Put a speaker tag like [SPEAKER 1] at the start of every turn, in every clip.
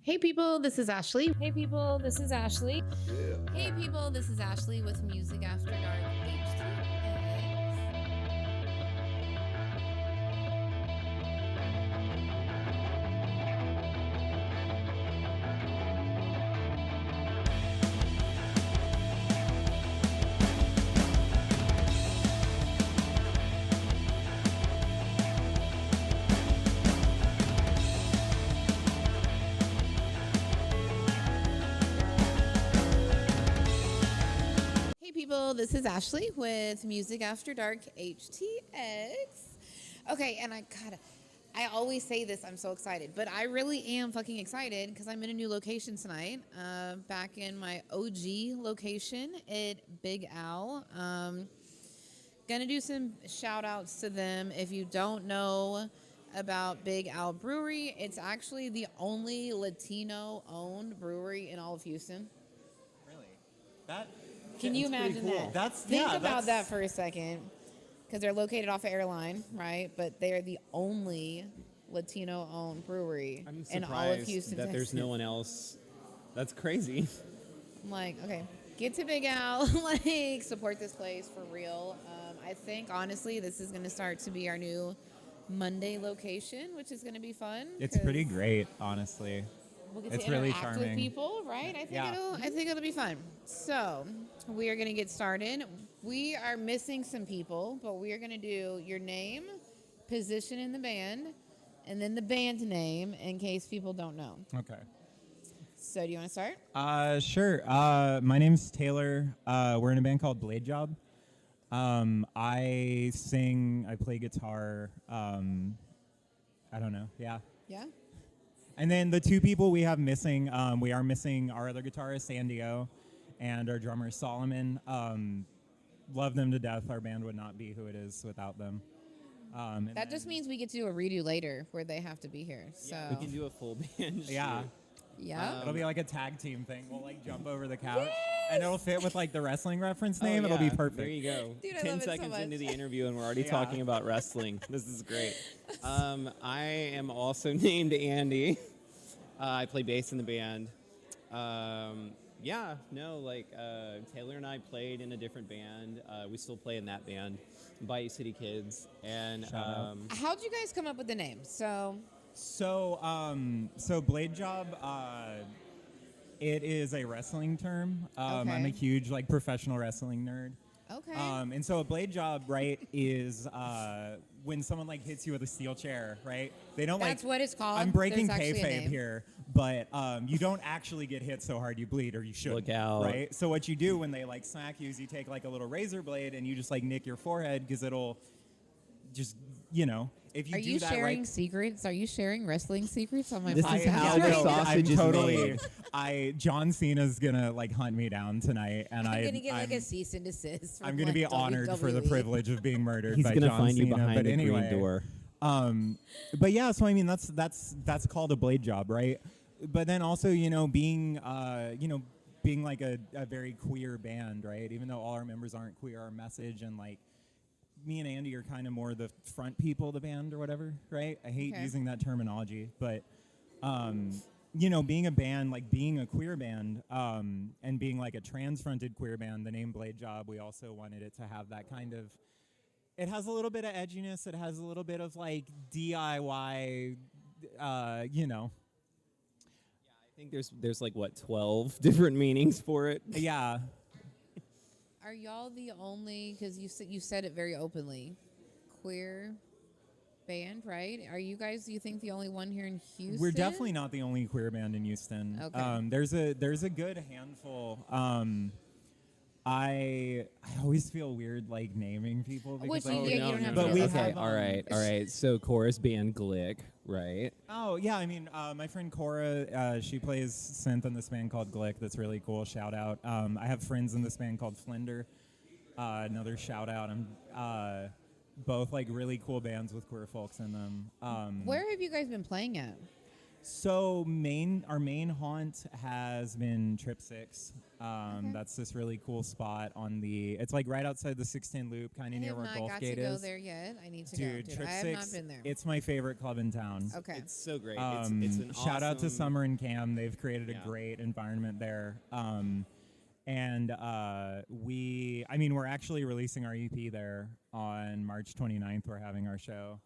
[SPEAKER 1] Hey people, this is Ashley. Hey people, this is Ashley. Hey people, this is Ashley with Music After Dark HTX. Hey people, this is Ashley with Music After Dark HTX. Okay, and I always say this, I'm so excited, but I really am fucking excited because I'm in a new location tonight, back in my OG location at Big Al. Gonna do some shout outs to them. If you don't know about Big Al Brewery, it's actually the only Latino owned brewery in all of Houston.
[SPEAKER 2] Really? That
[SPEAKER 1] Can you imagine
[SPEAKER 2] cool.
[SPEAKER 1] that? Think about that for a second, because they're located off of Airline, right? But they're the only Latino-owned brewery
[SPEAKER 3] I'm
[SPEAKER 1] in all of
[SPEAKER 3] surprised
[SPEAKER 1] Houston,
[SPEAKER 3] that
[SPEAKER 1] Texas.
[SPEAKER 3] there's no one else. That's crazy.
[SPEAKER 1] I'm like, okay, get to Big Al, like support this place for real. I think honestly, this is going to start to be our new Monday location, which is going to be fun.
[SPEAKER 2] It's pretty great, honestly.
[SPEAKER 1] We'll get
[SPEAKER 2] It's
[SPEAKER 1] to
[SPEAKER 2] really
[SPEAKER 1] interact with
[SPEAKER 2] charming.
[SPEAKER 1] people, right? I
[SPEAKER 2] Yeah.
[SPEAKER 1] think it'll be fun. So we are going to get started. We are missing some people, but we are going to do your name, position in the band, and then the band name in case people don't know.
[SPEAKER 2] Okay.
[SPEAKER 1] So do you want to start?
[SPEAKER 2] Sure. My name's Taylor. We're in a band called BLAD JOB. I sing, I play guitar. I don't know. Yeah.
[SPEAKER 1] Yeah.
[SPEAKER 2] And then the two people we have missing, we are missing our other guitarist, Sandio, and our drummer, Solomon. Love them to death. Our band would not be who it is without them. And
[SPEAKER 1] That just means we get to do a redo later where they have to be here. So
[SPEAKER 3] We can do a full band.
[SPEAKER 2] Yeah.
[SPEAKER 1] yeah.
[SPEAKER 2] It'll be like a tag team thing. We'll like jump over the couch, and it'll fit with like the wrestling reference name. It'll be perfect.
[SPEAKER 3] There you go.
[SPEAKER 1] Dude, I
[SPEAKER 3] 10
[SPEAKER 1] love it so
[SPEAKER 3] seconds
[SPEAKER 1] much.
[SPEAKER 3] into the interview, and we're already
[SPEAKER 2] Yeah.
[SPEAKER 3] talking about wrestling. This is great. I am also named Andy. I play bass in the band. Taylor and I played in a different band. We still play in that band, Bayou City Kids. And
[SPEAKER 2] Shout out.
[SPEAKER 1] How'd you guys come up with the name? So
[SPEAKER 2] So Blade Job, it is a wrestling term. I'm a
[SPEAKER 1] Okay.
[SPEAKER 2] huge like professional wrestling nerd.
[SPEAKER 1] okay.
[SPEAKER 2] And so a blade job, right, is when someone like hits you with a steel chair, right? They don't
[SPEAKER 1] That's what it's called.
[SPEAKER 2] I'm breaking
[SPEAKER 1] There's actually a
[SPEAKER 2] kayfabe
[SPEAKER 1] name.
[SPEAKER 2] here, but you don't actually get hit so hard you bleed, or you should.
[SPEAKER 3] Look out.
[SPEAKER 2] Right? So what you do when they like smack you is you take like a little razor blade and you just like nick your forehead because it'll just, if you
[SPEAKER 1] Are
[SPEAKER 2] do
[SPEAKER 1] you
[SPEAKER 2] that
[SPEAKER 1] sharing
[SPEAKER 2] right.
[SPEAKER 1] secrets? Are you sharing wrestling secrets on my
[SPEAKER 3] This
[SPEAKER 1] podcast?
[SPEAKER 3] is how the
[SPEAKER 2] no,
[SPEAKER 3] sausage
[SPEAKER 2] I'm
[SPEAKER 3] is
[SPEAKER 2] totally,
[SPEAKER 3] made.
[SPEAKER 2] John Cena's gonna like hunt me down tonight, and
[SPEAKER 1] I'm gonna get like
[SPEAKER 2] I'm-
[SPEAKER 1] a cease and desist.
[SPEAKER 2] I'm
[SPEAKER 1] from,
[SPEAKER 2] going to be
[SPEAKER 1] like,
[SPEAKER 2] honored for the
[SPEAKER 1] WWE.
[SPEAKER 2] privilege of being murdered
[SPEAKER 3] He's
[SPEAKER 2] by
[SPEAKER 3] gonna
[SPEAKER 2] John
[SPEAKER 3] find
[SPEAKER 2] Cena.
[SPEAKER 3] you behind
[SPEAKER 2] but
[SPEAKER 3] the
[SPEAKER 2] anyway,
[SPEAKER 3] green door.
[SPEAKER 2] But yeah, so I mean that's called a blade job, right? But then also, being being like a very queer band, right? Even though all our members aren't queer, our message and like me and Andy are kind of more the front people of the band or whatever, right? I hate
[SPEAKER 1] Okay.
[SPEAKER 2] using that terminology, but being a band, like being a queer band, and being like a trans-fronted queer band, the name Blade Job, we also wanted it to have that kind of. It has a little bit of edginess. It has a little bit of like DIY,
[SPEAKER 3] I think there's like, 12 different meanings for it.
[SPEAKER 2] Yeah.
[SPEAKER 1] Are y'all the only? Because you said it very openly, queer band, right? Are you guys? Do you think the only one here in Houston?
[SPEAKER 2] We're definitely not the only queer band in Houston.
[SPEAKER 1] Okay.
[SPEAKER 2] There's a good handful. I always feel weird like naming people because
[SPEAKER 1] Which
[SPEAKER 2] like,
[SPEAKER 1] you- yeah, you don't have
[SPEAKER 2] but
[SPEAKER 1] to
[SPEAKER 2] we
[SPEAKER 1] do
[SPEAKER 3] okay,
[SPEAKER 2] have,
[SPEAKER 3] all right. So chorus band Glick, right?
[SPEAKER 2] Oh yeah, I mean, my friend Cora, she plays synth in this band called Glick. That's really cool. Shout out. I have friends in this band called Flender. Another shout out. I'm both like really cool bands with queer folks in them.
[SPEAKER 1] Where have you guys been playing at?
[SPEAKER 2] So our main haunt has been Trip 6. That's this really cool spot on it's like right outside the 610 Loop, kind of near where Gulf Gate is.
[SPEAKER 1] I have not got to go there yet. I need to
[SPEAKER 2] Dude,
[SPEAKER 1] go.
[SPEAKER 2] Trip
[SPEAKER 1] I
[SPEAKER 2] 6,
[SPEAKER 1] have not been there.
[SPEAKER 2] it's my favorite club in town.
[SPEAKER 1] Okay.
[SPEAKER 3] It's so great. It's an
[SPEAKER 2] Shout out to
[SPEAKER 3] awesome-
[SPEAKER 2] Summer and Cam. They've created a
[SPEAKER 3] Yeah.
[SPEAKER 2] great environment there. We're actually releasing our EP there on March 29th. We're having our show.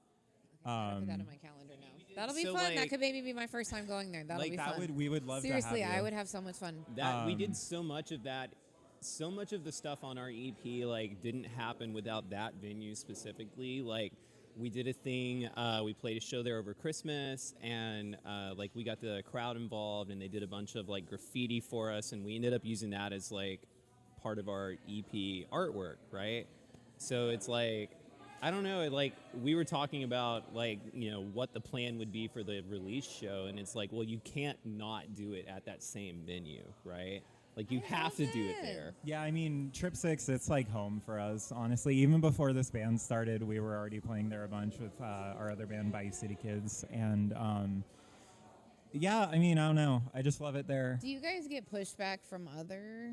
[SPEAKER 1] I put that on my calendar now. That'll be
[SPEAKER 3] So,
[SPEAKER 1] fun. That
[SPEAKER 3] like-
[SPEAKER 1] could maybe be my first time going there. That'll
[SPEAKER 3] Like,
[SPEAKER 1] be
[SPEAKER 2] That
[SPEAKER 1] fun.
[SPEAKER 2] we would love
[SPEAKER 1] Seriously,
[SPEAKER 2] to have you.
[SPEAKER 1] I would have so much fun.
[SPEAKER 3] That we did so much of that. So much of the stuff on our EP like didn't happen without that venue specifically. Like we did a thing. We played a show there over Christmas, and like we got the crowd involved, and they did a bunch of like graffiti for us, and we ended up using that as like part of our EP artwork, right? So it's like, I don't know, like we were talking about like, you know, what the plan would be for the release show, and it's like, well, you can't not do it at that same venue, right? Like you have to do it there.
[SPEAKER 2] Yeah, I mean, Trip 6, it's like home for us, honestly. Even before this band started, we were already playing there a bunch with our other band, Bayou City Kids. And yeah, I mean, I don't know. I just love it there.
[SPEAKER 1] Do you guys get pushback from other?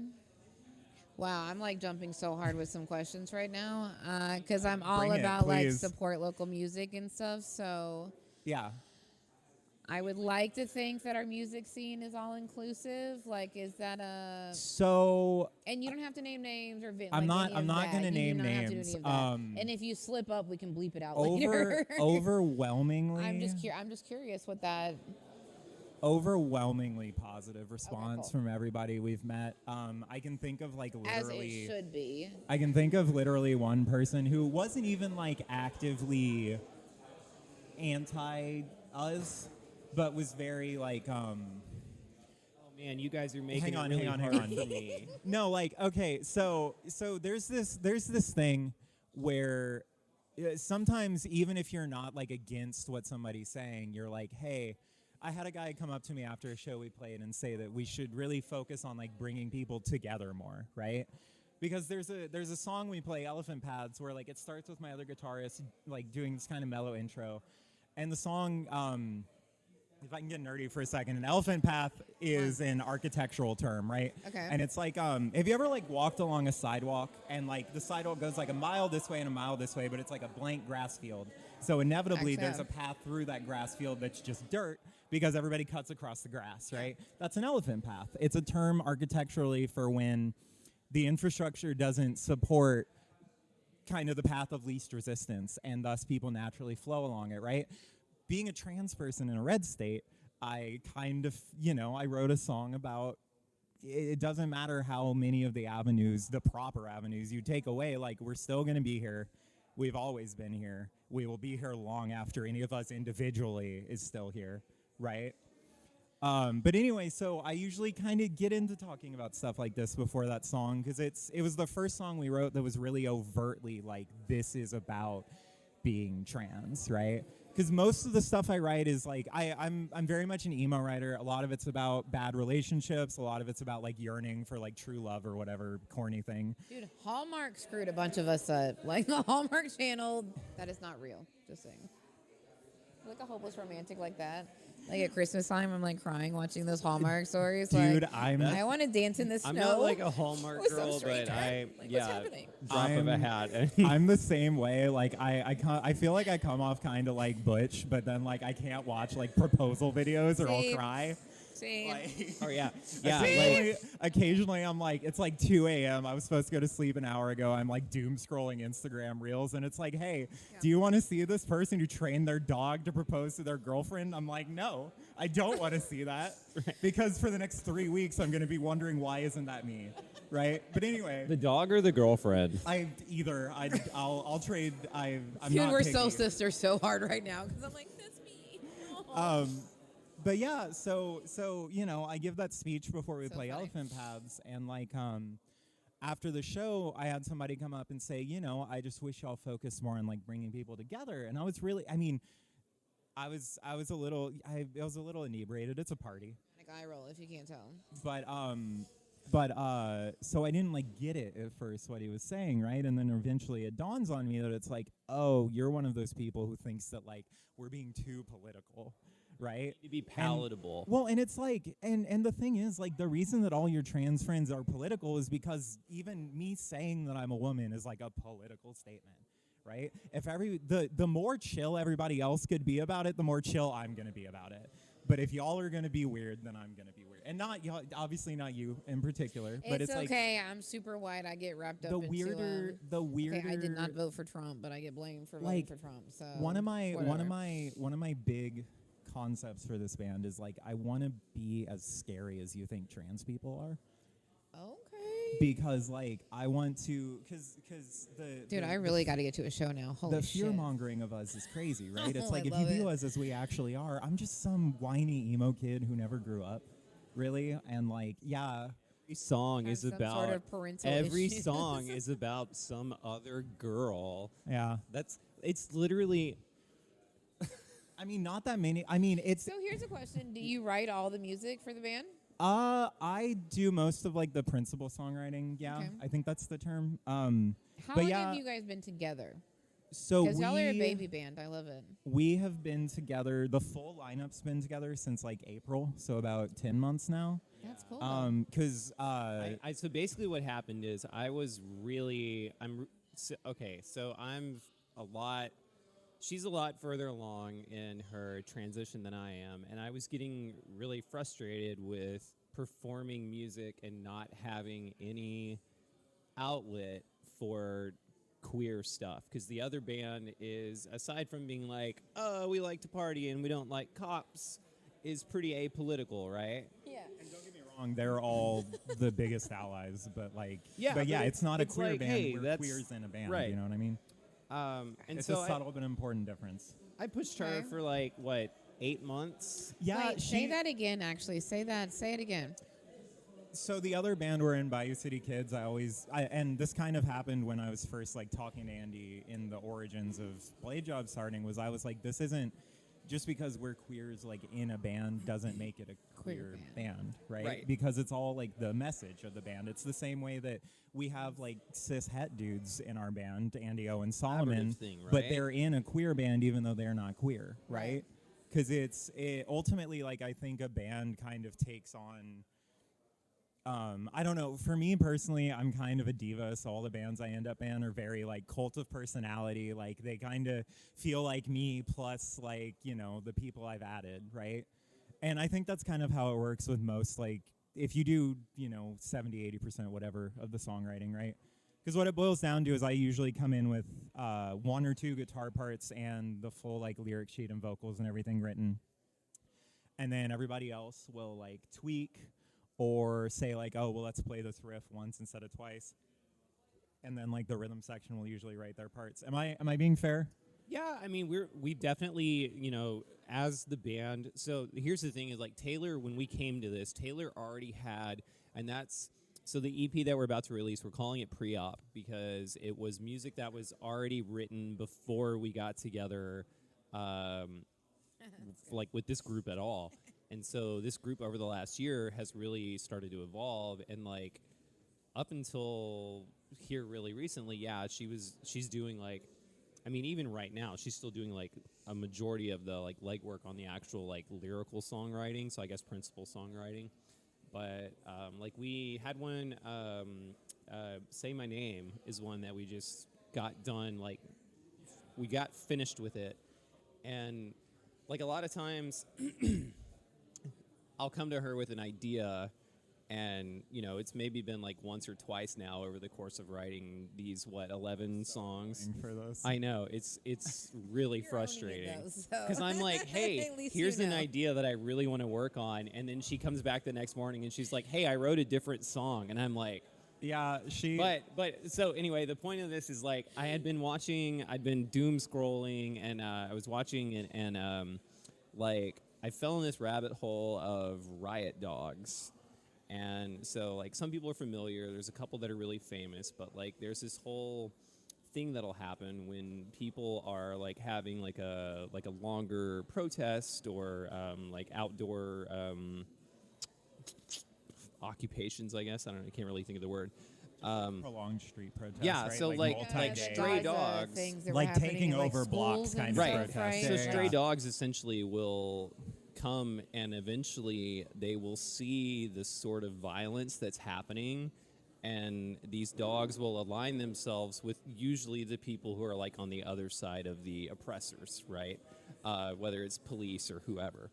[SPEAKER 1] Wow, I'm like jumping so hard with some questions right now because I'm all
[SPEAKER 2] Bring it,
[SPEAKER 1] about like
[SPEAKER 2] please.
[SPEAKER 1] support local music and stuff. So
[SPEAKER 2] Yeah.
[SPEAKER 1] I would like to think that our music scene is all inclusive. Like, is that a?
[SPEAKER 2] So
[SPEAKER 1] And you don't have to name names or.
[SPEAKER 2] I'm not
[SPEAKER 1] going
[SPEAKER 2] gonna name names.
[SPEAKER 1] And if you slip up, we can bleep it out
[SPEAKER 2] over
[SPEAKER 1] later.
[SPEAKER 2] overwhelmingly,
[SPEAKER 1] I'm just curious what that.
[SPEAKER 2] overwhelmingly positive response
[SPEAKER 1] cool.
[SPEAKER 2] from everybody we've met. I can think of like
[SPEAKER 1] As
[SPEAKER 2] literally.
[SPEAKER 1] it should be.
[SPEAKER 2] I can think of literally one person who wasn't even like actively anti us, but was very like
[SPEAKER 3] Oh man, you guys are making
[SPEAKER 2] Hang on,
[SPEAKER 3] it really
[SPEAKER 2] hang on,
[SPEAKER 3] hard
[SPEAKER 2] hang on.
[SPEAKER 3] for me.
[SPEAKER 2] no, like okay, so there's this thing where sometimes even if you're not like against what somebody's saying, you're like, hey, I had a guy come up to me after a show we played and say that we should really focus on like bringing people together more, right? Because there's a song we play, Elephant Paths, where like it starts with my other guitarist like doing this kind of mellow intro, and the song, if I can get nerdy for a second, an elephant path is an architectural term, right?
[SPEAKER 1] Okay.
[SPEAKER 2] And it's like, have you ever like walked along a sidewalk and like the sidewalk goes like a mile this way and a mile this way, but it's like a blank grass field. So inevitably
[SPEAKER 1] Actually,
[SPEAKER 2] there's a path through that grass field that's just dirt because everybody cuts across the grass, right? That's an elephant path. It's a term architecturally for when the infrastructure doesn't support kind of the path of least resistance, and thus people naturally flow along it, right? Being a trans person in a red state, I kind of, I wrote a song about it doesn't matter how many of the avenues, the proper avenues you take away, like we're still going to be here. We've always been here. We will be here long after any of us individually is still here, right? But anyway, so I usually kind of get into talking about stuff like this before that song because it was the first song we wrote that was really overtly like this is about being trans, right? Because most of the stuff I write is like I'm very much an emo writer. A lot of it's about bad relationships. A lot of it's about like yearning for like true love or whatever corny thing.
[SPEAKER 1] Dude, Hallmark screwed a bunch of us up. Like the Hallmark Channel, that is not real. Just saying. Like a hopeless romantic like that. Like at Christmas time, I'm like crying watching those Hallmark stories.
[SPEAKER 2] Dude,
[SPEAKER 1] like,
[SPEAKER 2] I
[SPEAKER 1] want to dance in the snow.
[SPEAKER 3] I'm not like a Hallmark
[SPEAKER 1] with some
[SPEAKER 3] girl, but
[SPEAKER 1] stranger.
[SPEAKER 3] I
[SPEAKER 1] Like,
[SPEAKER 3] yeah,
[SPEAKER 1] what's happening?
[SPEAKER 3] drop of a hat.
[SPEAKER 2] I'm the same way. Like I feel like I come off kind of like butch, but then like I can't watch like proposal videos or I'll
[SPEAKER 1] Same.
[SPEAKER 2] cry.
[SPEAKER 1] Same.
[SPEAKER 2] Like,
[SPEAKER 3] Oh yeah, yeah.
[SPEAKER 2] occasionally I'm like, it's like 2 a.m. I was supposed to go to sleep an hour ago. I'm like doom scrolling Instagram reels, and it's like, hey, do you want to see this person who trained their dog to propose to their girlfriend? I'm like, no, I don't want to see that because for the next 3 weeks I'm going to be wondering why isn't that me, right? But anyway,
[SPEAKER 3] The dog or the girlfriend?
[SPEAKER 2] I'll trade. I'm
[SPEAKER 1] Dude,
[SPEAKER 2] not
[SPEAKER 1] we're
[SPEAKER 2] picky.
[SPEAKER 1] soul sisters so hard right now because I'm like, that's me.
[SPEAKER 2] But yeah, so I give that speech before we
[SPEAKER 1] So
[SPEAKER 2] play
[SPEAKER 1] funny.
[SPEAKER 2] Elephant Paths, and like after the show, I had somebody come up and say, I just wish y'all focused more on like bringing people together, and I was really, I was a little inebriated. It's a party,
[SPEAKER 1] Like eye roll if you can't tell.
[SPEAKER 2] but so I didn't like get it at first what he was saying, right? And then eventually it dawns on me that it's like, oh, you're one of those people who thinks that like we're being too political. right?
[SPEAKER 3] To be palatable.
[SPEAKER 2] And it's like, and the thing is, like, the reason that all your trans friends are political is because even me saying that I'm a woman is like a political statement, right? If the more chill everybody else could be about it, the more chill I'm gonna be about it. But if y'all are gonna be weird, then I'm gonna be weird, and not y'all, obviously not you in particular. But it's
[SPEAKER 1] okay.
[SPEAKER 2] like,
[SPEAKER 1] I'm super white. I get wrapped up
[SPEAKER 2] the
[SPEAKER 1] into
[SPEAKER 2] weirder.
[SPEAKER 1] Okay, I did not vote for Trump, but I get blamed for voting for Trump. So
[SPEAKER 2] one of my
[SPEAKER 1] whatever.
[SPEAKER 2] big concepts for this band is like, I want to be as scary as you think trans people are.
[SPEAKER 1] Okay.
[SPEAKER 2] Because like I want to, because
[SPEAKER 1] Dude, I really got to get to a show now. Holy
[SPEAKER 2] the
[SPEAKER 1] shit.
[SPEAKER 2] fear mongering of us is crazy, right? It's
[SPEAKER 1] Oh,
[SPEAKER 2] like
[SPEAKER 1] I
[SPEAKER 2] if you
[SPEAKER 1] love
[SPEAKER 2] view
[SPEAKER 1] it.
[SPEAKER 2] us as we actually are, I'm just some whiny emo kid who never grew up, really, and like
[SPEAKER 3] Every song
[SPEAKER 1] Have
[SPEAKER 3] is
[SPEAKER 1] some
[SPEAKER 3] about
[SPEAKER 1] sort of parental
[SPEAKER 3] every
[SPEAKER 1] issues.
[SPEAKER 3] song is about some other girl.
[SPEAKER 2] yeah.
[SPEAKER 3] It's literally
[SPEAKER 2] I mean, not that many. I mean, it's
[SPEAKER 1] So here's a question: do you write all the music for the band?
[SPEAKER 2] I do most of like the principal songwriting. Yeah,
[SPEAKER 1] Okay.
[SPEAKER 2] I think that's the term.
[SPEAKER 1] How
[SPEAKER 2] but
[SPEAKER 1] long
[SPEAKER 2] yeah,
[SPEAKER 1] have you guys been together?
[SPEAKER 2] so
[SPEAKER 1] Because y'all are a baby band. I love it.
[SPEAKER 2] we have been together. The full lineup's been together since like April, so about 10 months now.
[SPEAKER 1] That's cool.
[SPEAKER 2] Because
[SPEAKER 3] so basically what happened is I'm a lot she's a lot further along in her transition than I am, and I was getting really frustrated with performing music and not having any outlet for queer stuff, because the other band is, aside from being like, oh, we like to party and we don't like cops, is pretty apolitical, right?
[SPEAKER 1] Yeah.
[SPEAKER 2] And don't get me wrong, they're all the biggest allies, but like,
[SPEAKER 3] Yeah,
[SPEAKER 2] but yeah,
[SPEAKER 3] but
[SPEAKER 2] it's not a
[SPEAKER 3] it's
[SPEAKER 2] queer
[SPEAKER 3] like,
[SPEAKER 2] band.
[SPEAKER 3] hey,
[SPEAKER 2] We're
[SPEAKER 3] that's-
[SPEAKER 2] queers in a band.
[SPEAKER 3] right.
[SPEAKER 2] You know what I mean?
[SPEAKER 3] And
[SPEAKER 2] It's
[SPEAKER 3] so
[SPEAKER 2] a subtle but important difference.
[SPEAKER 3] I pushed her
[SPEAKER 1] Okay.
[SPEAKER 3] for like, what, 8 months?
[SPEAKER 2] Yeah,
[SPEAKER 1] Wait, say that again, actually. Say it again.
[SPEAKER 2] So the other band we're in, Bayou City Kids, and this kind of happened when I was first like talking to Andy in the origins of BLAD JOB starting, was I was like, this isn't just because we're queers like in a band doesn't make it a queer band, right?
[SPEAKER 3] Right.
[SPEAKER 2] Because it's all like the message of the band. It's the same way that we have like cis het dudes in our band, Andy O and Solomon,
[SPEAKER 3] Collaborative thing,
[SPEAKER 2] but
[SPEAKER 3] right?
[SPEAKER 2] they're in a queer band even though they're not queer,
[SPEAKER 1] Right.
[SPEAKER 2] right? Because it ultimately, like, I think a band kind of takes on. I don't know. For me personally, I'm kind of a diva, so all the bands I end up in are very like cult of personality. Like they kind of feel like me, plus like, you know, the people I've added, right? And I think that's kind of how it works with most, like, if you do, you know, 70, 80% whatever of the songwriting, right? Because what it boils down to is I usually come in with 1 or 2 guitar parts and the full like lyric sheet and vocals and everything written. And then everybody else will like tweak or say like, oh, well, let's play this riff once instead of twice. And then like the rhythm section will usually write their parts. Am I being fair?
[SPEAKER 3] Yeah, I mean, we definitely, you know, as the band. So here's the thing: is like Taylor, when we came to this, Taylor already had, and that's so the EP that we're about to release. We're calling it pre-op because it was music that was already written before we got together, like with this group at all. And so this group over the last year has really started to evolve, and like up until here really recently, yeah, she's doing like, I mean, even right now, she's still doing like a majority of the like legwork on the actual like lyrical songwriting. So I guess principal songwriting. But like we had one, Say My Name is one that we just got done. Like we got finished with it, and like a lot of times, I'll come to her with an idea. And, you know, it's maybe been like once or twice now over the course of writing these, 11 songs.
[SPEAKER 2] For those.
[SPEAKER 3] I know, it's really
[SPEAKER 1] You're owning it,
[SPEAKER 3] frustrating.
[SPEAKER 1] though, so.
[SPEAKER 3] Because I'm like, hey,
[SPEAKER 1] At least
[SPEAKER 3] here's
[SPEAKER 1] you
[SPEAKER 3] an
[SPEAKER 1] know.
[SPEAKER 3] idea that I really want to work on. And then she comes back the next morning and she's like, hey, I wrote a different song. And I'm like,
[SPEAKER 2] Yeah,
[SPEAKER 3] but so anyway, the point of this is like I'd been doom scrolling, and I was watching it, and like I fell in this rabbit hole of riot dogs. And so, like, some people are familiar. There's a couple that are really famous, but like, there's this whole thing that'll happen when people are like having like a longer protest or like outdoor occupations. I guess I can't really think of the word.
[SPEAKER 2] prolonged street protest.
[SPEAKER 3] Yeah,
[SPEAKER 2] right?
[SPEAKER 3] so, like
[SPEAKER 2] multi-day.
[SPEAKER 3] stray dogs.
[SPEAKER 1] Things that
[SPEAKER 2] Like
[SPEAKER 1] were happening
[SPEAKER 2] taking
[SPEAKER 1] in, like,
[SPEAKER 2] over blocks
[SPEAKER 1] schools
[SPEAKER 2] kind
[SPEAKER 1] and
[SPEAKER 2] of
[SPEAKER 3] Right.
[SPEAKER 1] stuff,
[SPEAKER 2] protest.
[SPEAKER 1] right?
[SPEAKER 3] So
[SPEAKER 2] Yeah,
[SPEAKER 3] stray
[SPEAKER 2] yeah.
[SPEAKER 3] dogs essentially will come and eventually they will see the sort of violence that's happening, and these dogs will align themselves with usually the people who are like on the other side of the oppressors, right? Whether it's police or whoever.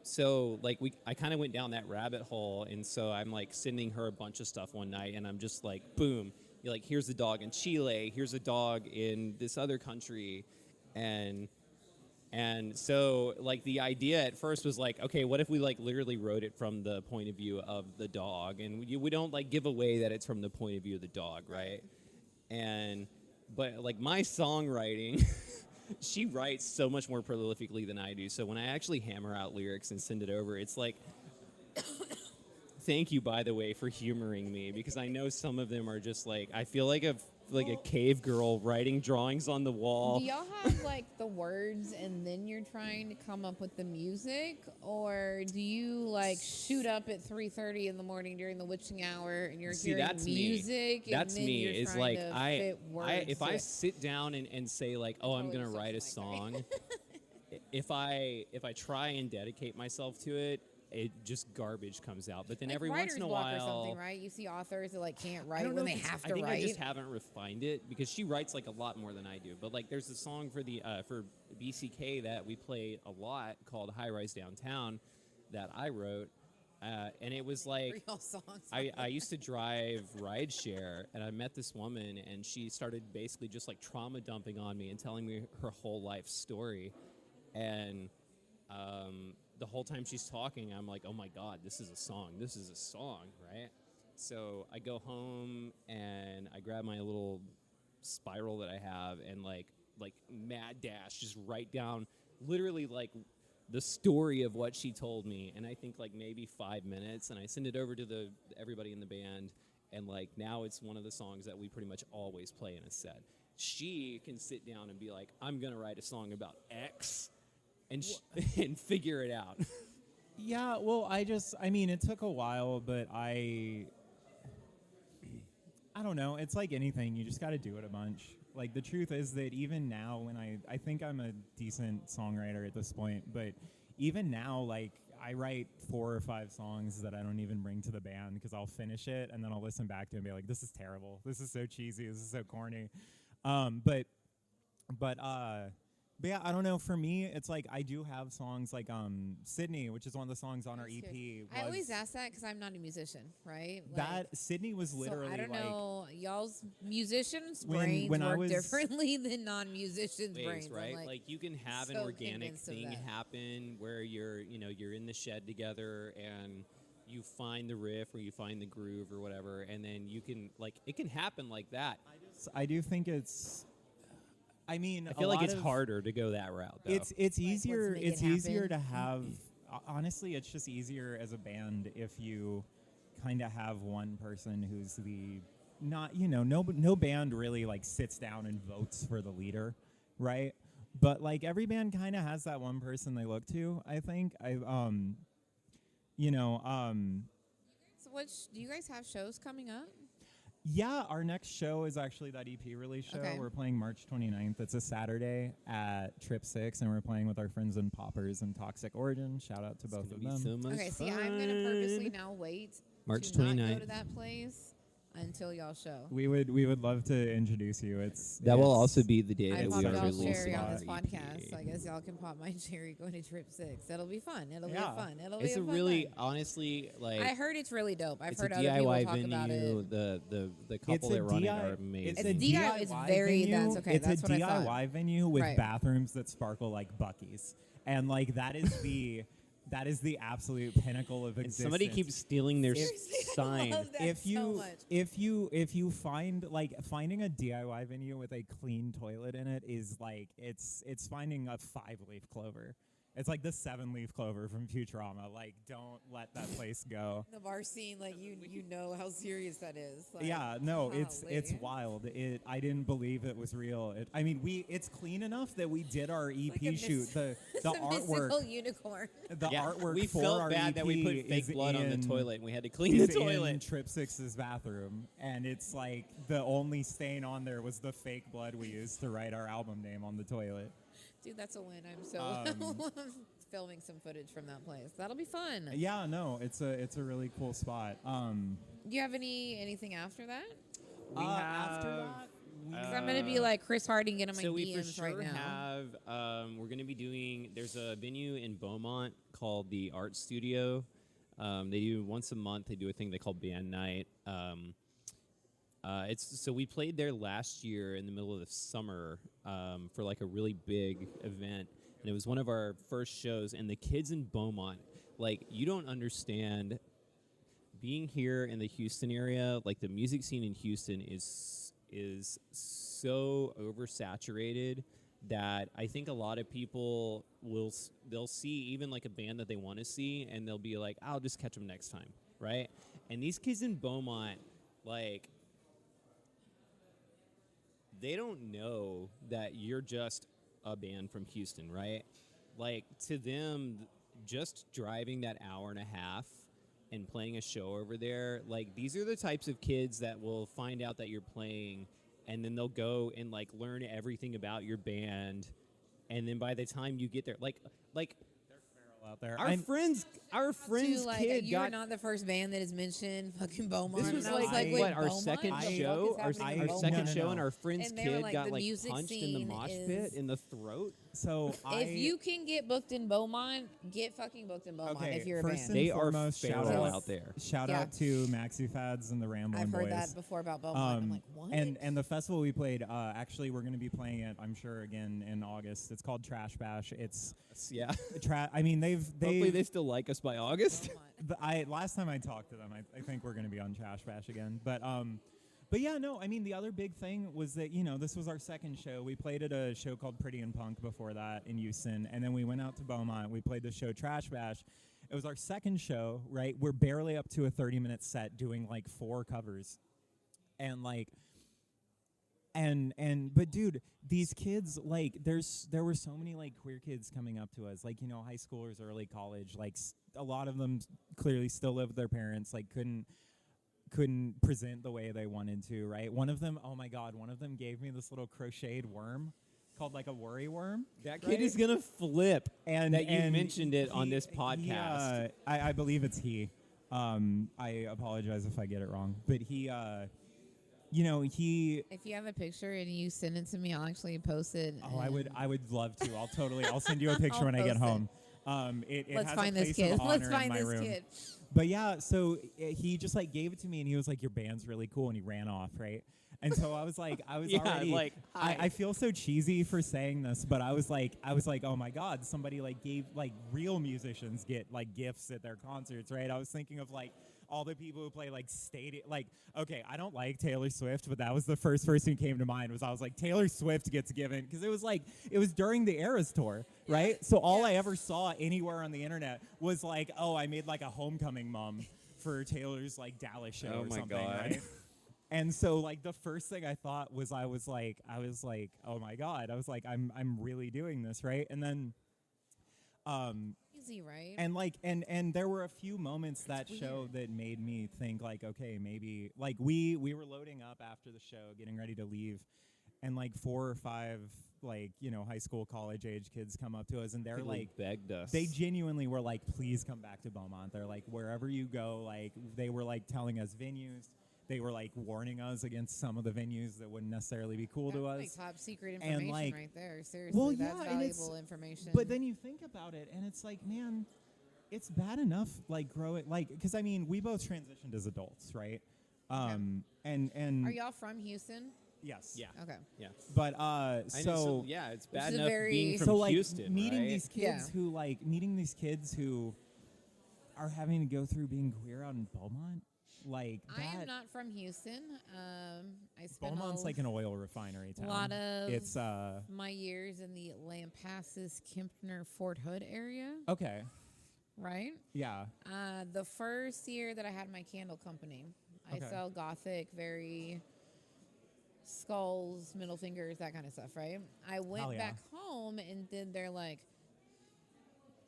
[SPEAKER 3] So like I kind of went down that rabbit hole, and so I'm like sending her a bunch of stuff one night, and I'm just like, boom, you're like, here's a dog in Chile, here's a dog in this other country, and so like the idea at first was like, okay, what if we like literally wrote it from the point of view of the dog, and we don't like give away that it's from the point of view of the dog, right? But like my songwriting. She writes so much more prolifically than I do. So when I actually hammer out lyrics and send it over, it's like, thank you, by the way, for humoring me, because I know some of them are just like, I feel like a cave girl writing drawings on the wall.
[SPEAKER 1] Do y'all have like the words and then you're trying to come up with the music, or do you like shoot up at 3:30 in the morning during the witching hour and you're hearing
[SPEAKER 3] that's
[SPEAKER 1] music?
[SPEAKER 3] Me. That's
[SPEAKER 1] and then
[SPEAKER 3] me.
[SPEAKER 1] You're
[SPEAKER 3] It's
[SPEAKER 1] trying
[SPEAKER 3] like
[SPEAKER 1] to fit words
[SPEAKER 3] if
[SPEAKER 1] to
[SPEAKER 3] I
[SPEAKER 1] it?
[SPEAKER 3] sit down and say like, oh, I'm gonna write a song. If I try and dedicate myself to it, it just garbage comes out. But then
[SPEAKER 1] Like
[SPEAKER 3] every once in a
[SPEAKER 1] writer's block
[SPEAKER 3] while,
[SPEAKER 1] or something, right? You see authors that like can't
[SPEAKER 3] I
[SPEAKER 1] write
[SPEAKER 3] don't
[SPEAKER 1] when
[SPEAKER 3] know
[SPEAKER 1] they
[SPEAKER 3] if it's-
[SPEAKER 1] have
[SPEAKER 3] I
[SPEAKER 1] to
[SPEAKER 3] think
[SPEAKER 1] write.
[SPEAKER 3] I just haven't refined it, because she writes like a lot more than I do. But like, there's a song for the for BCK that we play a lot called "High Rise Downtown" that I wrote, and it was like
[SPEAKER 1] Real songs.
[SPEAKER 3] I used to drive rideshare, and I met this woman, and she started basically just like trauma dumping on me and telling me her whole life story, and the whole time she's talking, I'm like, oh my God, this is a song. This is a song, right? So I go home and I grab my little spiral that I have and like mad dash, just write down literally like the story of what she told me. And I think like maybe 5 minutes, and I send it over to everybody in the band. And like now it's one of the songs that we pretty much always play in a set. She can sit down and be like, I'm going to write a song about X. And and figure it out.
[SPEAKER 2] Yeah, well, I mean, it took a while, but I don't know. It's like anything. You just got to do it a bunch. Like, the truth is that even now, when I think I'm a decent songwriter at this point, but even now, like, I write 4 or 5 songs that I don't even bring to the band because I'll finish it and then I'll listen back to it and be like, this is terrible. This is so cheesy. This is so corny. But yeah, I don't know. For me, it's like I do have songs like Sydney, which is one of the songs on our
[SPEAKER 1] That's
[SPEAKER 2] EP.
[SPEAKER 1] good. I always ask that because I'm not a musician, right?
[SPEAKER 2] That Sydney was literally
[SPEAKER 1] so I don't
[SPEAKER 2] like,
[SPEAKER 1] know. Y'all's musicians'
[SPEAKER 2] when
[SPEAKER 1] brains
[SPEAKER 2] I
[SPEAKER 1] work
[SPEAKER 2] was-
[SPEAKER 1] differently than non-musicians' brains. I'm
[SPEAKER 3] right? Like you can have an
[SPEAKER 1] so
[SPEAKER 3] organic
[SPEAKER 1] convinced of
[SPEAKER 3] thing
[SPEAKER 1] that.
[SPEAKER 3] happen where you're in the shed together and you find the riff or you find the groove or whatever, and then you can like it can happen like that.
[SPEAKER 2] I do think it's. I mean,
[SPEAKER 3] I feel like it's harder to go that route, though.
[SPEAKER 2] It's easier.
[SPEAKER 1] make it
[SPEAKER 2] It's easier to
[SPEAKER 1] happen.
[SPEAKER 2] have. Honestly, it's just easier as a band if you kind of have one person who's the not. No band really like sits down and votes for the leader, right? But like every band kind of has that one person they look to. I think
[SPEAKER 1] So, do you guys have shows coming up?
[SPEAKER 2] Yeah, our next show is actually that EP release show.
[SPEAKER 1] Okay.
[SPEAKER 2] We're playing March 29th. It's a Saturday at Trip 6, and we're playing with our friends in Poppers and Toxic Origin. Shout out to
[SPEAKER 3] It's
[SPEAKER 2] both
[SPEAKER 3] gonna
[SPEAKER 2] of
[SPEAKER 3] be
[SPEAKER 2] them.
[SPEAKER 3] so much
[SPEAKER 1] Okay, see, I'm gonna purposely
[SPEAKER 3] fun.
[SPEAKER 1] now wait
[SPEAKER 3] March
[SPEAKER 1] to not go
[SPEAKER 3] 29th.
[SPEAKER 1] to that place until y'all show.
[SPEAKER 2] We would love to introduce you.
[SPEAKER 3] That will
[SPEAKER 2] it's-
[SPEAKER 3] also be the day
[SPEAKER 1] I
[SPEAKER 3] that
[SPEAKER 1] pop
[SPEAKER 3] we are
[SPEAKER 1] y'all's
[SPEAKER 3] releasing
[SPEAKER 1] cherry on
[SPEAKER 3] our
[SPEAKER 1] this podcast.
[SPEAKER 3] EP.
[SPEAKER 1] I guess y'all can pop my cherry going to Trip 6. It'll be fun. It'll
[SPEAKER 2] Yeah.
[SPEAKER 1] be fun. It'll
[SPEAKER 3] It's
[SPEAKER 1] be
[SPEAKER 3] a
[SPEAKER 1] a fun
[SPEAKER 3] really,
[SPEAKER 1] time.
[SPEAKER 3] honestly, like
[SPEAKER 1] I heard it's really dope. I've
[SPEAKER 3] it's
[SPEAKER 1] heard
[SPEAKER 3] a
[SPEAKER 1] other people
[SPEAKER 3] DIY
[SPEAKER 1] talk about
[SPEAKER 3] venue.
[SPEAKER 1] it.
[SPEAKER 3] The couple that run it are amazing.
[SPEAKER 2] It's a
[SPEAKER 1] It's DIY
[SPEAKER 2] DIY
[SPEAKER 1] it's very-
[SPEAKER 2] venue.
[SPEAKER 1] that's okay,
[SPEAKER 2] It's
[SPEAKER 1] that's
[SPEAKER 2] a
[SPEAKER 1] what I thought.
[SPEAKER 2] DIY venue with
[SPEAKER 1] Right.
[SPEAKER 2] bathrooms that sparkle like Buc-ee's, and like that is the that is the absolute pinnacle of
[SPEAKER 3] And
[SPEAKER 2] existence.
[SPEAKER 3] somebody keeps stealing their
[SPEAKER 1] Seriously, I
[SPEAKER 3] sign.
[SPEAKER 1] love that
[SPEAKER 2] if
[SPEAKER 1] so
[SPEAKER 2] you
[SPEAKER 1] much.
[SPEAKER 2] if you find like finding a DIY venue with a clean toilet in it is like it's finding a 5-leaf clover. It's like the 7-leaf clover from Futurama. Like, don't let that place go.
[SPEAKER 1] The bar scene, like you know how serious that is. Like,
[SPEAKER 2] Yeah, no, it's
[SPEAKER 1] golly.
[SPEAKER 2] wild. I didn't believe it was real. It's clean enough that we did our EP
[SPEAKER 1] like a
[SPEAKER 2] shoot. The
[SPEAKER 1] It's a
[SPEAKER 2] artwork,
[SPEAKER 1] mystical unicorn.
[SPEAKER 2] the
[SPEAKER 3] Yeah,
[SPEAKER 2] artwork
[SPEAKER 3] we
[SPEAKER 2] for
[SPEAKER 3] felt
[SPEAKER 2] our
[SPEAKER 3] bad
[SPEAKER 2] EP
[SPEAKER 3] that we put
[SPEAKER 2] is
[SPEAKER 3] fake blood on the
[SPEAKER 2] in-
[SPEAKER 3] toilet and we had to clean the
[SPEAKER 2] is in
[SPEAKER 3] toilet.
[SPEAKER 2] Trip 6's bathroom, and it's like the only stain on there was the fake blood we used to write our album name on the toilet.
[SPEAKER 1] Dude, that's a win. I'm so filming some footage from that place. That'll be fun.
[SPEAKER 2] Yeah, no, it's a really cool spot.
[SPEAKER 1] Do you have anything after that?
[SPEAKER 3] We have,
[SPEAKER 2] after that,
[SPEAKER 1] 'Cause I'm gonna be like Chris Harding getting my
[SPEAKER 3] so we for
[SPEAKER 1] DMs
[SPEAKER 3] sure
[SPEAKER 1] right now.
[SPEAKER 3] have. We're going to be doing. There's a venue in Beaumont called the Art Studio. They do once a month. They do a thing they call Band Night. So we played there last year in the middle of the summer for like a really big event, and it was one of our first shows. And the kids in Beaumont, like, you don't understand. Being here in the Houston area, like the music scene in Houston is so oversaturated that I think a lot of people they'll see even like a band that they want to see and they'll be like, I'll just catch them next time, right? And these kids in Beaumont, like, they don't know that you're just a band from Houston, right? Like, to them, just driving that hour and a half and playing a show over there, like, these are the types of kids that will find out that you're playing, and then they'll go and like learn everything about your band, and then by the time you get there, like
[SPEAKER 2] out there.
[SPEAKER 3] our friends
[SPEAKER 1] Like,
[SPEAKER 3] kid
[SPEAKER 1] you're
[SPEAKER 3] got.
[SPEAKER 1] not the first band that has mentioned fucking Beaumont.
[SPEAKER 3] This was
[SPEAKER 1] And I
[SPEAKER 3] like,
[SPEAKER 1] wait,
[SPEAKER 3] what, our
[SPEAKER 1] Beaumont?
[SPEAKER 3] second
[SPEAKER 1] What the fuck
[SPEAKER 3] show,
[SPEAKER 1] is happening in
[SPEAKER 3] our
[SPEAKER 2] I-
[SPEAKER 3] second
[SPEAKER 1] Beaumont?
[SPEAKER 2] no.
[SPEAKER 3] show, and our friend's
[SPEAKER 1] And they were
[SPEAKER 3] kid
[SPEAKER 1] like,
[SPEAKER 3] got
[SPEAKER 1] the
[SPEAKER 3] like
[SPEAKER 1] music
[SPEAKER 3] punched in the
[SPEAKER 1] scene
[SPEAKER 3] mosh
[SPEAKER 1] is-
[SPEAKER 3] pit in the throat.
[SPEAKER 2] So
[SPEAKER 1] If you can get booked in Beaumont, get fucking booked in Beaumont
[SPEAKER 2] Okay,
[SPEAKER 1] if you're a
[SPEAKER 2] first
[SPEAKER 1] band.
[SPEAKER 2] and
[SPEAKER 3] They are
[SPEAKER 2] foremost, shout
[SPEAKER 3] feral
[SPEAKER 2] out
[SPEAKER 3] out there.
[SPEAKER 2] Shout
[SPEAKER 1] Yeah.
[SPEAKER 2] out to Maxi Fads and the Ramblin'
[SPEAKER 1] I've
[SPEAKER 2] Boys.
[SPEAKER 1] heard that before about Beaumont. I'm like, what?
[SPEAKER 2] And the festival we played, actually, we're going to be playing it, I'm sure, again in August. It's called Trash Bash. It's
[SPEAKER 3] Yeah.
[SPEAKER 2] I mean,
[SPEAKER 3] Hopefully they still like us by August.
[SPEAKER 2] last time I talked to them, I think we're going to be on Trash Bash again. But yeah, no, I mean, the other big thing was that, this was our second show. We played at a show called Pretty and Punk before that in Houston, and then we went out to Beaumont. We played the show Trash Bash. It was our second show, right? We're barely up to a 30-minute set doing like 4 covers. And like, but dude, these kids, like, there were so many like queer kids coming up to us, like, high schoolers, early college, like a lot of them clearly still live with their parents, like couldn't present the way they wanted to, right? One of them, oh my God, gave me this little crocheted worm called like a worry worm.
[SPEAKER 3] That kid is gonna flip,
[SPEAKER 2] And
[SPEAKER 3] that you
[SPEAKER 2] and
[SPEAKER 3] mentioned it on
[SPEAKER 2] he-
[SPEAKER 3] this podcast.
[SPEAKER 2] I believe it's he. I apologize if I get it wrong, but he.
[SPEAKER 1] If you have a picture and you send it to me, I'll actually post it.
[SPEAKER 2] Oh, I would love to. I'll send you a picture
[SPEAKER 1] I'll
[SPEAKER 2] when I get
[SPEAKER 1] post it.
[SPEAKER 2] home. It
[SPEAKER 1] Let's
[SPEAKER 2] has
[SPEAKER 1] find
[SPEAKER 2] a
[SPEAKER 1] this
[SPEAKER 2] place of
[SPEAKER 1] kid. Let's
[SPEAKER 2] honor
[SPEAKER 1] find
[SPEAKER 2] in my
[SPEAKER 1] this
[SPEAKER 2] room.
[SPEAKER 1] kid.
[SPEAKER 2] But yeah, so he just like gave it to me and he was like, your band's really cool, and he ran off, right? And so I was like,
[SPEAKER 3] Yeah,
[SPEAKER 2] already
[SPEAKER 3] like, hi.
[SPEAKER 2] I feel so cheesy for saying this, but I was like, oh my God, somebody like gave, like, real musicians get like gifts at their concerts, right? I was thinking of like all the people who play like stadium, like, okay, I don't like Taylor Swift, but that was the first person who came to mind. I was like, Taylor Swift gets given, because it was during the Eras tour, right? So all I ever saw anywhere on the internet was like, oh, I made like a homecoming mum for Taylor's like Dallas show
[SPEAKER 3] Oh
[SPEAKER 2] or
[SPEAKER 3] my
[SPEAKER 2] something,
[SPEAKER 3] God.
[SPEAKER 2] right? And so like the first thing I thought was I was like, oh my God, I was like, I'm really doing this, right? And then
[SPEAKER 1] Easy, right?
[SPEAKER 2] and there were a few moments that show that made me think like, okay, maybe like we were loading up after the show, getting ready to leave, and like 4 or 5 like, high school, college age kids come up to us, and they're
[SPEAKER 3] People
[SPEAKER 2] like,
[SPEAKER 3] begged us.
[SPEAKER 2] they genuinely were like, please come back to Beaumont. They're like, wherever you go, like, they were like telling us venues. They were like warning us against some of the venues that wouldn't necessarily be cool to
[SPEAKER 1] That's
[SPEAKER 2] us.
[SPEAKER 1] like top secret
[SPEAKER 2] And,
[SPEAKER 1] information
[SPEAKER 2] like-
[SPEAKER 1] right there. Seriously,
[SPEAKER 2] Well,
[SPEAKER 1] that's
[SPEAKER 2] yeah, and it's-
[SPEAKER 1] valuable information.
[SPEAKER 2] But then you think about it, and it's like, man, it's bad enough, like, growing, like, because I mean, we both transitioned as adults, right? And
[SPEAKER 1] are y'all from Houston?
[SPEAKER 2] yes,
[SPEAKER 3] Yeah.
[SPEAKER 1] Okay.
[SPEAKER 3] Yeah.
[SPEAKER 2] but
[SPEAKER 3] I know,
[SPEAKER 2] so
[SPEAKER 3] yeah, it's
[SPEAKER 1] is
[SPEAKER 3] bad
[SPEAKER 1] a
[SPEAKER 3] enough
[SPEAKER 1] very-
[SPEAKER 3] being from
[SPEAKER 2] so like
[SPEAKER 3] Houston,
[SPEAKER 2] meeting
[SPEAKER 3] right?
[SPEAKER 2] these kids
[SPEAKER 1] Yeah.
[SPEAKER 2] meeting these kids who are having to go through being queer out in Beaumont, like
[SPEAKER 1] I
[SPEAKER 2] that.
[SPEAKER 1] am not from Houston. I spent
[SPEAKER 2] Beaumont's like an oil refinery
[SPEAKER 1] a
[SPEAKER 2] town.
[SPEAKER 1] lot of
[SPEAKER 2] It's
[SPEAKER 1] my years in the Lampasas, Kempner, Fort Hood area,
[SPEAKER 2] okay,
[SPEAKER 1] right?
[SPEAKER 2] yeah,
[SPEAKER 1] The first year that I had my candle company, I
[SPEAKER 2] Okay.
[SPEAKER 1] sell gothic, very skulls, middle fingers, that kind of stuff, right? I went
[SPEAKER 2] Hell yeah.
[SPEAKER 1] back home and did their like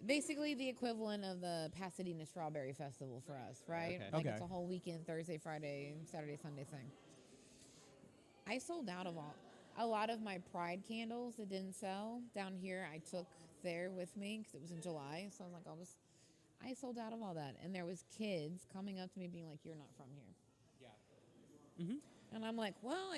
[SPEAKER 1] basically the equivalent of the Pasadena Strawberry Festival for us, right?
[SPEAKER 3] Okay.
[SPEAKER 1] Like
[SPEAKER 2] Okay.
[SPEAKER 1] it's a whole weekend, Thursday, Friday, Saturday, Sunday thing. I sold out of a lot of my Pride candles that didn't sell down here. I took there with me because it was in July. So I was like, I sold out of all that. And there was kids coming up to me being like, you're not from here.
[SPEAKER 3] Yeah. Mm-hmm.
[SPEAKER 1] And I'm like, well,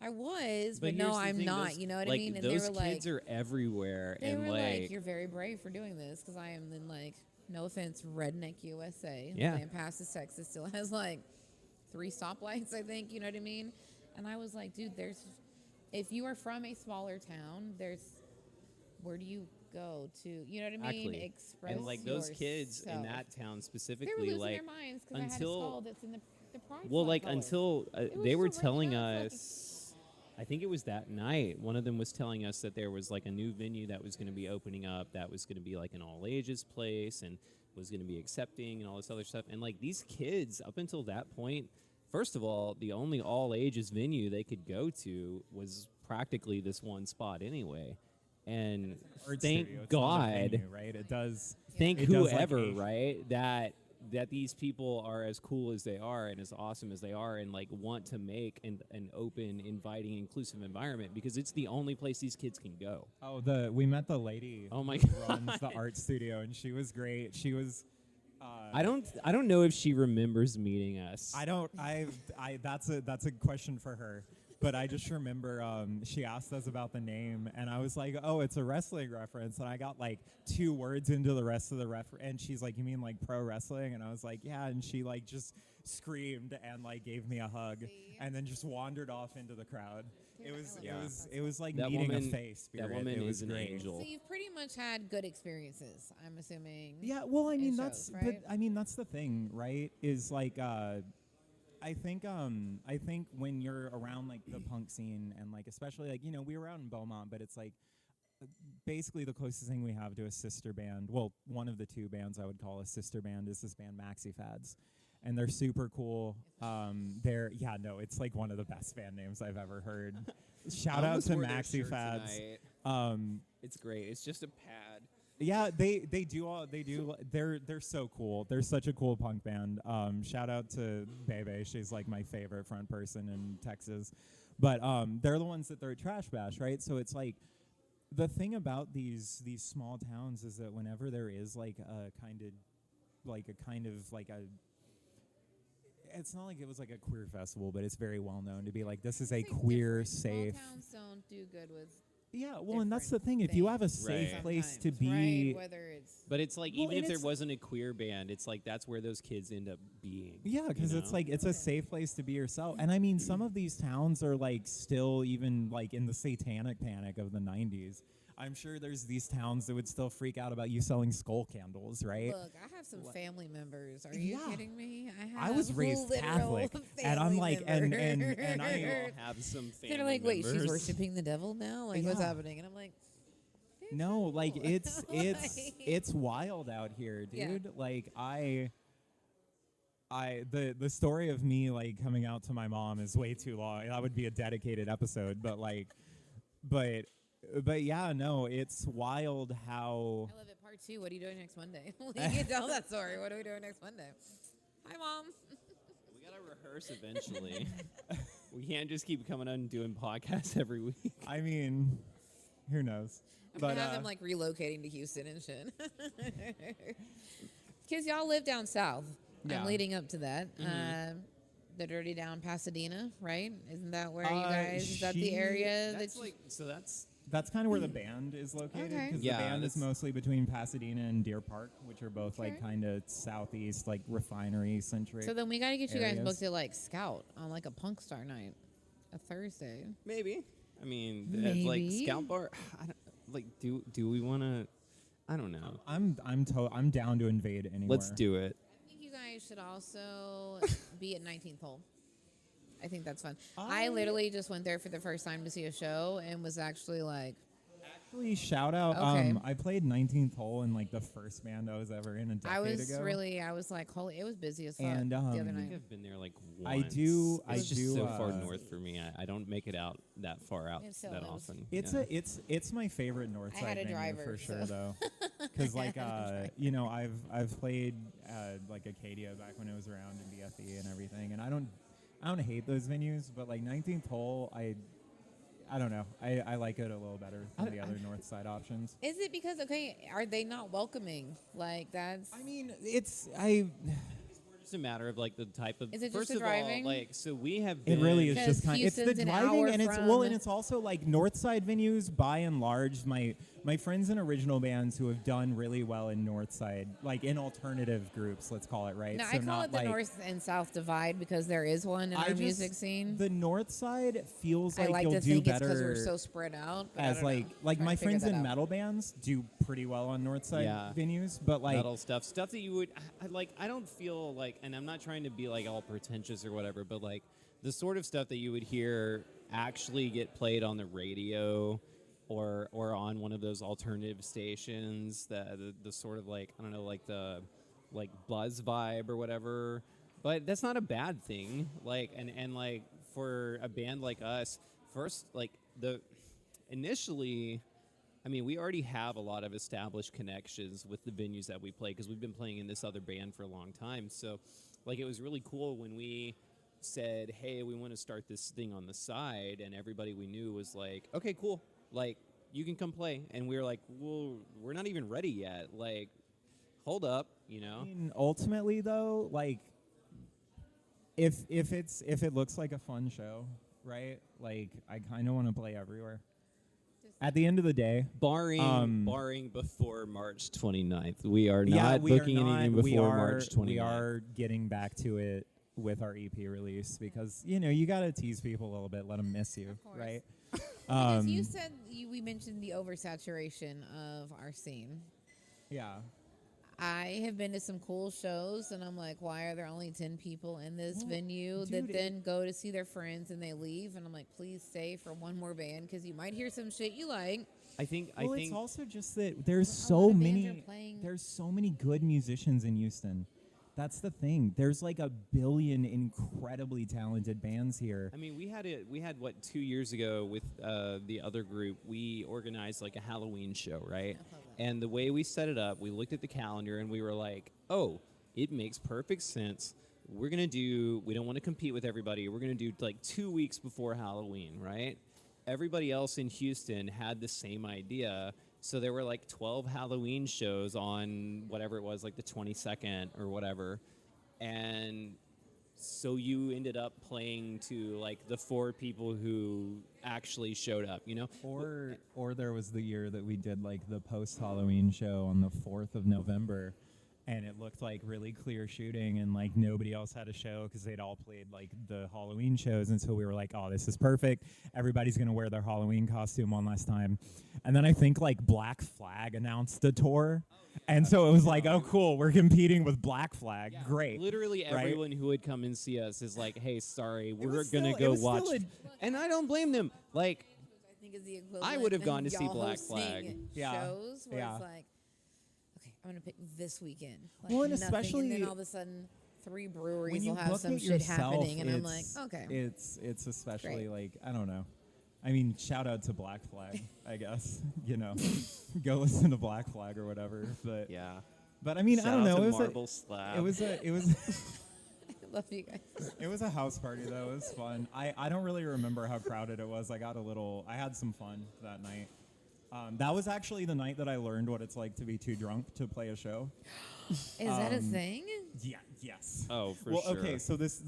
[SPEAKER 1] I was, but
[SPEAKER 3] here's
[SPEAKER 1] no,
[SPEAKER 3] the
[SPEAKER 1] I'm
[SPEAKER 3] thing,
[SPEAKER 1] not.
[SPEAKER 3] those-
[SPEAKER 1] You know what
[SPEAKER 3] like,
[SPEAKER 1] I mean? And
[SPEAKER 3] those
[SPEAKER 1] they were like,
[SPEAKER 3] kids are everywhere,
[SPEAKER 1] they
[SPEAKER 3] and
[SPEAKER 1] were
[SPEAKER 3] like,
[SPEAKER 1] like, you're very brave for doing this because I am in like, no offense, redneck USA.
[SPEAKER 3] Yeah.
[SPEAKER 1] Lampasas, Texas still has like 3 stoplights, I think. You know what I mean? And I was like, dude, if you are from a smaller town, where do you go to? You know what I mean?
[SPEAKER 3] exactly.
[SPEAKER 1] Express
[SPEAKER 3] And like those kids in
[SPEAKER 1] yourself.
[SPEAKER 3] that town
[SPEAKER 1] They were
[SPEAKER 3] specifically,
[SPEAKER 1] losing
[SPEAKER 3] like
[SPEAKER 1] their minds because I had a
[SPEAKER 3] until
[SPEAKER 1] skull that's in the pride
[SPEAKER 3] well,
[SPEAKER 1] flag
[SPEAKER 3] like
[SPEAKER 1] colors.
[SPEAKER 3] until
[SPEAKER 1] It was
[SPEAKER 3] they were
[SPEAKER 1] just a
[SPEAKER 3] telling
[SPEAKER 1] regular
[SPEAKER 3] us, I think it was that night. One of them was telling us that there was like a new venue that was going to be opening up. That was going to be like an all ages place and was going to be accepting and all this other stuff. And like these kids, up until that point, first of all, the only all ages venue they could go to was practically this one spot anyway. And
[SPEAKER 2] Art
[SPEAKER 3] thank
[SPEAKER 2] studio, it's not a
[SPEAKER 3] God,
[SPEAKER 2] venue, right? It does.
[SPEAKER 3] thank
[SPEAKER 2] It does, like,
[SPEAKER 3] whoever,
[SPEAKER 2] a-
[SPEAKER 3] right, that these people are as cool as they are and as awesome as they are and like want to make an open, inviting, inclusive environment because it's the only place these kids can go.
[SPEAKER 2] Oh, we met the lady.
[SPEAKER 3] Oh my
[SPEAKER 2] who runs
[SPEAKER 3] God.
[SPEAKER 2] the art studio, and she was great. She was.
[SPEAKER 3] I don't know if she remembers meeting us.
[SPEAKER 2] I don't. That's a question for her. But I just remember she asked us about the name, and I was like, "Oh, it's a wrestling reference." And I got like 2 words into the rest of the and she's like, "You mean like pro wrestling?" And I was like, "Yeah." And she like just screamed and like gave me a hug, and then just wandered off into the crowd.
[SPEAKER 1] Dude,
[SPEAKER 2] It
[SPEAKER 1] I
[SPEAKER 2] was
[SPEAKER 1] love
[SPEAKER 2] it
[SPEAKER 3] that.
[SPEAKER 2] was it was like
[SPEAKER 3] That
[SPEAKER 2] meeting
[SPEAKER 3] woman-
[SPEAKER 2] a face spirit.
[SPEAKER 3] that woman
[SPEAKER 2] it was
[SPEAKER 3] is an
[SPEAKER 2] great.
[SPEAKER 3] angel.
[SPEAKER 1] So you've pretty much had good experiences, I'm assuming.
[SPEAKER 2] Yeah, well, I mean
[SPEAKER 1] It
[SPEAKER 2] that's
[SPEAKER 1] shows, right?
[SPEAKER 2] but I mean that's the thing, right? Is like I think when you're around like the punk scene and like especially like we were out in Beaumont, but it's like basically the closest thing we have to a sister band. Well, one of the 2 bands I would call a sister band is this band Maxi Fads, and they're super cool. It's like one of the best band names I've ever heard. Shout out to Maxi Fads.
[SPEAKER 3] It's great. It's just a pad.
[SPEAKER 2] Yeah, they're so cool. They're such a cool punk band. Shout out to Bebe. She's like my favorite front person in Texas. But they're the ones that throw Trash Bash, right? So it's like the thing about these small towns is that whenever there is like a kind of it's not like it was like a queer festival, but it's very well known to be like this is a
[SPEAKER 1] It's
[SPEAKER 2] queer,
[SPEAKER 1] different.
[SPEAKER 2] safe.
[SPEAKER 1] Small towns don't do good with
[SPEAKER 2] Yeah, well, and that's the
[SPEAKER 1] different
[SPEAKER 2] thing. If you have a
[SPEAKER 1] things
[SPEAKER 2] safe
[SPEAKER 3] Right.
[SPEAKER 2] place to
[SPEAKER 1] sometimes,
[SPEAKER 2] be,
[SPEAKER 1] right? Whether it's
[SPEAKER 3] But it's like
[SPEAKER 2] Well,
[SPEAKER 3] even
[SPEAKER 2] and
[SPEAKER 3] if there
[SPEAKER 2] it's-
[SPEAKER 3] wasn't a queer band, it's like that's where those kids end up being.
[SPEAKER 2] yeah, because
[SPEAKER 3] you
[SPEAKER 2] it's
[SPEAKER 3] know?
[SPEAKER 2] like it's a safe place to be yourself. And I mean, some of these towns are like still even like in the satanic panic of the '90s. I'm sure there's these towns that would still freak out about you selling skull candles, right?
[SPEAKER 1] look, I have some family members. Are you
[SPEAKER 2] Yeah.
[SPEAKER 1] kidding me?
[SPEAKER 2] I was
[SPEAKER 1] have
[SPEAKER 2] raised
[SPEAKER 1] literal
[SPEAKER 2] Catholic, and I'm
[SPEAKER 1] family
[SPEAKER 2] like, and I
[SPEAKER 1] members.
[SPEAKER 3] all have some family
[SPEAKER 1] They're like, wait, she's
[SPEAKER 3] members.
[SPEAKER 1] worshiping the devil now? Like, what's
[SPEAKER 2] Yeah.
[SPEAKER 1] happening? And I'm like, bitch,
[SPEAKER 2] no, like
[SPEAKER 1] no.
[SPEAKER 2] it's
[SPEAKER 1] Like-
[SPEAKER 2] it's wild out here,
[SPEAKER 1] Yeah.
[SPEAKER 2] dude. Like the story of me like coming out to my mom is way too long. That would be a dedicated episode, but like, but yeah, no, it's wild how.
[SPEAKER 1] I love it. Part 2. What are you doing next Monday? We can tell that story. What are we doing next Monday? Hi, Mom.
[SPEAKER 3] We gotta rehearse eventually. We can't just keep coming on and doing podcasts every week.
[SPEAKER 2] I mean, who knows?
[SPEAKER 1] I'm
[SPEAKER 2] But
[SPEAKER 1] gonna have them like relocating to Houston and shit. Because y'all live down south.
[SPEAKER 2] Yeah.
[SPEAKER 1] I'm leading up to that. The Dirty Down Pasadena, right? Isn't that where you guys? Is that the
[SPEAKER 2] she-
[SPEAKER 1] area
[SPEAKER 3] That's
[SPEAKER 1] that?
[SPEAKER 3] like so.
[SPEAKER 2] that's kind of where the band is located
[SPEAKER 1] Okay.
[SPEAKER 2] because
[SPEAKER 3] Yeah,
[SPEAKER 2] the band is
[SPEAKER 3] that's-
[SPEAKER 2] mostly between Pasadena and Deer Park, which are both like
[SPEAKER 1] Okay.
[SPEAKER 2] kind of southeast, like refinery centric.
[SPEAKER 1] So then we got to get you guys
[SPEAKER 2] areas.
[SPEAKER 1] booked at like Scout on like a Punk Star night, a Thursday.
[SPEAKER 3] Maybe. I mean, that's like
[SPEAKER 1] Maybe.
[SPEAKER 3] Scout Bar. I don't, like, do we want to? I don't know.
[SPEAKER 2] I'm down to invade anywhere.
[SPEAKER 3] Let's do it.
[SPEAKER 1] I think you guys should also be at 19th Hole. I think that's fun. I literally just went there for the first time to see a show and was actually like,
[SPEAKER 2] Actually, shout out.
[SPEAKER 1] Okay.
[SPEAKER 2] I played 19th Hole in like the first band I was ever in a decade
[SPEAKER 1] I was
[SPEAKER 2] ago.
[SPEAKER 1] like, holy, it was busy as fuck
[SPEAKER 2] And,
[SPEAKER 1] the other
[SPEAKER 3] I think
[SPEAKER 1] night.
[SPEAKER 3] I've been there like
[SPEAKER 2] I
[SPEAKER 3] once.
[SPEAKER 2] do-
[SPEAKER 3] It's
[SPEAKER 2] I
[SPEAKER 3] just
[SPEAKER 2] do,
[SPEAKER 3] so far
[SPEAKER 2] uh,
[SPEAKER 3] north for me. I don't make it out that far out
[SPEAKER 1] It's still-
[SPEAKER 3] that
[SPEAKER 1] it was-
[SPEAKER 3] often.
[SPEAKER 2] It's
[SPEAKER 3] yeah.
[SPEAKER 2] it's my favorite North
[SPEAKER 1] I
[SPEAKER 2] Side
[SPEAKER 1] had a
[SPEAKER 2] venue
[SPEAKER 1] driver,
[SPEAKER 2] for sure
[SPEAKER 1] so-
[SPEAKER 2] though, because like I've played like Acadia back when it was around in BFE and everything, and I don't hate those venues, but like 19th Hole I don't know. I like it a little better than the other North Side options.
[SPEAKER 1] Is it because are they not welcoming? Like that's.
[SPEAKER 2] I mean,
[SPEAKER 3] It's a matter of like the type of.
[SPEAKER 1] Is it just
[SPEAKER 3] first
[SPEAKER 1] the
[SPEAKER 3] of
[SPEAKER 1] driving?
[SPEAKER 3] all, like so we have.
[SPEAKER 2] it really is
[SPEAKER 1] Because
[SPEAKER 2] just kind. It's the
[SPEAKER 1] Houston's an
[SPEAKER 2] driving,
[SPEAKER 1] hour
[SPEAKER 2] and it's
[SPEAKER 1] from-
[SPEAKER 2] well, and it's also like North Side venues. By and large, my friends in original bands who have done really well in North Side, like in alternative groups, let's call it, right?
[SPEAKER 1] No,
[SPEAKER 2] So
[SPEAKER 1] I call
[SPEAKER 2] not
[SPEAKER 1] it the
[SPEAKER 2] like,
[SPEAKER 1] North and South divide because there is one in our music scene.
[SPEAKER 2] The North Side feels
[SPEAKER 1] I
[SPEAKER 2] like
[SPEAKER 1] like
[SPEAKER 2] you'll
[SPEAKER 1] to
[SPEAKER 2] do
[SPEAKER 1] think it's because
[SPEAKER 2] better
[SPEAKER 1] we're so spread out. But I
[SPEAKER 2] as
[SPEAKER 1] don't know.
[SPEAKER 2] like
[SPEAKER 1] Trying
[SPEAKER 2] my
[SPEAKER 1] to figure
[SPEAKER 2] friends
[SPEAKER 1] that
[SPEAKER 2] in
[SPEAKER 1] out.
[SPEAKER 2] metal bands do pretty well on North Side
[SPEAKER 3] Yeah.
[SPEAKER 2] venues, but like
[SPEAKER 3] metal stuff that you would I don't feel like, and I'm not trying to be like all pretentious or whatever, but like the sort of stuff that you would hear actually get played on the radio or on one of those alternative stations, the sort of like, I don't know, like the like buzz vibe or whatever, but that's not a bad thing. Like and like for a band like us, first like the initially, I mean, we already have a lot of established connections with the venues that we play because we've been playing in this other band for a long time. So, like, it was really cool when we said, hey, we want to start this thing on the side, and everybody we knew was like, okay, cool. Like, you can come play. And we were like, well, we're not even ready yet. Like, hold up, you know?
[SPEAKER 2] I mean, ultimately though, like if it looks like a fun show, right? Like I kind of want to play everywhere. At the end of the day,
[SPEAKER 3] Barring before March 29th. We are not
[SPEAKER 2] yeah, we
[SPEAKER 3] booking
[SPEAKER 2] are not,
[SPEAKER 3] anything before
[SPEAKER 2] we are,
[SPEAKER 3] March 29th.
[SPEAKER 2] We are getting back to it with our EP release because you got to tease people a little bit, let them miss you,
[SPEAKER 1] Of course.
[SPEAKER 2] right?
[SPEAKER 1] Because you said we mentioned the oversaturation of our scene.
[SPEAKER 2] Yeah.
[SPEAKER 1] I have been to some cool shows, and I'm like, why are there only 10 people in this venue that
[SPEAKER 2] dude,
[SPEAKER 1] then go to see their friends and they leave? And I'm like, please stay for one more band because you might hear some shit you like.
[SPEAKER 3] I think
[SPEAKER 2] It's also just that there's
[SPEAKER 1] A lot
[SPEAKER 2] so
[SPEAKER 1] of bands are
[SPEAKER 2] many
[SPEAKER 1] playing-
[SPEAKER 2] there's so many good musicians in Houston. That's the thing. There's like a billion incredibly talented bands here.
[SPEAKER 3] I mean, we had what 2 years ago with the other group. We organized like a Halloween show, right? And the way we set it up, we looked at the calendar and we were like, oh, it makes perfect sense. We don't want to compete with everybody. We're gonna do like 2 weeks before Halloween, right? Everybody else in Houston had the same idea. So there were like 12 Halloween shows on whatever it was, like the 22nd or whatever. And so you ended up playing to like the 4 people who actually showed up, you know?
[SPEAKER 2] Or there was the year that we did like the post Halloween show on the 4th of November, and it looked like really clear shooting, and like nobody else had a show because they'd all played like the Halloween shows, and so we were like, oh, this is perfect. Everybody's gonna wear their Halloween costume one last time, and then I think like Black Flag announced a tour. And so it was like, oh, cool, we're competing with Black Flag.
[SPEAKER 3] Yeah,
[SPEAKER 2] Great.
[SPEAKER 3] Literally
[SPEAKER 2] right?
[SPEAKER 3] everyone who would come and see us is like, hey, sorry, we're
[SPEAKER 2] was
[SPEAKER 3] going to
[SPEAKER 2] still- it
[SPEAKER 3] go
[SPEAKER 2] was
[SPEAKER 3] watch.
[SPEAKER 2] still
[SPEAKER 3] And I don't blame them. Like,
[SPEAKER 1] I think is the equivalent.
[SPEAKER 3] I would have gone to
[SPEAKER 1] of
[SPEAKER 3] see
[SPEAKER 1] y'all
[SPEAKER 3] Black
[SPEAKER 1] hosting
[SPEAKER 3] Flag.
[SPEAKER 2] Yeah.
[SPEAKER 1] shows where
[SPEAKER 2] Yeah.
[SPEAKER 1] it's like, okay, I'm gonna pick this weekend. Like
[SPEAKER 2] Well, and
[SPEAKER 1] nothing,
[SPEAKER 2] especially
[SPEAKER 1] and then all of a sudden 3
[SPEAKER 2] when
[SPEAKER 1] breweries
[SPEAKER 2] you
[SPEAKER 1] will have
[SPEAKER 2] book
[SPEAKER 1] some
[SPEAKER 2] it
[SPEAKER 1] shit
[SPEAKER 2] yourself,
[SPEAKER 1] happening, and I'm like,
[SPEAKER 2] it's-
[SPEAKER 1] okay.
[SPEAKER 2] It's especially
[SPEAKER 1] Great.
[SPEAKER 2] like, I don't know. I mean, shout out to Black Flag, I guess. Go listen to Black Flag or whatever. But
[SPEAKER 3] yeah.
[SPEAKER 2] but I mean, I
[SPEAKER 3] Shout
[SPEAKER 2] don't
[SPEAKER 3] out
[SPEAKER 2] know.
[SPEAKER 3] to
[SPEAKER 2] It was
[SPEAKER 3] Marble
[SPEAKER 2] a,
[SPEAKER 3] Slab.
[SPEAKER 2] it was a it was
[SPEAKER 1] I love you guys.
[SPEAKER 2] it was a house party though. It was fun. I don't really remember how crowded it was. I had some fun that night. That was actually the night that I learned what it's like to be too drunk to play a show.
[SPEAKER 1] Is that a thing?
[SPEAKER 2] Yeah. Yes.
[SPEAKER 3] Oh, for
[SPEAKER 2] well,
[SPEAKER 3] sure.
[SPEAKER 2] okay. So this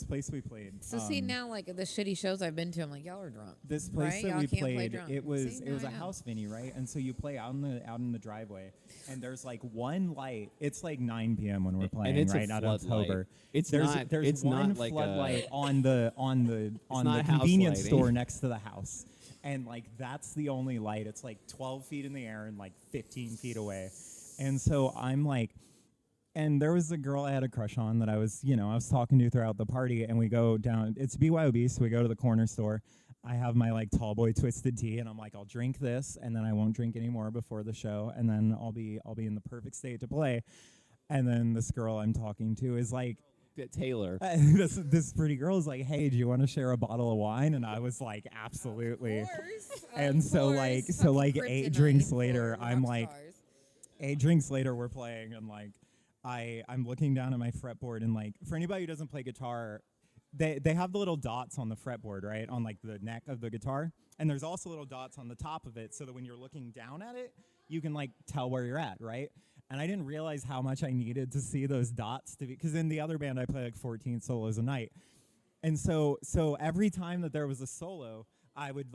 [SPEAKER 2] place we played.
[SPEAKER 1] So see now, like the shitty shows I've been to, I'm like, y'all are drunk.
[SPEAKER 2] This place
[SPEAKER 1] right?
[SPEAKER 2] that
[SPEAKER 1] Y'all
[SPEAKER 2] we
[SPEAKER 1] can't play
[SPEAKER 2] played,
[SPEAKER 1] drunk.
[SPEAKER 2] it was
[SPEAKER 1] See,
[SPEAKER 2] it was
[SPEAKER 1] now
[SPEAKER 2] a
[SPEAKER 1] I know.
[SPEAKER 2] house venue, right? And so you play out in the driveway, and there's like one light. It's like 9 p.m. when we're playing,
[SPEAKER 3] it's a
[SPEAKER 2] right out of
[SPEAKER 3] floodlight.
[SPEAKER 2] October.
[SPEAKER 3] It's
[SPEAKER 2] there's
[SPEAKER 3] not-
[SPEAKER 2] there's
[SPEAKER 3] it's
[SPEAKER 2] one
[SPEAKER 3] not like a-
[SPEAKER 2] floodlight on the
[SPEAKER 3] not house
[SPEAKER 2] convenience
[SPEAKER 3] lighting.
[SPEAKER 2] store next to the house, and like that's the only light. It's like 12 feet in the air and like 15 feet away, and so I'm like. And there was a girl I had a crush on that I was talking to throughout the party, and we go down. It's BYOB, so we go to the corner store. I have my like tall boy twisted tea, and I'm like, I'll drink this, and then I won't drink anymore before the show, and then I'll be in the perfect state to play. And then this girl I'm talking to is like,
[SPEAKER 3] Taylor.
[SPEAKER 2] this pretty girl is like, hey, do you want to share a bottle of wine? And I was like, absolutely. And so like 8 drinks later, I'm like, 8 drinks later, we're playing, and like I'm looking down at my fretboard, and like for anybody who doesn't play guitar, they have the little dots on the fretboard, right, on like the neck of the guitar, and there's also little dots on the top of it, so that when you're looking down at it, you can like tell where you're at, right? And I didn't realize how much I needed to see those dots to be, because in the other band I play like 14 solos a night, and so every time that there was a solo, I would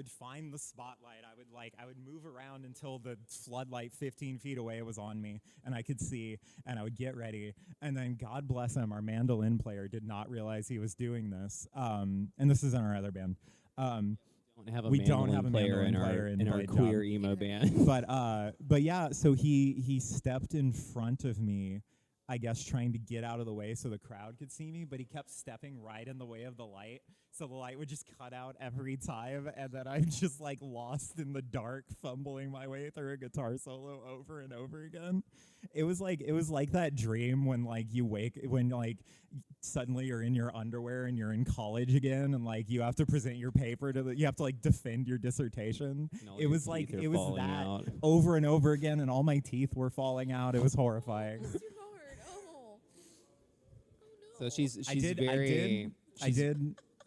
[SPEAKER 2] find the spotlight. I would move around until the floodlight 15 feet away was on me and I could see, and I would get ready. And then God bless him, our mandolin player did not realize he was doing this. And this is in our other band. We don't have a mandolin player in our
[SPEAKER 3] BLAD queer
[SPEAKER 2] job.
[SPEAKER 3] emo band.
[SPEAKER 2] But yeah, so he stepped in front of me, I guess, trying to get out of the way so the crowd could see me, but he kept stepping right in the way of the light, so the light would just cut out every time, and then I'm just like lost in the dark, fumbling my way through a guitar solo over and over again. It was like that dream when like you wake, when like suddenly you're in your underwear and you're in college again, and like you have to present your paper you have to like defend your dissertation.
[SPEAKER 3] It was
[SPEAKER 2] that
[SPEAKER 3] out.
[SPEAKER 2] over and over again, and all my teeth were falling out. It was horrifying.
[SPEAKER 1] Bless your heart. Oh.
[SPEAKER 3] So she's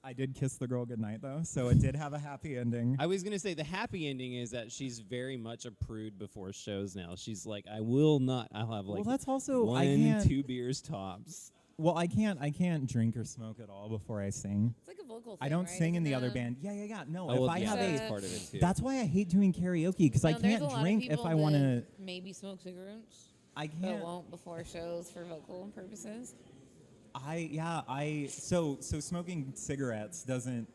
[SPEAKER 2] I did kiss the girl goodnight though, so it did have a happy ending.
[SPEAKER 3] I was gonna say the happy ending is that she's very much a prude before shows now. She's like, I'll have like
[SPEAKER 2] That's also
[SPEAKER 3] 1-2 beers tops.
[SPEAKER 2] Well, I can't drink or smoke at all before I sing.
[SPEAKER 1] It's like a vocal thing,
[SPEAKER 2] I don't
[SPEAKER 1] right?
[SPEAKER 2] sing in the
[SPEAKER 1] Isn't
[SPEAKER 2] other
[SPEAKER 1] it?
[SPEAKER 2] band. Yeah. No,
[SPEAKER 3] Oh,
[SPEAKER 2] if
[SPEAKER 3] well,
[SPEAKER 2] I
[SPEAKER 3] yeah,
[SPEAKER 2] have
[SPEAKER 3] that's
[SPEAKER 2] a,
[SPEAKER 3] part of it too.
[SPEAKER 2] that's why I hate doing karaoke, because I
[SPEAKER 1] No, there's
[SPEAKER 2] can't
[SPEAKER 1] a lot of
[SPEAKER 2] drink if
[SPEAKER 1] people
[SPEAKER 2] I want to.
[SPEAKER 1] that maybe smoke cigarettes.
[SPEAKER 2] I
[SPEAKER 1] But
[SPEAKER 2] can't.
[SPEAKER 1] won't before shows for vocal purposes.
[SPEAKER 2] So smoking cigarettes doesn't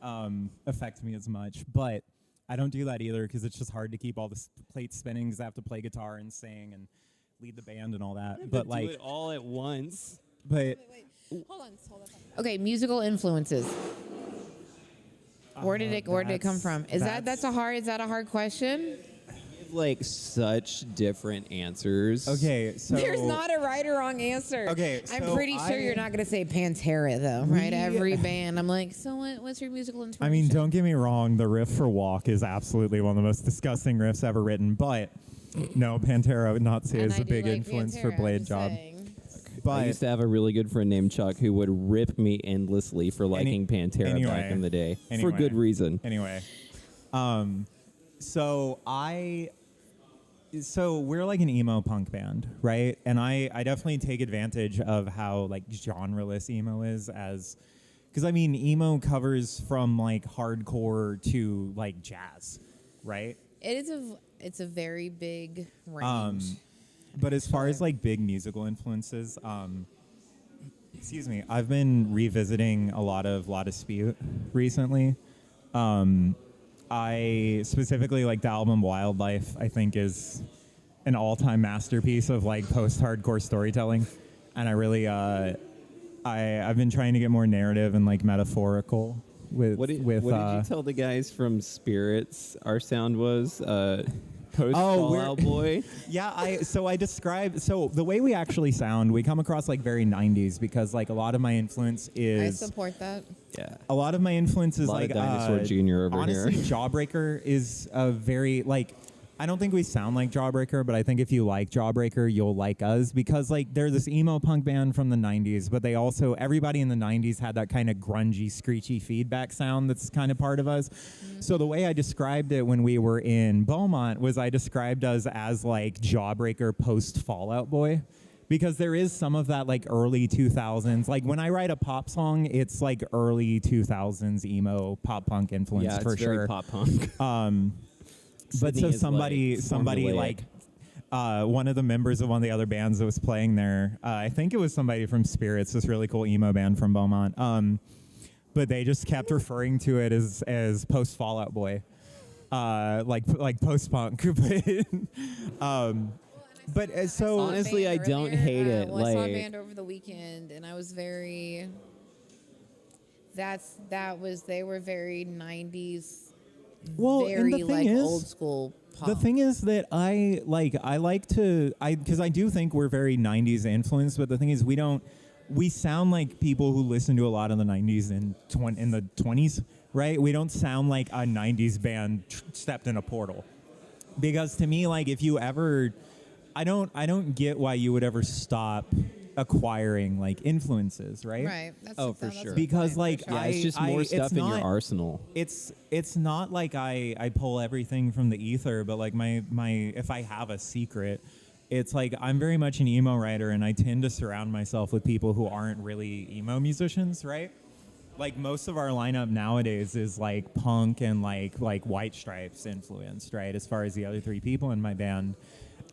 [SPEAKER 2] affect me as much, but I don't do that either because it's just hard to keep all the plates spinning because I have to play guitar and sing and lead the band and all that. But
[SPEAKER 3] do
[SPEAKER 2] like,
[SPEAKER 3] it all at once.
[SPEAKER 2] but
[SPEAKER 1] Wait. Hold on. Okay, musical influences. Where did it come from? Is that a hard question?
[SPEAKER 3] Like such different answers.
[SPEAKER 2] okay, so
[SPEAKER 1] There's not a right or wrong answer.
[SPEAKER 2] Okay,
[SPEAKER 1] I'm
[SPEAKER 2] so
[SPEAKER 1] pretty sure you're not going to say Pantera though, right? Every band, I'm like, so what's your musical inspiration?
[SPEAKER 2] I mean, don't get me wrong, the riff for Walk is absolutely one of the most disgusting riffs ever written, but no, Pantera I would not say
[SPEAKER 1] And
[SPEAKER 2] is
[SPEAKER 1] I
[SPEAKER 2] a
[SPEAKER 1] do
[SPEAKER 2] big
[SPEAKER 1] like
[SPEAKER 2] influence
[SPEAKER 1] Pantera,
[SPEAKER 2] for
[SPEAKER 1] I'm
[SPEAKER 2] BLAD
[SPEAKER 1] just
[SPEAKER 2] Job.
[SPEAKER 1] saying.
[SPEAKER 3] I
[SPEAKER 2] But
[SPEAKER 3] used to have a really good friend named Chuck who would rip me endlessly for liking Pantera back in the day for good reason.
[SPEAKER 2] Anyway, so we're like an emo punk band, right? And I definitely take advantage of how like genreless emo is, because I mean emo covers from like hardcore to like jazz, right?
[SPEAKER 1] It's a very big range.
[SPEAKER 2] But as far as like big musical influences, excuse me, I've been revisiting a lot of La Dispute recently. I specifically like the album Wildlife, I think is an all-time masterpiece of like post-hardcore storytelling. And I really, I've been trying to get more narrative and like metaphorical with.
[SPEAKER 3] What did you tell the guys from Spirits our sound was? Post Fallout Boy.
[SPEAKER 2] Yeah, so the way we actually sound, we come across like very 90s because like a lot of my influence
[SPEAKER 1] I
[SPEAKER 2] is
[SPEAKER 1] support that.
[SPEAKER 3] Yeah.
[SPEAKER 2] a lot of my influence is
[SPEAKER 3] A lot of
[SPEAKER 2] like
[SPEAKER 3] Dinosaur Jr. over
[SPEAKER 2] honestly,
[SPEAKER 3] here.
[SPEAKER 2] Jawbreaker is a very like. I don't think we sound like Jawbreaker, but I think if you like Jawbreaker, you'll like us because like they're this emo punk band from the 90s, but they also, everybody in the 90s had that kind of grungy, screechy feedback sound that's kind of part of us. Mm-hmm. So the way I described it when we were in Beaumont was I described us as like Jawbreaker post Fallout Boy. Because there is some of that like early 2000s. Like when I write a pop song, it's like early 2000s emo pop punk influence for
[SPEAKER 3] it's
[SPEAKER 2] sure.
[SPEAKER 3] very pop punk.
[SPEAKER 2] But
[SPEAKER 3] Sydney
[SPEAKER 2] so
[SPEAKER 3] is,
[SPEAKER 2] somebody
[SPEAKER 3] formulaic.
[SPEAKER 2] like one of the members of one of the other bands that was playing there, I think it was somebody from Spirits, this really cool emo band from Beaumont. But they just kept referring to it as post Fallout Boy, like post punk. But so
[SPEAKER 3] Honestly, I don't hate it.
[SPEAKER 1] I saw a
[SPEAKER 3] Like-
[SPEAKER 1] band over the weekend, and I was very. They were very 90s.
[SPEAKER 2] well, and
[SPEAKER 1] Very
[SPEAKER 2] the thing
[SPEAKER 1] like
[SPEAKER 2] is,
[SPEAKER 1] old school pop.
[SPEAKER 2] the thing is that I like to because I do think we're very 90s influenced, but the thing is we sound like people who listen to a lot of the 90s in the 20s, right? We don't sound like a 90s band stepped in a portal. Because to me, like if you ever I don't get why you would ever stop acquiring like influences, right?
[SPEAKER 1] Right. That's
[SPEAKER 3] Oh, for
[SPEAKER 1] that's
[SPEAKER 3] sure.
[SPEAKER 1] the
[SPEAKER 2] Because
[SPEAKER 1] point,
[SPEAKER 2] like
[SPEAKER 1] for sure.
[SPEAKER 3] Yeah, it's just more stuff
[SPEAKER 2] it's
[SPEAKER 3] in your
[SPEAKER 2] not-
[SPEAKER 3] arsenal.
[SPEAKER 2] It's not like I pull everything from the ether, but like my if I have a secret, it's like I'm very much an emo writer, and I tend to surround myself with people who aren't really emo musicians, right? Like most of our lineup nowadays is like punk and like White Stripes influenced, right? As far as the other three people in my band.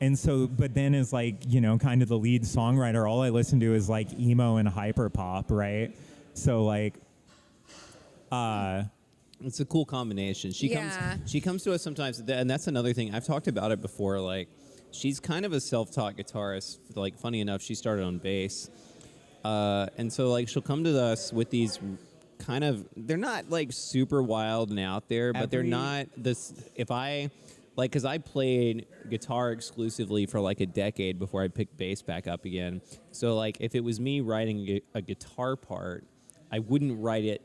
[SPEAKER 2] And so, but then as like, you know, kind of the lead songwriter, all I listen to is like emo and hyper pop, right? So like,
[SPEAKER 3] It's a cool combination.
[SPEAKER 1] Yeah.
[SPEAKER 3] She comes to us sometimes, and that's another thing. I've talked about it before. Like, she's kind of a self-taught guitarist. Like, funny enough, she started on bass, and so like she'll come to us with these kind of. They're not like super wild and out there, but they're not this. If I like, because I played guitar exclusively for like a decade before I picked bass back up again. So like, if it was me writing a guitar part, I wouldn't write it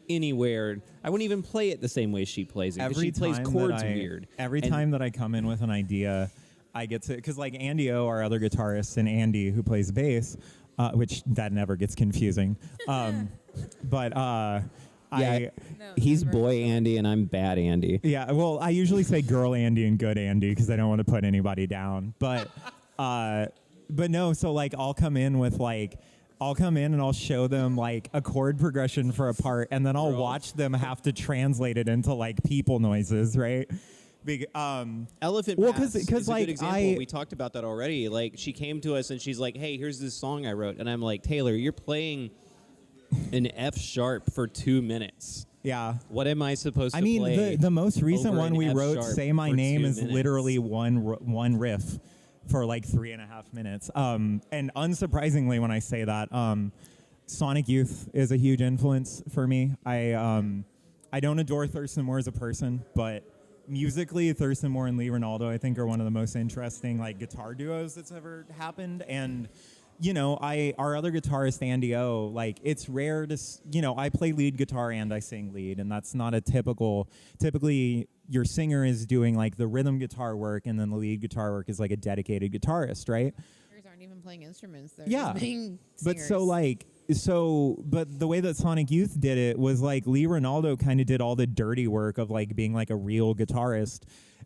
[SPEAKER 3] anywhere. I wouldn't even play it the same way she plays it, because she plays chords weird.
[SPEAKER 2] Every time that I come in with an idea, I get to, because like Andy O, our other guitarist, and Andy, who plays bass, which that never gets confusing. But
[SPEAKER 3] He's boy Andy and I'm bad Andy.
[SPEAKER 2] yeah, well, I usually say girl Andy and good Andy because I don't want to put anybody down. But no, so like I'll come in and I'll show them like a chord progression for a part, and then I'll watch them have to translate it into like people noises, right?
[SPEAKER 3] Elephant
[SPEAKER 2] Well,
[SPEAKER 3] Pass
[SPEAKER 2] 'cause,
[SPEAKER 3] is a good
[SPEAKER 2] like,
[SPEAKER 3] example. We talked about that already. Like, she came to us and she's like, hey, here's this song I wrote. And I'm like, Taylor, you're playing an F sharp for 2 minutes.
[SPEAKER 2] Yeah.
[SPEAKER 3] What am I supposed to
[SPEAKER 2] I mean,
[SPEAKER 3] play?
[SPEAKER 2] the most recent
[SPEAKER 3] over
[SPEAKER 2] one
[SPEAKER 3] an
[SPEAKER 2] we
[SPEAKER 3] F
[SPEAKER 2] wrote,
[SPEAKER 3] sharp
[SPEAKER 2] "Say My
[SPEAKER 3] for
[SPEAKER 2] Name,"
[SPEAKER 3] 2
[SPEAKER 2] is
[SPEAKER 3] minutes?
[SPEAKER 2] literally one riff for like 3.5 minutes. And unsurprisingly, when I say that, Sonic Youth is a huge influence for me. I don't adore Thurston Moore as a person, but musically, Thurston Moore and Lee Ronaldo, I think, are one of the most interesting like guitar duos that's ever happened. And you know, our other guitarist, Andy O, like, it's rare to, I play lead guitar and I sing lead, and that's not a typically your singer is doing like the rhythm guitar work, and then the lead guitar work is like a dedicated guitarist, right?
[SPEAKER 1] Singers aren't even playing instruments. They're
[SPEAKER 2] Yeah.
[SPEAKER 1] just being
[SPEAKER 2] But
[SPEAKER 1] singers.
[SPEAKER 2] but the way that Sonic Youth did it was like Lee Ronaldo kind of did all the dirty work of like being like a real guitarist.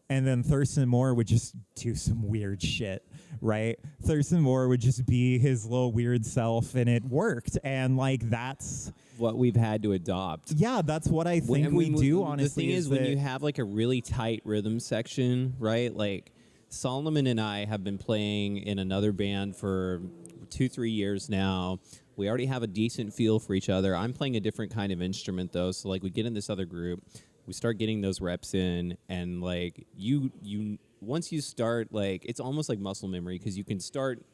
[SPEAKER 2] And then Thurston Moore would just do some weird shit, right? Thurston Moore would just be his little weird self, and it worked. And like that's
[SPEAKER 3] what we've had to adopt.
[SPEAKER 2] yeah, that's what I think we do. Honestly,
[SPEAKER 3] the thing is when you have like a really tight rhythm section, right? Like Solomon and I have been playing in another band for 2-3 years now. We already have a decent feel for each other. I'm playing a different kind of instrument though, so like we get in this other group. We start getting those reps in, and like you once you start, like it's almost like muscle memory, because you can start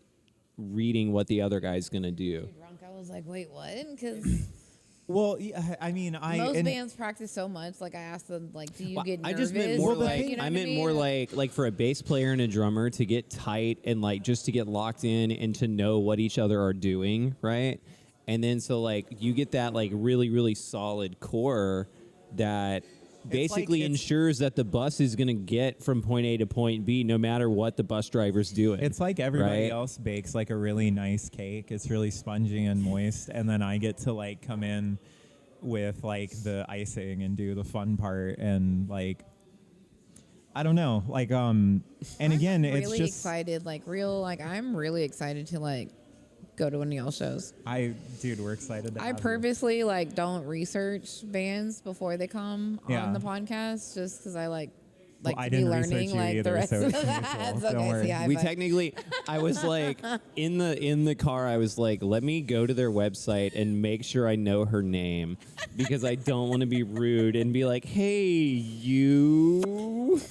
[SPEAKER 3] reading what the other guy's gonna do.
[SPEAKER 1] Drunk, I was like, wait, what? Because
[SPEAKER 2] well, yeah, I mean,
[SPEAKER 1] most bands practice so much. Like I asked them, like, do you
[SPEAKER 3] Well,
[SPEAKER 1] get
[SPEAKER 3] I
[SPEAKER 1] nervous?
[SPEAKER 3] just meant more
[SPEAKER 2] Well,
[SPEAKER 3] like
[SPEAKER 1] you know
[SPEAKER 3] I
[SPEAKER 1] what
[SPEAKER 3] meant
[SPEAKER 1] mean?
[SPEAKER 3] more like for a bass player and a drummer to get tight and like just to get locked in and to know what each other are doing, right? And then so like you get that like really really solid core that basically ensures that the bus is going to get from point A to point B no matter what the bus driver's doing.
[SPEAKER 2] It's like everybody
[SPEAKER 3] right?
[SPEAKER 2] else bakes like a really nice cake. It's really spongy and moist, and then I get to like come in with like the icing and do the fun part, and like I don't know, like and again,
[SPEAKER 1] really
[SPEAKER 2] it's just
[SPEAKER 1] excited, like I'm really excited to like go to one of y'all shows.
[SPEAKER 2] Dude, we're excited. To
[SPEAKER 1] I
[SPEAKER 2] have you.
[SPEAKER 1] purposely like don't research bands before they come
[SPEAKER 2] Yeah.
[SPEAKER 1] on the podcast, just because I like
[SPEAKER 2] Well, I
[SPEAKER 1] to be
[SPEAKER 2] didn't research
[SPEAKER 1] learning
[SPEAKER 2] you
[SPEAKER 1] like
[SPEAKER 2] either,
[SPEAKER 1] the rest
[SPEAKER 2] so
[SPEAKER 1] of
[SPEAKER 2] it's
[SPEAKER 1] the
[SPEAKER 2] mutual.
[SPEAKER 1] lads.
[SPEAKER 2] Don't
[SPEAKER 1] Okay,
[SPEAKER 2] worry.
[SPEAKER 1] so yeah,
[SPEAKER 3] We
[SPEAKER 1] but-
[SPEAKER 3] technically, I was like in the car. I was like, let me go to their website and make sure I know her name, because I don't want to be rude and be like, hey, you.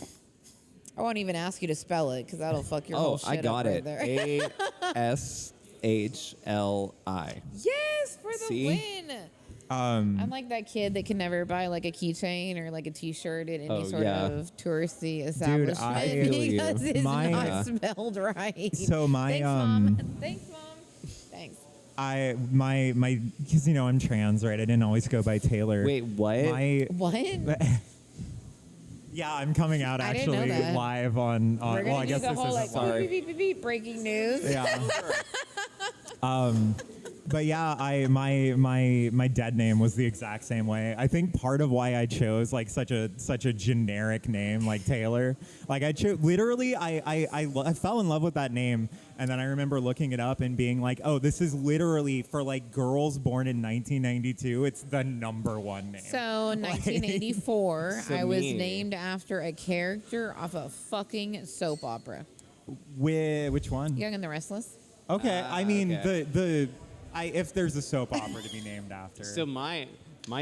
[SPEAKER 1] I won't even ask you to spell it because that'll fuck your whole
[SPEAKER 3] Oh,
[SPEAKER 1] shit
[SPEAKER 3] I got
[SPEAKER 1] up right
[SPEAKER 3] it.
[SPEAKER 1] there.
[SPEAKER 3] ASHLI.
[SPEAKER 1] Yes, for the
[SPEAKER 3] See?
[SPEAKER 1] win. I'm like that kid that can never buy like a keychain or like a T-shirt at any
[SPEAKER 3] Oh,
[SPEAKER 1] sort
[SPEAKER 3] yeah.
[SPEAKER 1] of touristy establishment
[SPEAKER 2] I
[SPEAKER 3] feel you.
[SPEAKER 1] because it's
[SPEAKER 2] My-
[SPEAKER 1] not spelled right.
[SPEAKER 2] So my
[SPEAKER 1] Thanks, Mom. Thanks, Mom. Thanks.
[SPEAKER 2] my because I'm trans, right? I didn't always go by Taylor.
[SPEAKER 3] Wait, what?
[SPEAKER 2] My
[SPEAKER 1] What?
[SPEAKER 2] yeah, I'm coming out
[SPEAKER 1] I didn't know
[SPEAKER 2] actually
[SPEAKER 1] that.
[SPEAKER 2] live on.
[SPEAKER 1] We're
[SPEAKER 2] well,
[SPEAKER 1] gonna
[SPEAKER 2] I
[SPEAKER 1] do
[SPEAKER 2] guess
[SPEAKER 1] the
[SPEAKER 2] this
[SPEAKER 1] whole
[SPEAKER 2] is
[SPEAKER 1] like
[SPEAKER 3] sorry.
[SPEAKER 1] beep, beep, beep, beep, breaking news.
[SPEAKER 2] yeah. But yeah, my dead name was the exact same way. I think part of why I chose like such a generic name like Taylor, like I chose literally I fell in love with that name, and then I remember looking it up and being like, oh, this is literally for like girls born in 1992. It's the #1 name.
[SPEAKER 1] So 1984,
[SPEAKER 3] So
[SPEAKER 1] I was
[SPEAKER 3] me.
[SPEAKER 1] named after a character off a fucking soap opera.
[SPEAKER 2] Which one?
[SPEAKER 1] Young and the Restless.
[SPEAKER 2] Okay, I mean
[SPEAKER 3] okay.
[SPEAKER 2] if there's a soap opera to be named after.
[SPEAKER 3] So my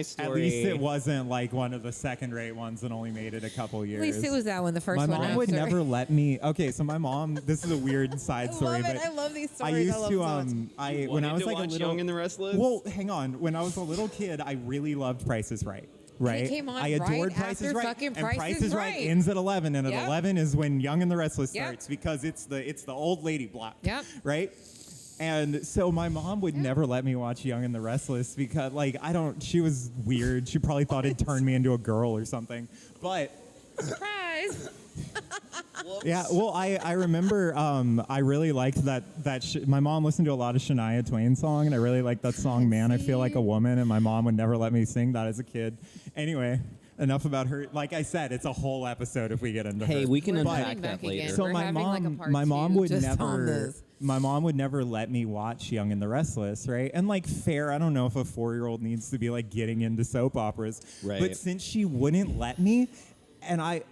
[SPEAKER 3] story.
[SPEAKER 2] At least it wasn't like one of the second-rate ones that only made it a couple years.
[SPEAKER 1] At least it was that one, the first
[SPEAKER 2] My
[SPEAKER 1] one.
[SPEAKER 2] mom would
[SPEAKER 1] after.
[SPEAKER 2] never let me. Okay, so my mom. This is a weird side
[SPEAKER 1] I
[SPEAKER 2] story,
[SPEAKER 1] love it.
[SPEAKER 2] but
[SPEAKER 1] I love these
[SPEAKER 2] I
[SPEAKER 1] stories.
[SPEAKER 2] used
[SPEAKER 1] love
[SPEAKER 2] to
[SPEAKER 1] them so much.
[SPEAKER 3] You
[SPEAKER 2] when I
[SPEAKER 3] wanted
[SPEAKER 2] was
[SPEAKER 3] to
[SPEAKER 2] like a
[SPEAKER 3] watch
[SPEAKER 2] little.
[SPEAKER 3] Young and the Restless?
[SPEAKER 2] Well, hang on. When I was a little kid, I really loved Price is Right. Right.
[SPEAKER 1] came on
[SPEAKER 2] I adored
[SPEAKER 1] right
[SPEAKER 2] Price is
[SPEAKER 1] after
[SPEAKER 2] Right.
[SPEAKER 1] fucking
[SPEAKER 2] And
[SPEAKER 1] Price is Right.
[SPEAKER 2] ends at 11, and at
[SPEAKER 1] Yep.
[SPEAKER 2] 11 is when Young and the Restless
[SPEAKER 1] Yep.
[SPEAKER 2] starts because it's the old lady block.
[SPEAKER 1] Yep.
[SPEAKER 2] Right. And so my mom would never let me watch Young and the Restless because, like, she was weird. She probably thought it turned me into a girl or something. But,
[SPEAKER 1] Surprise!
[SPEAKER 2] yeah, well, I remember I really liked that my mom listened to a lot of Shania Twain song, and I really liked that song, Man, I Feel Like a Woman, and my mom would never let me sing that as a kid. Anyway, enough about her. Like I said, it's a whole episode if we get into
[SPEAKER 3] Hey,
[SPEAKER 2] her.
[SPEAKER 3] we can
[SPEAKER 1] We're
[SPEAKER 3] unpack
[SPEAKER 1] coming
[SPEAKER 3] that
[SPEAKER 1] back
[SPEAKER 3] later.
[SPEAKER 1] again.
[SPEAKER 2] So
[SPEAKER 1] We're having, like, a part
[SPEAKER 2] my mom
[SPEAKER 1] two
[SPEAKER 2] would
[SPEAKER 1] just on
[SPEAKER 2] never
[SPEAKER 1] this.
[SPEAKER 2] my mom would never let me watch Young and the Restless, right? And like fair, I don't know if a 4-year-old needs to be like getting into soap operas,
[SPEAKER 3] Right.
[SPEAKER 2] but since she wouldn't let me, and I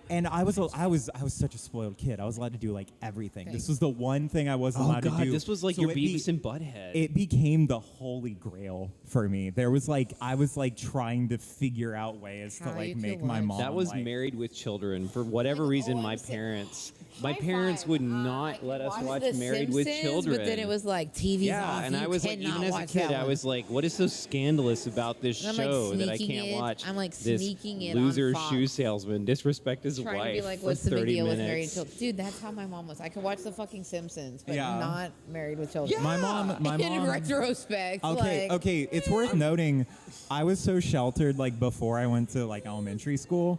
[SPEAKER 2] was such a spoiled kid. I was allowed to do like everything.
[SPEAKER 1] Thanks.
[SPEAKER 2] This was the one thing I wasn't
[SPEAKER 3] Oh
[SPEAKER 2] allowed
[SPEAKER 3] God,
[SPEAKER 2] to do.
[SPEAKER 3] this was like
[SPEAKER 2] So
[SPEAKER 3] your
[SPEAKER 2] it be-
[SPEAKER 3] Beavis and Butthead.
[SPEAKER 2] It became the holy grail for me. There was like I was like trying to figure out ways to
[SPEAKER 1] How you
[SPEAKER 2] like
[SPEAKER 1] could
[SPEAKER 2] make my
[SPEAKER 1] watch.
[SPEAKER 2] mom.
[SPEAKER 3] That was
[SPEAKER 2] like,
[SPEAKER 3] Married with Children. For whatever
[SPEAKER 1] Like,
[SPEAKER 3] reason,
[SPEAKER 1] oh,
[SPEAKER 3] my
[SPEAKER 1] I'm so-
[SPEAKER 3] parents
[SPEAKER 1] High five.
[SPEAKER 3] would
[SPEAKER 1] I
[SPEAKER 3] not
[SPEAKER 1] could
[SPEAKER 3] let us watch
[SPEAKER 1] The
[SPEAKER 3] Married with
[SPEAKER 1] Simpsons,
[SPEAKER 3] Children.
[SPEAKER 1] But then it was like TV's
[SPEAKER 3] yeah,
[SPEAKER 1] off.
[SPEAKER 3] and
[SPEAKER 1] You
[SPEAKER 3] I was like,
[SPEAKER 1] cannot
[SPEAKER 3] even as a
[SPEAKER 1] watch
[SPEAKER 3] kid,
[SPEAKER 1] that
[SPEAKER 3] I
[SPEAKER 1] one.
[SPEAKER 3] was like, what is so scandalous about this
[SPEAKER 1] And I'm, like,
[SPEAKER 3] show that I
[SPEAKER 1] sneaking
[SPEAKER 3] can't
[SPEAKER 1] it-
[SPEAKER 3] watch?
[SPEAKER 1] I'm, like,
[SPEAKER 3] this
[SPEAKER 1] sneaking it on
[SPEAKER 3] loser
[SPEAKER 1] Fox.
[SPEAKER 3] shoe salesman disrespect his
[SPEAKER 1] trying
[SPEAKER 3] wife
[SPEAKER 1] to be like,
[SPEAKER 3] for
[SPEAKER 1] what's the
[SPEAKER 3] 30
[SPEAKER 1] big deal
[SPEAKER 3] minutes.
[SPEAKER 1] with Married with Children? Dude, that's how my mom was. I could watch the fucking Simpsons, but
[SPEAKER 2] Yeah.
[SPEAKER 1] not Married with Children.
[SPEAKER 2] My mom.
[SPEAKER 1] In retrospect,
[SPEAKER 2] Okay,
[SPEAKER 1] like,
[SPEAKER 2] okay. It's worth noting, I was so sheltered like before I went to like elementary school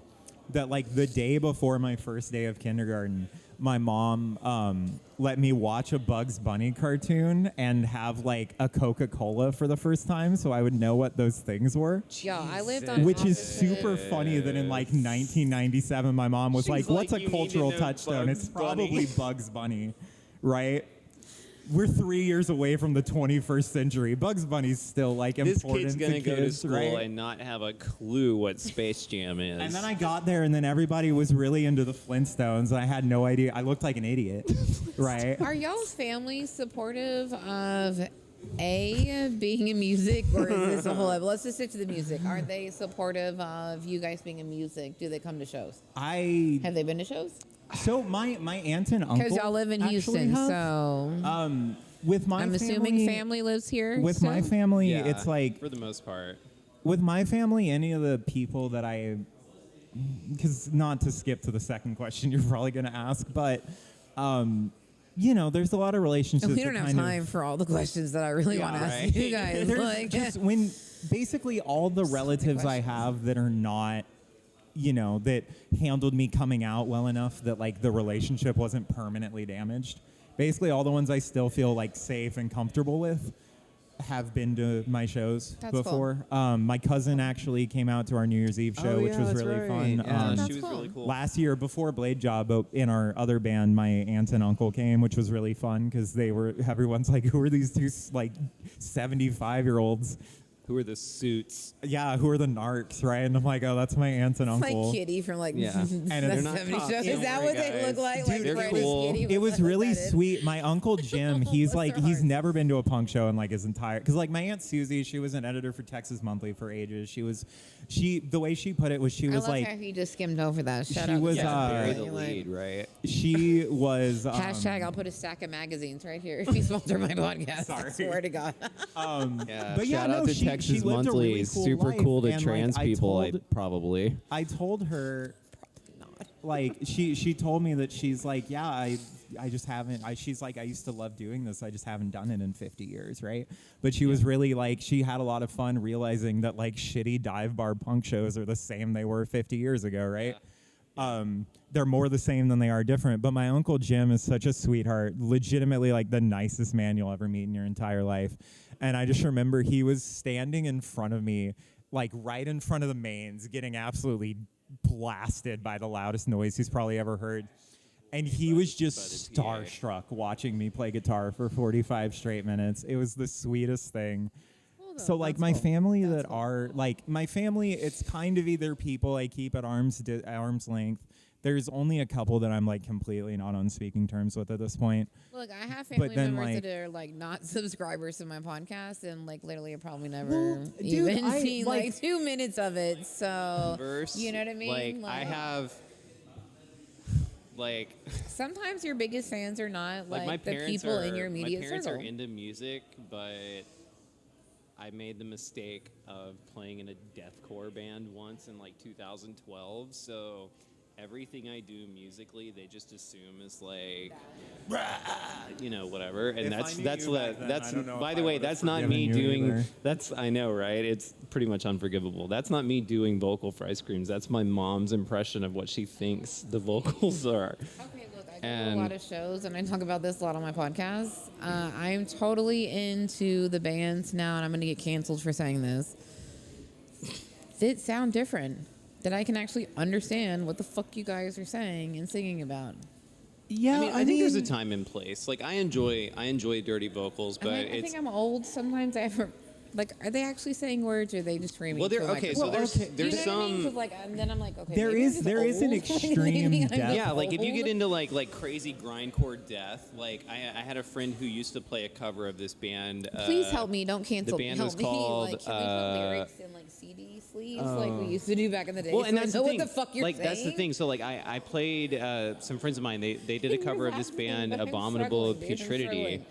[SPEAKER 2] that like the day before my first day of kindergarten, my mom let me watch a Bugs Bunny cartoon and have like a Coca-Cola for the first time, so I would know what those things were.
[SPEAKER 1] Yo, I lived on
[SPEAKER 2] Which is
[SPEAKER 1] opposite-
[SPEAKER 2] super funny that in like 1997, my mom was
[SPEAKER 3] She's
[SPEAKER 2] like,
[SPEAKER 3] like,
[SPEAKER 2] "What's a
[SPEAKER 3] "You need to
[SPEAKER 2] cultural
[SPEAKER 3] know
[SPEAKER 2] touchstone?"
[SPEAKER 3] Bugs
[SPEAKER 2] It's
[SPEAKER 3] Bunny."
[SPEAKER 2] probably Bugs Bunny, right? We're 3 years away from the 21st century. Bugs Bunny's still like
[SPEAKER 3] This
[SPEAKER 2] important
[SPEAKER 3] kid's gonna
[SPEAKER 2] to
[SPEAKER 3] go to
[SPEAKER 2] kids,
[SPEAKER 3] school
[SPEAKER 2] right?
[SPEAKER 3] and not have a clue what Space Jam is.
[SPEAKER 2] And then I got there, and then everybody was really into the Flintstones, and I had no idea. I looked like an idiot, right?
[SPEAKER 1] Are y'all's families supportive of being in music, or is this a whole? Let's just stick to the music. Are they supportive of you guys being in music? Do they come to shows? Have they been to shows?
[SPEAKER 2] So my aunt and uncle
[SPEAKER 1] Because y'all live in
[SPEAKER 2] actually
[SPEAKER 1] Houston,
[SPEAKER 2] have.
[SPEAKER 1] so
[SPEAKER 2] With my
[SPEAKER 1] I'm assuming family lives here.
[SPEAKER 2] With my
[SPEAKER 1] still?
[SPEAKER 2] family,
[SPEAKER 3] yeah,
[SPEAKER 2] it's like
[SPEAKER 3] for the most part.
[SPEAKER 2] with my family, any of the people that because not to skip to the second question you're probably going to ask, but you know, there's a lot of relationships.
[SPEAKER 1] We don't
[SPEAKER 2] that
[SPEAKER 1] have
[SPEAKER 2] kind of-
[SPEAKER 1] time for all the questions that I really want to ask
[SPEAKER 3] right.
[SPEAKER 1] you guys.
[SPEAKER 2] There's
[SPEAKER 1] Like,
[SPEAKER 2] just when basically all the relatives I have that are not, you know, that handled me coming out well enough that like the relationship wasn't permanently damaged. Basically, all the ones I still feel like safe and comfortable with have been to my shows
[SPEAKER 1] That's cool.
[SPEAKER 2] before. My cousin actually came out to our New Year's Eve show, which was really fun.
[SPEAKER 3] Yeah,
[SPEAKER 1] That's
[SPEAKER 3] she was
[SPEAKER 1] cool.
[SPEAKER 3] really cool.
[SPEAKER 2] Last year, before BLAD JOB, in our other band, my aunt and uncle came, which was really fun because everyone's like, who are these two like 75-year-olds?
[SPEAKER 3] Who are the suits?
[SPEAKER 2] Yeah, who are the narcs, right? And I'm like, oh, that's my aunt and
[SPEAKER 1] it's
[SPEAKER 2] uncle.
[SPEAKER 1] like Kitty from like
[SPEAKER 3] Yeah.
[SPEAKER 1] the
[SPEAKER 2] And they're
[SPEAKER 3] not
[SPEAKER 1] 70s
[SPEAKER 3] cops,
[SPEAKER 1] show. Is
[SPEAKER 3] don't
[SPEAKER 1] that
[SPEAKER 3] worry,
[SPEAKER 1] what they
[SPEAKER 3] guys.
[SPEAKER 1] look like?
[SPEAKER 2] Dude,
[SPEAKER 1] Like
[SPEAKER 3] they're
[SPEAKER 1] Freddy's
[SPEAKER 3] cool.
[SPEAKER 1] Kitty?
[SPEAKER 2] It was
[SPEAKER 1] That's what
[SPEAKER 2] really
[SPEAKER 1] that is.
[SPEAKER 2] sweet. My uncle Jim, he's
[SPEAKER 1] Bless
[SPEAKER 2] like,
[SPEAKER 1] their
[SPEAKER 2] he's
[SPEAKER 1] hearts.
[SPEAKER 2] never been to a punk show in like his entire, because like my aunt Susie, she was an editor for Texas Monthly for ages. The way she put it was she
[SPEAKER 1] I
[SPEAKER 2] was
[SPEAKER 1] love
[SPEAKER 2] like,
[SPEAKER 1] how he just skimmed over that. Shut
[SPEAKER 2] she
[SPEAKER 1] up.
[SPEAKER 2] was,
[SPEAKER 3] Yeah, bury the
[SPEAKER 1] You're like-
[SPEAKER 3] lead, right?
[SPEAKER 2] she was.
[SPEAKER 1] Hashtag, I'll put a stack of magazines right here if you sponsor my podcast. I
[SPEAKER 2] Sorry.
[SPEAKER 1] swear to God.
[SPEAKER 3] Yeah.
[SPEAKER 2] But yeah,
[SPEAKER 3] shout
[SPEAKER 2] no,
[SPEAKER 3] out to
[SPEAKER 2] she
[SPEAKER 3] Texas
[SPEAKER 2] lived a
[SPEAKER 3] Monthly.
[SPEAKER 2] really cool
[SPEAKER 3] Super
[SPEAKER 2] life,
[SPEAKER 3] cool to
[SPEAKER 2] and, like,
[SPEAKER 3] trans
[SPEAKER 2] I
[SPEAKER 3] people.
[SPEAKER 2] told-
[SPEAKER 3] Probably.
[SPEAKER 2] I told her, like she told me that she's like, yeah, I just haven't. She's like, I used to love doing this. I just haven't done it in 50 years, right? But she was really like, she had a lot of fun realizing that like shitty dive bar punk shows are the same they were 50 years ago, right? They're more the same than they are different. But my Uncle Jim is such a sweetheart, legitimately like the nicest man you'll ever meet in your entire life. And I just remember he was standing in front of me, like right in front of the mains, getting absolutely blasted by the loudest noise he's probably ever heard. And he was just starstruck watching me play guitar for 45 straight minutes. It was the sweetest thing. So like my family my family, it's kind of either people I keep at arm's length. There's only a couple that I'm like completely not on speaking terms with at this point.
[SPEAKER 1] Look, I have family members that are like not subscribers to my podcast, and like literally have probably never even seen like 2 minutes of it. So you know what I mean?
[SPEAKER 3] Like I have. Like
[SPEAKER 1] sometimes your biggest fans are not like the people in your immediate circle.
[SPEAKER 3] My parents are into music, but I made the mistake of playing in a deathcore band once in like 2012. So everything I do musically, they just assume is like, you know, whatever. And that's by the way, that's not me doing. That's I know, right? It's pretty much unforgivable. That's not me doing vocal for Ice Creams. That's my mom's impression of what she thinks the vocals are.
[SPEAKER 1] Okay, look, I go to a lot of shows, and I talk about this a lot on my podcast. I'm totally into the bands now, and I'm going to get canceled for saying this. That sound different. That I can actually understand what the fuck you guys are saying and singing about.
[SPEAKER 2] Yeah,
[SPEAKER 3] I think there's a time and place. Like I enjoy I vocals, but
[SPEAKER 1] I think I'm old. Sometimes I ever like, are they actually saying words or are they just screaming?
[SPEAKER 3] Well, there's
[SPEAKER 1] you know
[SPEAKER 3] some.
[SPEAKER 1] What I mean? 'Cause, like, and then I'm like, okay,
[SPEAKER 2] there is an extreme depth.
[SPEAKER 3] Yeah, like if you get into like crazy grindcore death, like I had a friend who used to play a cover of this band.
[SPEAKER 1] Please help me, don't cancel.
[SPEAKER 3] The band
[SPEAKER 1] help
[SPEAKER 3] was called.
[SPEAKER 1] Like, can we put lyrics in like CD sleeves like we used to do back in the day?
[SPEAKER 3] Well, and
[SPEAKER 1] so
[SPEAKER 3] that's
[SPEAKER 1] I know
[SPEAKER 3] the thing.
[SPEAKER 1] What the fuck you're
[SPEAKER 3] like
[SPEAKER 1] saying?
[SPEAKER 3] that's the thing. So like I played some friends of mine. They did a cover of this band,
[SPEAKER 1] I'm
[SPEAKER 3] Abominable
[SPEAKER 1] struggling, dude,
[SPEAKER 3] Putridity.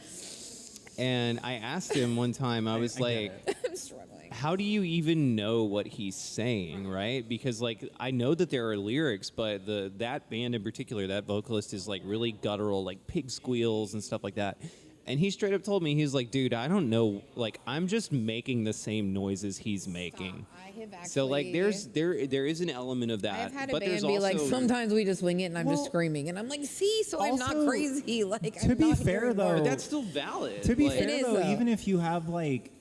[SPEAKER 3] And I asked him one time, I was like,
[SPEAKER 1] I'm struggling.
[SPEAKER 3] How do you even know what he's saying, right? Because like I know that there are lyrics, but that band in particular, that vocalist is like really guttural, like pig squeals and stuff like that. And he straight up told me, he's like, dude, I don't know, like I'm just making the same noises he's making.
[SPEAKER 1] I have actually,
[SPEAKER 3] so like there is an element of that.
[SPEAKER 1] I've had a
[SPEAKER 3] but
[SPEAKER 1] band
[SPEAKER 3] there's
[SPEAKER 1] be
[SPEAKER 3] also,
[SPEAKER 1] like, sometimes we just wing it and I'm just screaming. And I'm like, see, so I'm not crazy. Like,
[SPEAKER 2] to be fair though,
[SPEAKER 3] but that's still valid.
[SPEAKER 2] To be
[SPEAKER 3] like,
[SPEAKER 2] fair though, even if you have like,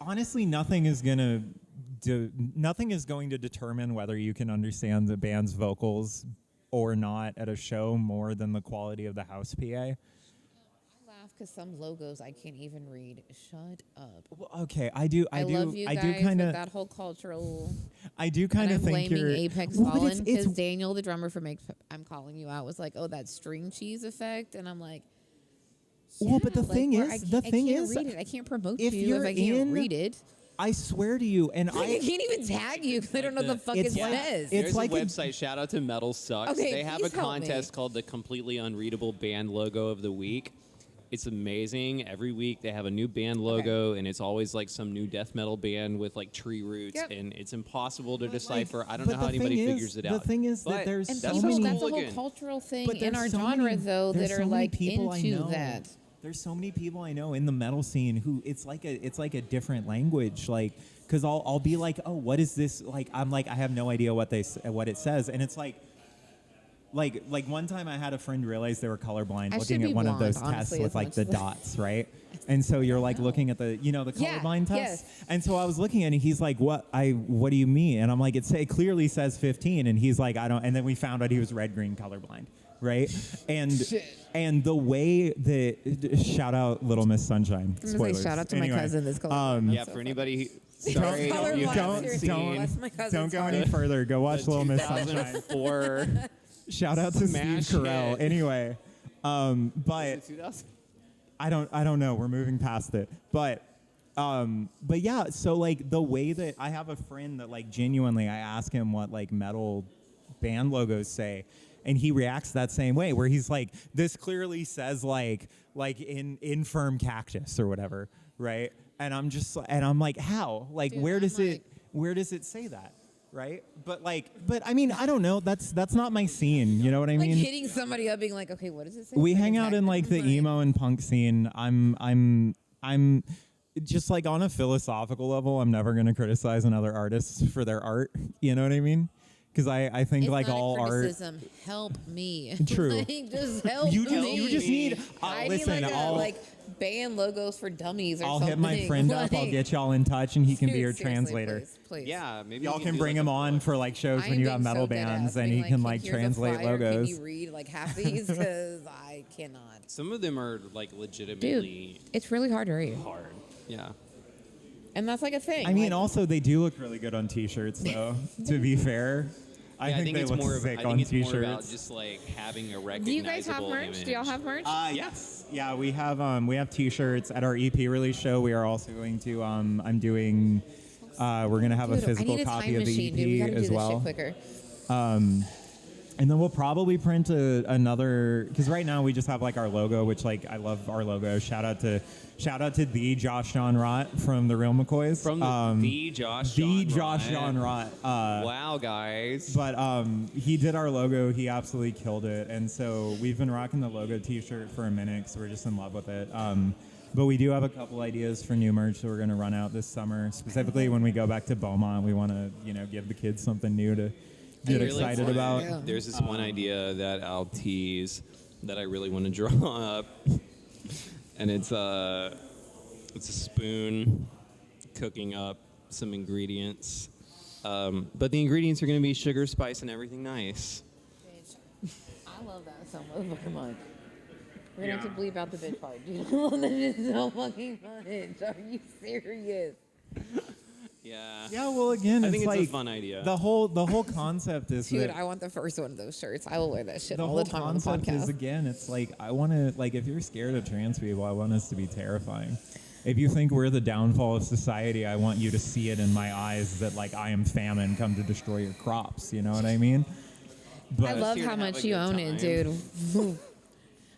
[SPEAKER 2] honestly, nothing is going to determine whether you can understand the band's vocals or not at a show more than the quality of the house PA.
[SPEAKER 1] Because some logos I can't even read. Shut up.
[SPEAKER 2] Well, okay, I do
[SPEAKER 1] love you guys
[SPEAKER 2] kind
[SPEAKER 1] with
[SPEAKER 2] of
[SPEAKER 1] that whole cultural.
[SPEAKER 2] I do kind of think
[SPEAKER 1] you're blaming Apex Fallen because
[SPEAKER 2] it's
[SPEAKER 1] Daniel, the drummer for I'm calling you out, was like, "Oh, that string cheese effect," and I'm like, yeah,
[SPEAKER 2] well, but the thing is,
[SPEAKER 1] I can't read it. I can't promote you if I can't read it.
[SPEAKER 2] I swear to you, and
[SPEAKER 1] I can't even tag you because I don't know what the fuck it says.
[SPEAKER 3] There's a website. Shout out to Metal Sucks.
[SPEAKER 1] Okay,
[SPEAKER 3] they have a contest called the Completely Unreadable Band Logo of the Week. It's amazing. Every week they have a new band logo, and it's always like some new death metal band with like tree roots, and it's impossible to decipher. I don't know how anybody figures it out.
[SPEAKER 2] The thing is that there's
[SPEAKER 1] and
[SPEAKER 2] so many.
[SPEAKER 1] That's a whole cultural thing in our genre, though, that are like into that.
[SPEAKER 2] There's so many people I know in the metal scene who it's like a different language, like because I'll be like, oh, what is this? Like I'm like I have no idea what it says, and it's like. Like one time I had a friend realize they were colorblind looking at one of those tests with like the dots, right? And so you're like looking at the colorblind test.
[SPEAKER 1] Yes.
[SPEAKER 2] And so I was looking at it and he's like, what do you mean? And I'm like, it clearly says 15. And he's like, I don't. And then we found out he was red-green colorblind, right? And the way that shout out Little Miss Sunshine. Spoilers.
[SPEAKER 1] Shout out to my cousin that's colorblind.
[SPEAKER 3] Yeah, for anybody sorry,
[SPEAKER 2] don't go any further. Go watch Little Miss Sunshine.
[SPEAKER 3] 2004
[SPEAKER 2] Shout out to Steve Carell. Anyway, but I don't know. We're moving past it. But yeah. So like the way that I have a friend that like genuinely, I ask him what like metal band logos say, and he reacts that same way. Where he's like, this clearly says like infirm cactus or whatever, right? And I'm like, how? Like, dude, where does it say that? Right, but I mean, I don't know. That's not my scene. You know what I mean?
[SPEAKER 1] Like hitting somebody up, being like, okay, what does it say?
[SPEAKER 2] We hang out in like the emo and punk scene. I'm just like on a philosophical level. I'm never gonna criticize another artist for their art. You know what I mean? because I think
[SPEAKER 1] It's
[SPEAKER 2] like
[SPEAKER 1] not
[SPEAKER 2] all
[SPEAKER 1] a
[SPEAKER 2] art.
[SPEAKER 1] criticism. Help me.
[SPEAKER 2] True.
[SPEAKER 1] Like, just help
[SPEAKER 2] You
[SPEAKER 1] me.
[SPEAKER 2] just need.
[SPEAKER 1] I
[SPEAKER 2] Listen,
[SPEAKER 1] need
[SPEAKER 2] I'll
[SPEAKER 1] band logos for dummies or
[SPEAKER 2] I'll
[SPEAKER 1] something.
[SPEAKER 2] hit my friend up. I'll get y'all in touch, and he can be your
[SPEAKER 1] Dude, seriously,
[SPEAKER 2] translator.
[SPEAKER 1] Please.
[SPEAKER 3] Yeah, maybe
[SPEAKER 2] Y'all
[SPEAKER 3] we
[SPEAKER 2] can
[SPEAKER 3] do,
[SPEAKER 2] bring
[SPEAKER 3] like,
[SPEAKER 2] him
[SPEAKER 3] a
[SPEAKER 2] on
[SPEAKER 3] book.
[SPEAKER 2] for like shows
[SPEAKER 1] I
[SPEAKER 2] when
[SPEAKER 1] am
[SPEAKER 2] you have
[SPEAKER 1] being
[SPEAKER 2] metal
[SPEAKER 1] so dead
[SPEAKER 2] bands,
[SPEAKER 1] ass,
[SPEAKER 2] and
[SPEAKER 1] being
[SPEAKER 2] he can
[SPEAKER 1] "Hey,
[SPEAKER 2] like
[SPEAKER 1] here's a
[SPEAKER 2] translate
[SPEAKER 1] flyer.
[SPEAKER 2] logos.
[SPEAKER 1] Can you read like half these? Because I cannot.
[SPEAKER 3] Some of them are like legitimately
[SPEAKER 1] It's really hard to read,
[SPEAKER 3] hard. Yeah.
[SPEAKER 1] and that's like a thing.
[SPEAKER 2] I mean,
[SPEAKER 1] like,
[SPEAKER 2] also they do look really good on T-shirts, though. To be fair, I
[SPEAKER 3] Yeah,
[SPEAKER 2] think they
[SPEAKER 3] it's
[SPEAKER 2] look
[SPEAKER 3] more.
[SPEAKER 2] sick
[SPEAKER 3] I
[SPEAKER 2] on
[SPEAKER 3] think it's more
[SPEAKER 2] T-shirts.
[SPEAKER 3] about just like having a recognizable
[SPEAKER 1] do you guys have merch?
[SPEAKER 3] image.
[SPEAKER 1] Do y'all have merch?
[SPEAKER 2] Yes. Yeah, we have T-shirts at our EP release show. We are also going to I'm doing we're gonna have a
[SPEAKER 1] Dude, I
[SPEAKER 2] physical
[SPEAKER 1] need a
[SPEAKER 2] copy
[SPEAKER 1] time
[SPEAKER 2] of the
[SPEAKER 1] machine,
[SPEAKER 2] EP
[SPEAKER 1] dude. We gotta do
[SPEAKER 2] as
[SPEAKER 1] this
[SPEAKER 2] well.
[SPEAKER 1] shit quicker.
[SPEAKER 2] And then we'll probably print another, because right now we just have like our logo, which like I love our logo. Shout out to the Josh John Rott from the Real McCoys.
[SPEAKER 3] From the Josh.
[SPEAKER 2] the
[SPEAKER 3] John
[SPEAKER 2] Josh
[SPEAKER 3] Rott.
[SPEAKER 2] John Rott.
[SPEAKER 3] Wow, guys.
[SPEAKER 2] But he did our logo. He absolutely killed it. And so we've been rocking the logo T-shirt for a minute because we're just in love with it. But we do have a couple ideas for new merch that we're going to run out this summer. Specifically, when we go back to Beaumont, we want to give the kids something new to get
[SPEAKER 3] Really
[SPEAKER 2] excited
[SPEAKER 3] fun.
[SPEAKER 2] about.
[SPEAKER 1] Yeah.
[SPEAKER 3] There's this one idea that I'll tease that I really want to draw up, and it's a spoon cooking up some ingredients, but the ingredients are going to be sugar, spice, and everything nice.
[SPEAKER 1] I love that so much. We're gonna have to bleep out the bitch part, dude. That is so fucking much. Are you serious?
[SPEAKER 3] Yeah.
[SPEAKER 2] Yeah, well, again,
[SPEAKER 3] I think it's
[SPEAKER 2] like
[SPEAKER 3] a fun idea.
[SPEAKER 2] the whole concept is
[SPEAKER 1] Dude,
[SPEAKER 2] that
[SPEAKER 1] I want the first one of those shirts. I will wear that shit
[SPEAKER 2] the
[SPEAKER 1] all
[SPEAKER 2] whole
[SPEAKER 1] the time on the
[SPEAKER 2] concept is,
[SPEAKER 1] podcast.
[SPEAKER 2] again, it's like I want to, like, if you're scared of trans people, I want us to be terrifying. If you think we're the downfall of society, I want you to see it in my eyes that like I am famine come to destroy your crops. You know what I mean? But
[SPEAKER 1] I love
[SPEAKER 3] here
[SPEAKER 1] how
[SPEAKER 3] to have
[SPEAKER 1] much
[SPEAKER 3] a
[SPEAKER 1] you
[SPEAKER 3] good
[SPEAKER 1] own it,
[SPEAKER 3] time.
[SPEAKER 1] dude.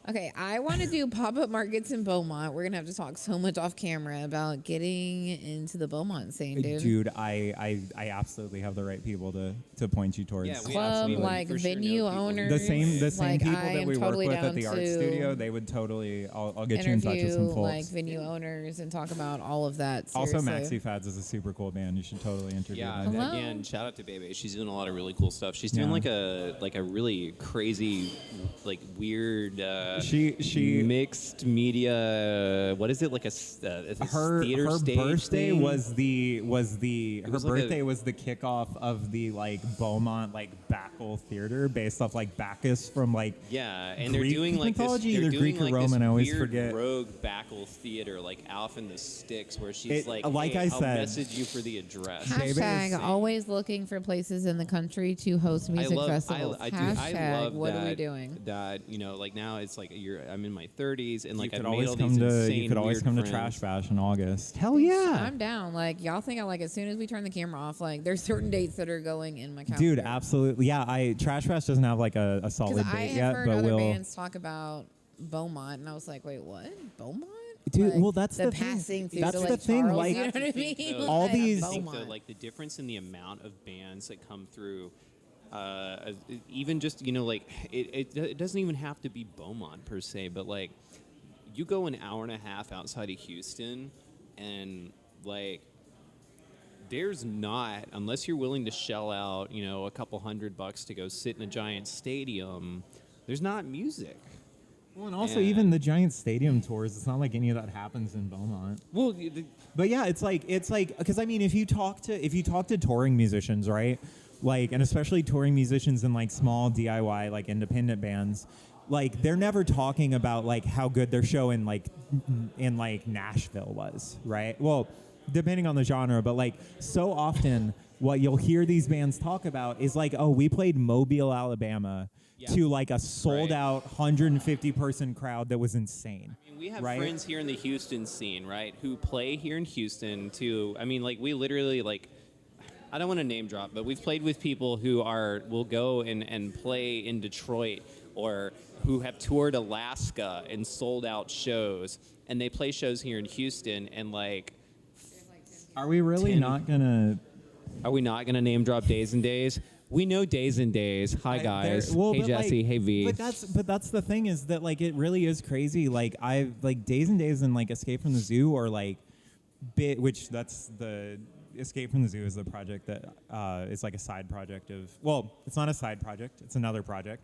[SPEAKER 1] Okay, I want to do pop-up markets in Beaumont. We're gonna have to talk so much off camera about getting into the Beaumont scene, dude.
[SPEAKER 2] I absolutely have the right people to point you towards.
[SPEAKER 3] Yeah, we
[SPEAKER 1] Club,
[SPEAKER 3] absolutely
[SPEAKER 1] like
[SPEAKER 3] for sure
[SPEAKER 1] venue
[SPEAKER 3] know people.
[SPEAKER 1] owners.
[SPEAKER 2] The same
[SPEAKER 1] like,
[SPEAKER 2] people
[SPEAKER 1] I
[SPEAKER 2] that
[SPEAKER 1] am
[SPEAKER 2] we
[SPEAKER 1] totally
[SPEAKER 2] work with at
[SPEAKER 1] down
[SPEAKER 2] the art
[SPEAKER 1] to
[SPEAKER 2] studio, they would totally. I'll get you in touch with some
[SPEAKER 1] interview
[SPEAKER 2] folks.
[SPEAKER 1] like venue owners and talk about all of that.
[SPEAKER 2] Also,
[SPEAKER 1] seriously.
[SPEAKER 2] Maxi Fads is a super cool band. You should totally interview
[SPEAKER 3] Yeah,
[SPEAKER 2] them.
[SPEAKER 1] Hello?
[SPEAKER 3] again, shout out to Bebe. She's doing a lot of really cool stuff. She's doing
[SPEAKER 2] Yeah.
[SPEAKER 3] like a really crazy, like weird
[SPEAKER 2] She
[SPEAKER 3] mixed media. What is it like it's
[SPEAKER 2] her
[SPEAKER 3] theater
[SPEAKER 2] her
[SPEAKER 3] stage
[SPEAKER 2] birthday
[SPEAKER 3] thing?
[SPEAKER 2] was the her
[SPEAKER 3] was like
[SPEAKER 2] birthday was the kickoff of the like Beaumont like Bacchal theater based off like Bacchus from like
[SPEAKER 3] Yeah, and
[SPEAKER 2] Greek
[SPEAKER 3] they're doing like this.
[SPEAKER 2] mythology,
[SPEAKER 3] They're
[SPEAKER 2] either
[SPEAKER 3] doing
[SPEAKER 2] Greek or
[SPEAKER 3] like
[SPEAKER 2] Roman,
[SPEAKER 3] this
[SPEAKER 2] I always
[SPEAKER 3] weird
[SPEAKER 2] forget.
[SPEAKER 3] rogue Bacchal theater, like Alf in the Sticks, where she's
[SPEAKER 2] It-
[SPEAKER 3] like,
[SPEAKER 2] like
[SPEAKER 3] hey,
[SPEAKER 2] I
[SPEAKER 3] I'll
[SPEAKER 2] said-
[SPEAKER 3] message you for the address.
[SPEAKER 2] Baby,
[SPEAKER 1] Hashtag always looking for places in the country to host music festivals.
[SPEAKER 3] I
[SPEAKER 1] Hashtag
[SPEAKER 3] love
[SPEAKER 1] what
[SPEAKER 3] that,
[SPEAKER 1] are we doing?
[SPEAKER 3] That like now it's like I'm in my 30s and like
[SPEAKER 2] you
[SPEAKER 3] I've
[SPEAKER 2] could
[SPEAKER 3] made
[SPEAKER 2] always
[SPEAKER 3] all
[SPEAKER 2] come
[SPEAKER 3] these
[SPEAKER 2] to
[SPEAKER 3] insane
[SPEAKER 2] you could always
[SPEAKER 3] weird
[SPEAKER 2] come to
[SPEAKER 3] friends.
[SPEAKER 2] Trash Bash in August. Hell yeah.
[SPEAKER 1] I'm down. Like y'all think I like as soon as we turn the camera off, like there's certain dates that are going in my calendar.
[SPEAKER 2] Dude, absolutely. Yeah, Trash Bash doesn't have like a solid
[SPEAKER 1] Because I
[SPEAKER 2] date
[SPEAKER 1] have
[SPEAKER 2] yet,
[SPEAKER 1] heard
[SPEAKER 2] but
[SPEAKER 1] other
[SPEAKER 2] we'll.
[SPEAKER 1] bands talk about Beaumont, and I was like, wait, what? Beaumont?
[SPEAKER 2] Dude,
[SPEAKER 1] Like,
[SPEAKER 2] well, that's the thing.
[SPEAKER 1] passing through
[SPEAKER 2] That's
[SPEAKER 1] to,
[SPEAKER 2] the
[SPEAKER 1] like,
[SPEAKER 2] thing,
[SPEAKER 1] Charles,
[SPEAKER 2] like-
[SPEAKER 1] you know what I
[SPEAKER 3] I think,
[SPEAKER 1] mean?
[SPEAKER 3] though,
[SPEAKER 2] All
[SPEAKER 1] Like,
[SPEAKER 2] these-
[SPEAKER 3] I think, though,
[SPEAKER 1] Beaumont.
[SPEAKER 3] like the difference in the amount of bands that come through, even just like it doesn't even have to be Beaumont per se, but like you go an hour and a half outside of Houston, and like there's not, unless you're willing to shell out a couple $100 to go sit in a giant stadium, there's not music.
[SPEAKER 2] Well, and also
[SPEAKER 3] And-
[SPEAKER 2] even the giant stadium tours, it's not like any of that happens in Beaumont.
[SPEAKER 3] Well,
[SPEAKER 2] But yeah, it's like because I mean, if you talk to touring musicians, right? Like, and especially touring musicians in like small DIY like independent bands, like they're never talking about like how good their show in like Nashville was, right? Well, depending on the genre, but like so often what you'll hear these bands talk about is like, oh, we played Mobile, Alabama.
[SPEAKER 3] Yeah.
[SPEAKER 2] To like a sold out 150 person crowd that was insane.
[SPEAKER 3] I mean, we have
[SPEAKER 2] right?
[SPEAKER 3] friends here in the Houston scene, right, who play here in Houston too. I mean, like we literally like, I don't want to name drop, but we've played with people who will go and play in Detroit, or who have toured Alaska and sold out shows, and they play shows here in Houston, and like,
[SPEAKER 2] Are we really
[SPEAKER 3] 10
[SPEAKER 2] not gonna?
[SPEAKER 3] are we not gonna name drop Days and Days? We know Days and Days. Hi guys. Hey
[SPEAKER 2] but,
[SPEAKER 3] Jesse.
[SPEAKER 2] like,
[SPEAKER 3] Hey V.
[SPEAKER 2] But that's the thing is that like it really is crazy. Like I've like Days and Days and like Escape from the Zoo or like which that's the Escape from the Zoo is the project that is like a side project of. Well, it's not a side project; it's another project.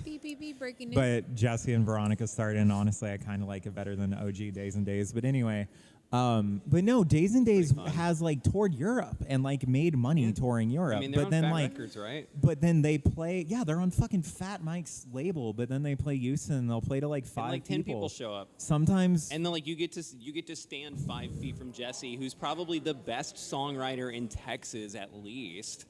[SPEAKER 1] Beep, beep, beep, breaking news.
[SPEAKER 2] But Jesse and Veronica started, and honestly, I kind of like it better than OG Days and Days. But anyway, but no, Days and Days has like toured Europe and like made money touring Europe.
[SPEAKER 3] I mean, they're
[SPEAKER 2] but
[SPEAKER 3] on
[SPEAKER 2] then
[SPEAKER 3] Fat
[SPEAKER 2] like,
[SPEAKER 3] Records, right?
[SPEAKER 2] but then they play. Yeah, they're on fucking Fat Mike's label. But then they play Houston. They'll play to like 5
[SPEAKER 3] And like 10 people show up.
[SPEAKER 2] Sometimes.
[SPEAKER 3] And then like you get to stand 5 feet from Jesse, who's probably the best songwriter in Texas at least.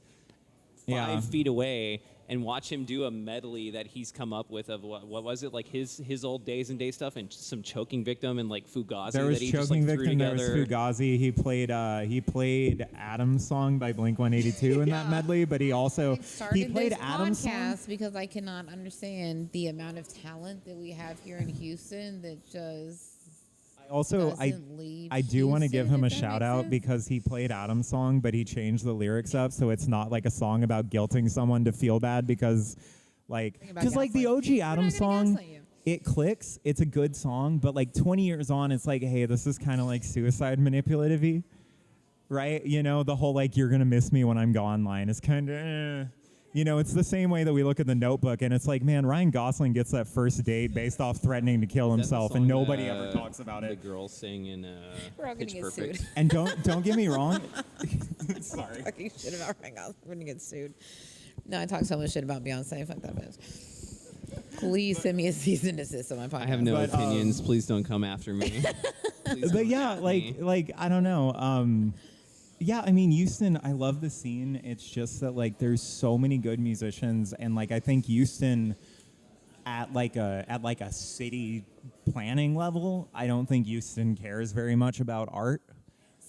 [SPEAKER 3] 5 feet away, and watch him do a medley that he's come up with of what was it, like his old Days and Days stuff, and some Choking Victim and like Fugazi.
[SPEAKER 2] There was
[SPEAKER 3] that he
[SPEAKER 2] Choking
[SPEAKER 3] just, like,
[SPEAKER 2] Victim. There was Fugazi. He played Adam's song by Blink-182 in that medley, but he also played Adam's song
[SPEAKER 1] because I cannot understand the amount of talent that we have here in Houston that just.
[SPEAKER 2] I do want to give him a shout out because he played Adam's song, but he changed the lyrics up so it's not like a song about guilting someone to feel bad because the OG Adams song, it clicks, it's a good song, but like 20 years on, it's like, hey, this is kind of like suicide manipulative-y, right? You know, the whole like you're gonna miss me when I'm gone line is kind of. You know, it's the same way that we look at The Notebook, and it's like, man, Ryan Gosling gets that first date based off threatening to kill himself, and nobody ever talks about it.
[SPEAKER 3] The girl sing in
[SPEAKER 1] We're all gonna
[SPEAKER 3] Pitch
[SPEAKER 1] get
[SPEAKER 3] Perfect.
[SPEAKER 1] sued.
[SPEAKER 2] And don't get me wrong. Sorry.
[SPEAKER 1] Talking shit about Ryan Gosling. We're gonna get sued. No, I talk so much shit about Beyonce. Fuck that bitch. Please send me a cease and desist on my podcast.
[SPEAKER 3] I have no opinions. Please don't come after me.
[SPEAKER 2] But yeah, like I don't know. Yeah, I mean, Houston, I love the scene. It's just that, like, there's so many good musicians, and, like, I think Houston at a city planning level, I don't think Houston cares very much about art,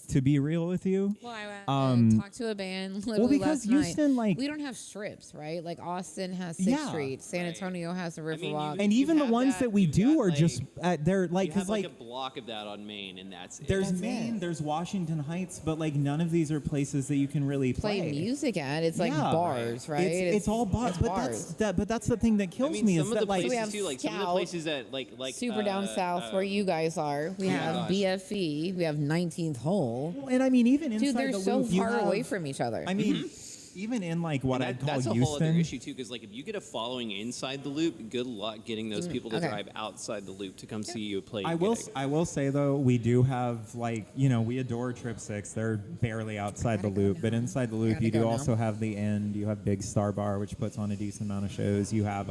[SPEAKER 2] to be real with you.
[SPEAKER 1] Well, I talked to a band literally
[SPEAKER 2] because
[SPEAKER 1] last
[SPEAKER 2] Houston,
[SPEAKER 1] night.
[SPEAKER 2] like,
[SPEAKER 1] we don't have strips, right? Like Austin has 6th Street, San Antonio has the Riverwalk.
[SPEAKER 2] and even the ones that we do are just they're like,
[SPEAKER 3] you
[SPEAKER 2] because
[SPEAKER 3] have
[SPEAKER 2] like
[SPEAKER 3] a block of that on Main, and that's it.
[SPEAKER 2] there's Maine, there's Washington Heights, but like none of these are places that you can really
[SPEAKER 1] play music at. It's like bars, right?
[SPEAKER 2] It's all bars, but
[SPEAKER 1] bars.
[SPEAKER 2] that's the thing that kills me is that like
[SPEAKER 1] we have
[SPEAKER 3] too, like some of the places that like
[SPEAKER 1] super down south where you guys are. We have BFE, we have 19th Hole.
[SPEAKER 2] And I mean, even inside
[SPEAKER 1] dude, they're
[SPEAKER 2] the
[SPEAKER 1] so
[SPEAKER 2] loop, you
[SPEAKER 1] far
[SPEAKER 2] have,
[SPEAKER 1] away from each other.
[SPEAKER 2] I mean, even in like what I'd call
[SPEAKER 3] that's a
[SPEAKER 2] Houston,
[SPEAKER 3] whole other issue too, because like if you get a following inside the loop, good luck getting those people to drive outside the loop to come see you play.
[SPEAKER 2] I will say though, we do have like, you know, we adore Trip 6. They're barely outside the loop, but inside the loop you do also have the End. You have Big Star Bar, which puts on a decent amount of shows. You have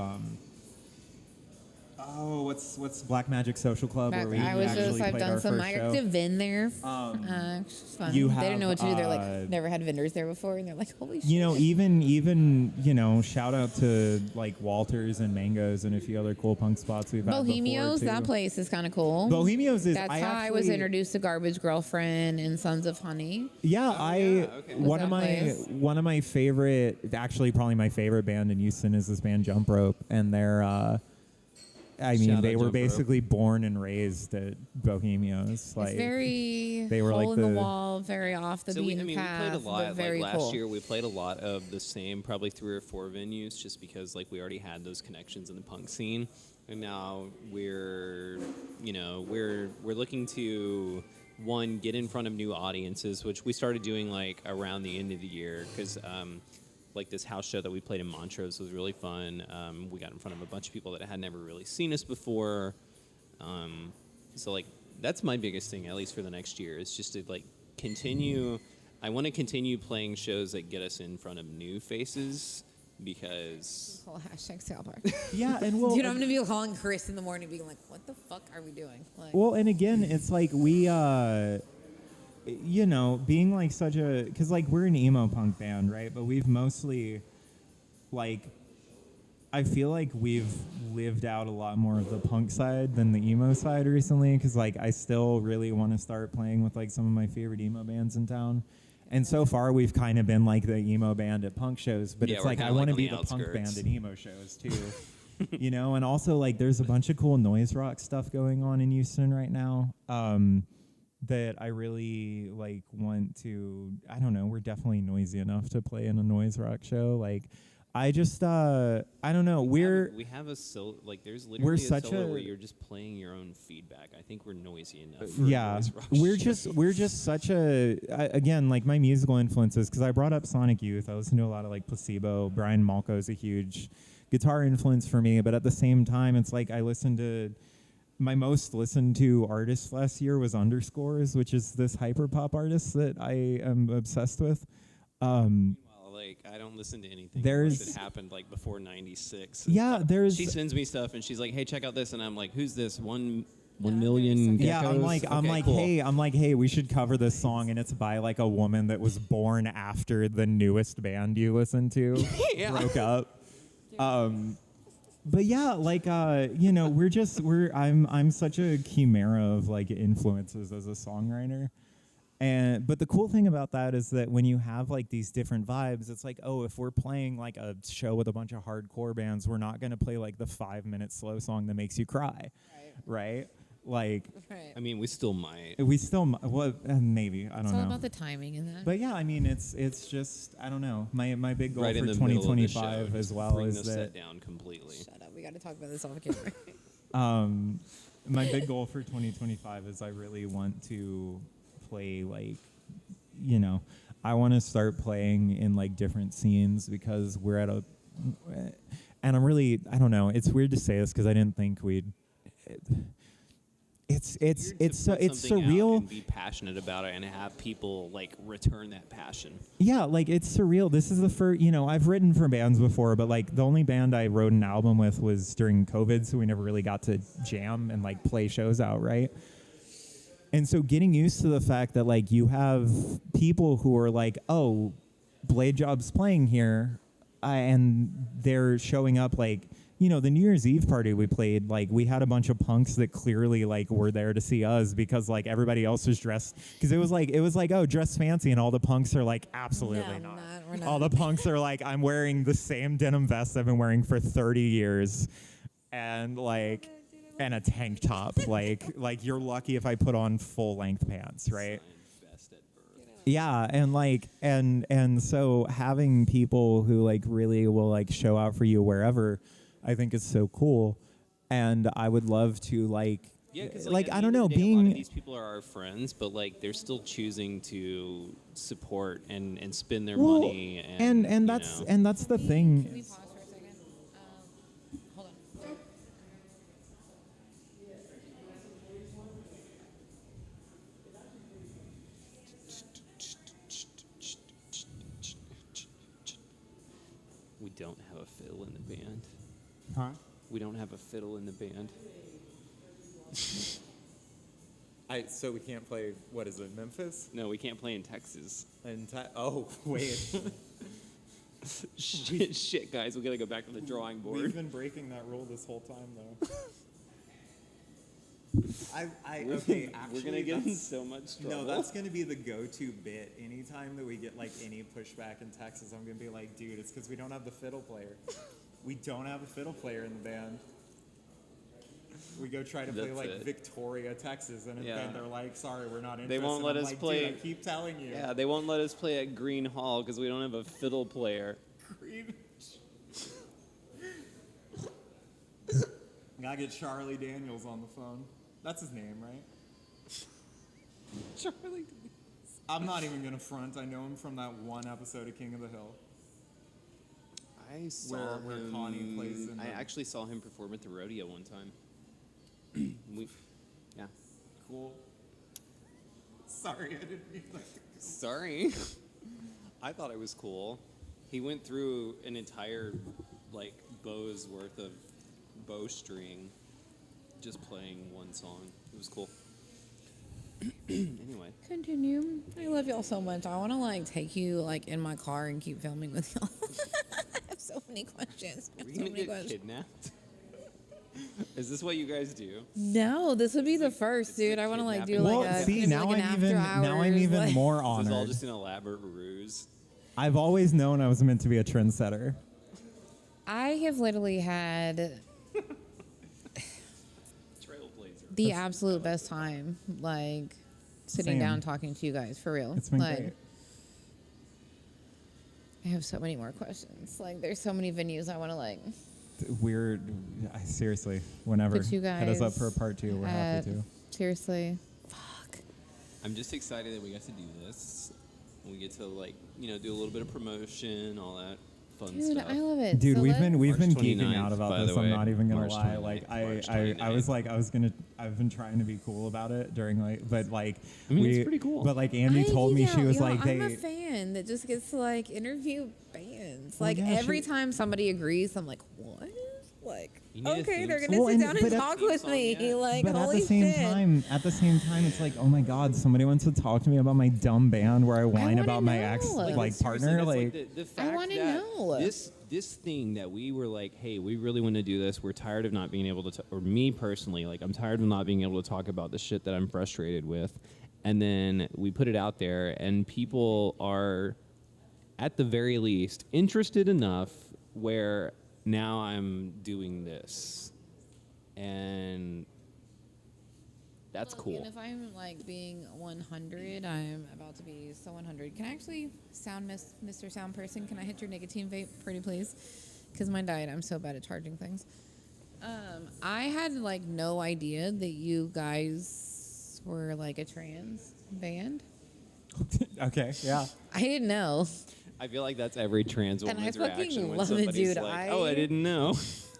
[SPEAKER 2] what's Black Magic Social Club where we actually played our first show.
[SPEAKER 1] I got to vend there. It's fun. They didn't know what to do. They're like, never had vendors there before, and they're like, holy shit.
[SPEAKER 2] You know, even you know, shout out to like Walters and Mangoes and a few other cool punk spots we've had
[SPEAKER 1] Bohemios,
[SPEAKER 2] before,
[SPEAKER 1] that place is kind of cool.
[SPEAKER 2] Bohemios is.
[SPEAKER 1] That's how I was introduced to Garbage Girlfriend and Sons of Honey.
[SPEAKER 2] Yeah, one of my favorite, actually probably my favorite band in Houston is this band Jump Rope, and they're. I mean, they were basically born and raised at Bohemios. Like,
[SPEAKER 1] it's very
[SPEAKER 2] they were
[SPEAKER 1] hole
[SPEAKER 2] like
[SPEAKER 1] in the wall, very off the beaten path.
[SPEAKER 3] We played a lot.
[SPEAKER 1] Very
[SPEAKER 3] like
[SPEAKER 1] cool.
[SPEAKER 3] last year, we played a lot of the same, probably 3 or 4 venues, just because like we already had those connections in the punk scene, and now we're looking to get in front of new audiences, which we started doing like around the end of the year because. Like this house show that we played in Montrose was really fun. We got in front of a bunch of people that had never really seen us before. So like that's my biggest thing, at least for the next year, is just to like continue. I want to continue playing shows that get us in front of new faces because.
[SPEAKER 1] Whole hashtag Sale Park.
[SPEAKER 2] Yeah, and
[SPEAKER 1] dude, I'm gonna be calling Chris in the morning, being like, "What the fuck are we doing?" Like,
[SPEAKER 2] well, and again, it's like we. You know, being like such a, because like we're an emo punk band, right? But we've mostly, like, I feel like we've lived out a lot more of the punk side than the emo side recently. Because like I still really want to start playing with like some of my favorite emo bands in town. And so far we've kind of been like the emo band at punk shows, but it's like I want to be the punk band at emo shows too. You know, and also like there's a bunch of cool noise rock stuff going on in Houston right now. That I really want to, I don't know, we're definitely noisy enough to play in a noise rock show. Like, I just I don't know.
[SPEAKER 3] We
[SPEAKER 2] We're
[SPEAKER 3] have a like there's literally a
[SPEAKER 2] such
[SPEAKER 3] solo
[SPEAKER 2] a-
[SPEAKER 3] where you're just playing your own feedback. I think we're noisy enough. For
[SPEAKER 2] yeah,
[SPEAKER 3] noise rush.
[SPEAKER 2] we're just such a again, like my musical influences, because I brought up Sonic Youth. I listen to a lot of like Placebo. Brian Malco is a huge guitar influence for me, but at the same time, it's like I listened to my most listened to artist last year was Underscores, which is this hyperpop artist that I am obsessed with.
[SPEAKER 3] Meanwhile, like I don't listen to anything
[SPEAKER 2] There's-
[SPEAKER 3] that happened like before '96.
[SPEAKER 2] Yeah, there's
[SPEAKER 3] She sends me stuff and she's like, "Hey, check out this," and I'm like, "Who's this? 1 million
[SPEAKER 2] yeah,
[SPEAKER 3] geckos?"
[SPEAKER 2] I'm like, hey, we should cover this song, and it's by like a woman that was born after the newest band you listen to
[SPEAKER 3] Yeah.
[SPEAKER 2] broke up. But yeah, like you know, I'm such a chimera of like influences as a songwriter. But the cool thing about that is that when you have like these different vibes, it's like, oh, if we're playing like a show with a bunch of hardcore bands, we're not going to play like the 5-minute slow song that makes you cry, right? Like,
[SPEAKER 1] Right.
[SPEAKER 3] I mean, we still might.
[SPEAKER 2] we still well, maybe, I don't
[SPEAKER 1] It's all
[SPEAKER 2] know.
[SPEAKER 1] about the timing in that.
[SPEAKER 2] But yeah, I mean, it's just, I don't know. My big goal
[SPEAKER 3] Right
[SPEAKER 2] for
[SPEAKER 3] in the middle of the show,
[SPEAKER 2] 2025 as
[SPEAKER 3] just
[SPEAKER 2] well
[SPEAKER 3] bring
[SPEAKER 2] is
[SPEAKER 3] the
[SPEAKER 2] that
[SPEAKER 3] set down completely.
[SPEAKER 1] Shut up. We got to talk about this off camera.
[SPEAKER 2] my big goal for 2025 is I really want to play like, you know, I want to start playing in like different scenes, because we're at a, and I'm really, I don't know, it's weird to say this because I didn't think we'd, it's
[SPEAKER 3] Weird to put something out
[SPEAKER 2] surreal.
[SPEAKER 3] and be passionate about it and have people like return that passion.
[SPEAKER 2] Yeah, like it's surreal. This is the first, you know, I've written for bands before, but like the only band I wrote an album with was during COVID, so we never really got to jam and like play shows out, right? And so getting used to the fact that like you have people who are like, oh, Blade Job's playing here, and they're showing up like, you know, the New Year's Eve party we played, like we had a bunch of punks that clearly like were there to see us because like everybody else was dressed, because it was like, oh, dress fancy, and all the punks are like, absolutely
[SPEAKER 1] No,
[SPEAKER 2] not.
[SPEAKER 1] we're not.
[SPEAKER 2] All the punks are like, I'm wearing the same denim vest I've been wearing for 30 years, and like, and a tank top. like you're lucky if I put on full length pants, right?
[SPEAKER 3] Signed best at birth.
[SPEAKER 2] Yeah, and like and so having people who like really will like show out for you wherever, I think is so cool. And I would love to like,
[SPEAKER 3] Yeah, because
[SPEAKER 2] like
[SPEAKER 3] at
[SPEAKER 2] I
[SPEAKER 3] the
[SPEAKER 2] don't
[SPEAKER 3] end
[SPEAKER 2] know,
[SPEAKER 3] of the day, a lot of
[SPEAKER 2] being
[SPEAKER 3] these people are our friends, but like they're still choosing to support and spend their
[SPEAKER 2] well,
[SPEAKER 3] money
[SPEAKER 2] and
[SPEAKER 3] you
[SPEAKER 2] that's
[SPEAKER 3] know.
[SPEAKER 2] and that's the
[SPEAKER 1] Can we
[SPEAKER 2] thing.
[SPEAKER 1] pause for a second? Hold on.
[SPEAKER 3] We don't have a fiddle in the band.
[SPEAKER 2] Huh?
[SPEAKER 3] We don't have a fiddle in the band.
[SPEAKER 2] So we can't play. What is it, Memphis?
[SPEAKER 3] No, we can't play in Texas.
[SPEAKER 2] And oh wait,
[SPEAKER 3] shit, guys, we gotta go back to the drawing board.
[SPEAKER 2] we've been breaking that rule this whole time though. Okay, actually,
[SPEAKER 3] We're gonna get in
[SPEAKER 2] that's-
[SPEAKER 3] so much trouble.
[SPEAKER 2] No, that's going to be the go-to bit. Anytime that we get like any pushback in Texas, I'm going to be like, dude, it's because we don't have the fiddle player. We don't have a fiddle player in the band. We go try to play
[SPEAKER 3] That's
[SPEAKER 2] like
[SPEAKER 3] it.
[SPEAKER 2] Victoria, Texas, and
[SPEAKER 3] Yeah.
[SPEAKER 2] then they're like, sorry, we're not interested.
[SPEAKER 3] They won't let
[SPEAKER 2] I'm
[SPEAKER 3] us
[SPEAKER 2] like,
[SPEAKER 3] play-
[SPEAKER 2] Dude, I keep telling you.
[SPEAKER 3] Yeah, they won't let us play at Green Hall because we don't have a fiddle player.
[SPEAKER 2] Gotta get Charlie Daniels on the phone. That's his name, right?
[SPEAKER 3] Charlie.
[SPEAKER 2] I'm not even gonna front. I know him from that one episode of King of the Hill.
[SPEAKER 3] I saw
[SPEAKER 2] Where
[SPEAKER 3] him.
[SPEAKER 2] Connie plays in
[SPEAKER 3] I
[SPEAKER 2] the-
[SPEAKER 3] actually saw him perform at the rodeo one time. Yeah.
[SPEAKER 2] Cool. Sorry, I didn't mean that.
[SPEAKER 3] Sorry. I thought it was cool. He went through an entire like bow's worth of bowstring just playing one song. It was cool. Anyway.
[SPEAKER 1] Continue. I love y'all so much. I want to like take you like in my car and keep filming with y'all. I have so many questions. I
[SPEAKER 3] Are
[SPEAKER 1] have
[SPEAKER 3] we
[SPEAKER 1] so
[SPEAKER 3] gonna
[SPEAKER 1] many
[SPEAKER 3] get
[SPEAKER 1] questions.
[SPEAKER 3] kidnapped? Is this what you guys do?
[SPEAKER 1] No, this would be the first,
[SPEAKER 3] It's
[SPEAKER 1] dude.
[SPEAKER 3] like
[SPEAKER 1] I want to like do
[SPEAKER 3] kidnapping.
[SPEAKER 1] like
[SPEAKER 2] Well,
[SPEAKER 1] a
[SPEAKER 2] see,
[SPEAKER 1] maybe,
[SPEAKER 2] now
[SPEAKER 1] like, an
[SPEAKER 2] I'm
[SPEAKER 1] after
[SPEAKER 2] even
[SPEAKER 1] hours, like-
[SPEAKER 2] more
[SPEAKER 3] This is all
[SPEAKER 2] honored.
[SPEAKER 3] just an elaborate ruse.
[SPEAKER 2] I've always known I was meant to be a trendsetter.
[SPEAKER 1] I have literally had
[SPEAKER 3] Trailblazer.
[SPEAKER 1] the absolute best time, like sitting
[SPEAKER 2] Same.
[SPEAKER 1] down talking to you guys for real.
[SPEAKER 2] It's been
[SPEAKER 1] like,
[SPEAKER 2] great.
[SPEAKER 1] I have so many more questions. Like, there's so many venues I want to like.
[SPEAKER 2] We're seriously, whenever
[SPEAKER 1] Put you
[SPEAKER 2] hit us up
[SPEAKER 1] guys
[SPEAKER 2] for a part 2. We're happy to.
[SPEAKER 1] Seriously. Fuck.
[SPEAKER 3] I'm just excited that we got to do this. We get to like, do a little bit of promotion, all that fun
[SPEAKER 1] Dude,
[SPEAKER 3] stuff.
[SPEAKER 1] I love it.
[SPEAKER 2] Dude,
[SPEAKER 1] So
[SPEAKER 2] we've
[SPEAKER 1] let's-
[SPEAKER 2] been
[SPEAKER 3] March
[SPEAKER 2] geeking
[SPEAKER 3] 29th,
[SPEAKER 2] out about
[SPEAKER 3] by
[SPEAKER 2] this.
[SPEAKER 3] the
[SPEAKER 2] I'm
[SPEAKER 3] way.
[SPEAKER 2] not even gonna
[SPEAKER 3] March
[SPEAKER 2] lie.
[SPEAKER 3] 29th,
[SPEAKER 2] Like
[SPEAKER 3] March
[SPEAKER 2] I was
[SPEAKER 3] 29th.
[SPEAKER 2] like I've been trying to be cool about it during but
[SPEAKER 3] I mean, it's pretty cool.
[SPEAKER 2] But like Andy
[SPEAKER 1] I
[SPEAKER 2] told me,
[SPEAKER 1] geek
[SPEAKER 2] she
[SPEAKER 1] out,
[SPEAKER 2] was
[SPEAKER 1] yo.
[SPEAKER 2] like
[SPEAKER 1] I'm a fan that just gets to like interview bands.
[SPEAKER 2] Well,
[SPEAKER 1] Like
[SPEAKER 2] yeah,
[SPEAKER 1] every
[SPEAKER 2] she-
[SPEAKER 1] time somebody agrees, I'm like, what? Like,
[SPEAKER 3] You need a
[SPEAKER 1] okay,
[SPEAKER 3] theme
[SPEAKER 1] they're
[SPEAKER 3] song.
[SPEAKER 1] gonna
[SPEAKER 2] Well,
[SPEAKER 1] sit
[SPEAKER 2] and-
[SPEAKER 1] down
[SPEAKER 2] but
[SPEAKER 1] and
[SPEAKER 2] at-
[SPEAKER 1] talk
[SPEAKER 3] Theme
[SPEAKER 1] with
[SPEAKER 3] song,
[SPEAKER 1] me.
[SPEAKER 3] yeah.
[SPEAKER 1] Like,
[SPEAKER 2] But
[SPEAKER 1] holy
[SPEAKER 2] at the same
[SPEAKER 1] shit.
[SPEAKER 2] time, it's like, oh my God, somebody wants to talk to me about my dumb band where I whine
[SPEAKER 1] wanna
[SPEAKER 2] about my
[SPEAKER 1] know.
[SPEAKER 2] ex
[SPEAKER 1] Like,
[SPEAKER 3] seriously,
[SPEAKER 2] partner.
[SPEAKER 3] that's
[SPEAKER 2] Like,
[SPEAKER 3] the fact
[SPEAKER 1] wanna
[SPEAKER 3] that
[SPEAKER 1] know.
[SPEAKER 3] this thing that we were like, hey, we really want to do this. We're tired of not being able to, or me personally, like I'm tired of not being able to talk about the shit that I'm frustrated with. And then we put it out there, and people are, at the very least, interested enough where now I'm doing this, and that's
[SPEAKER 1] Look,
[SPEAKER 3] cool.
[SPEAKER 1] And if I'm like being 100, I'm about to be so 100. Can I actually Mr. Sound Person? Can I hit your nicotine vape, pretty please? Because my diet, I'm so bad at charging things. I had like no idea that you guys were like a trans band.
[SPEAKER 2] okay, yeah.
[SPEAKER 1] I didn't know.
[SPEAKER 3] I feel like that's every trans
[SPEAKER 1] And I
[SPEAKER 3] woman's
[SPEAKER 1] fucking
[SPEAKER 3] reaction when
[SPEAKER 1] love it,
[SPEAKER 3] somebody's
[SPEAKER 1] dude.
[SPEAKER 3] like, "Oh, I didn't know."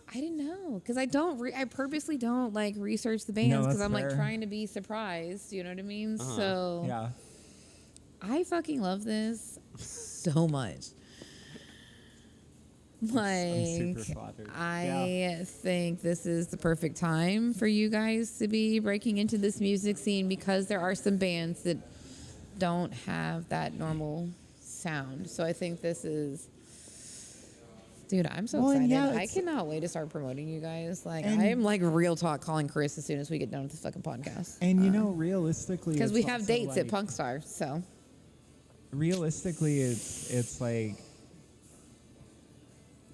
[SPEAKER 1] I didn't know because I don't. I purposely don't like research the bands because
[SPEAKER 2] that's
[SPEAKER 1] I'm like
[SPEAKER 2] fair.
[SPEAKER 1] trying to be surprised. You know what I mean?
[SPEAKER 3] Uh-huh.
[SPEAKER 1] So
[SPEAKER 2] Yeah.
[SPEAKER 1] I fucking love this so much.
[SPEAKER 2] I'm
[SPEAKER 1] Like,
[SPEAKER 2] super flattered.
[SPEAKER 1] I think this is the perfect time for you guys to be breaking into this music scene because there are some bands that don't have that normal sound. So I think this is, dude, I'm so
[SPEAKER 2] Well, and
[SPEAKER 1] excited.
[SPEAKER 2] yeah,
[SPEAKER 1] I
[SPEAKER 2] it's-
[SPEAKER 1] cannot wait to start promoting you guys. Like,
[SPEAKER 2] And-
[SPEAKER 1] I am like real talk calling Chris as soon as we get done with this fucking podcast.
[SPEAKER 2] And realistically,
[SPEAKER 1] Because
[SPEAKER 2] it's
[SPEAKER 1] we have
[SPEAKER 2] also,
[SPEAKER 1] dates at
[SPEAKER 2] like,
[SPEAKER 1] Punkstar, so.
[SPEAKER 2] Realistically, it's like,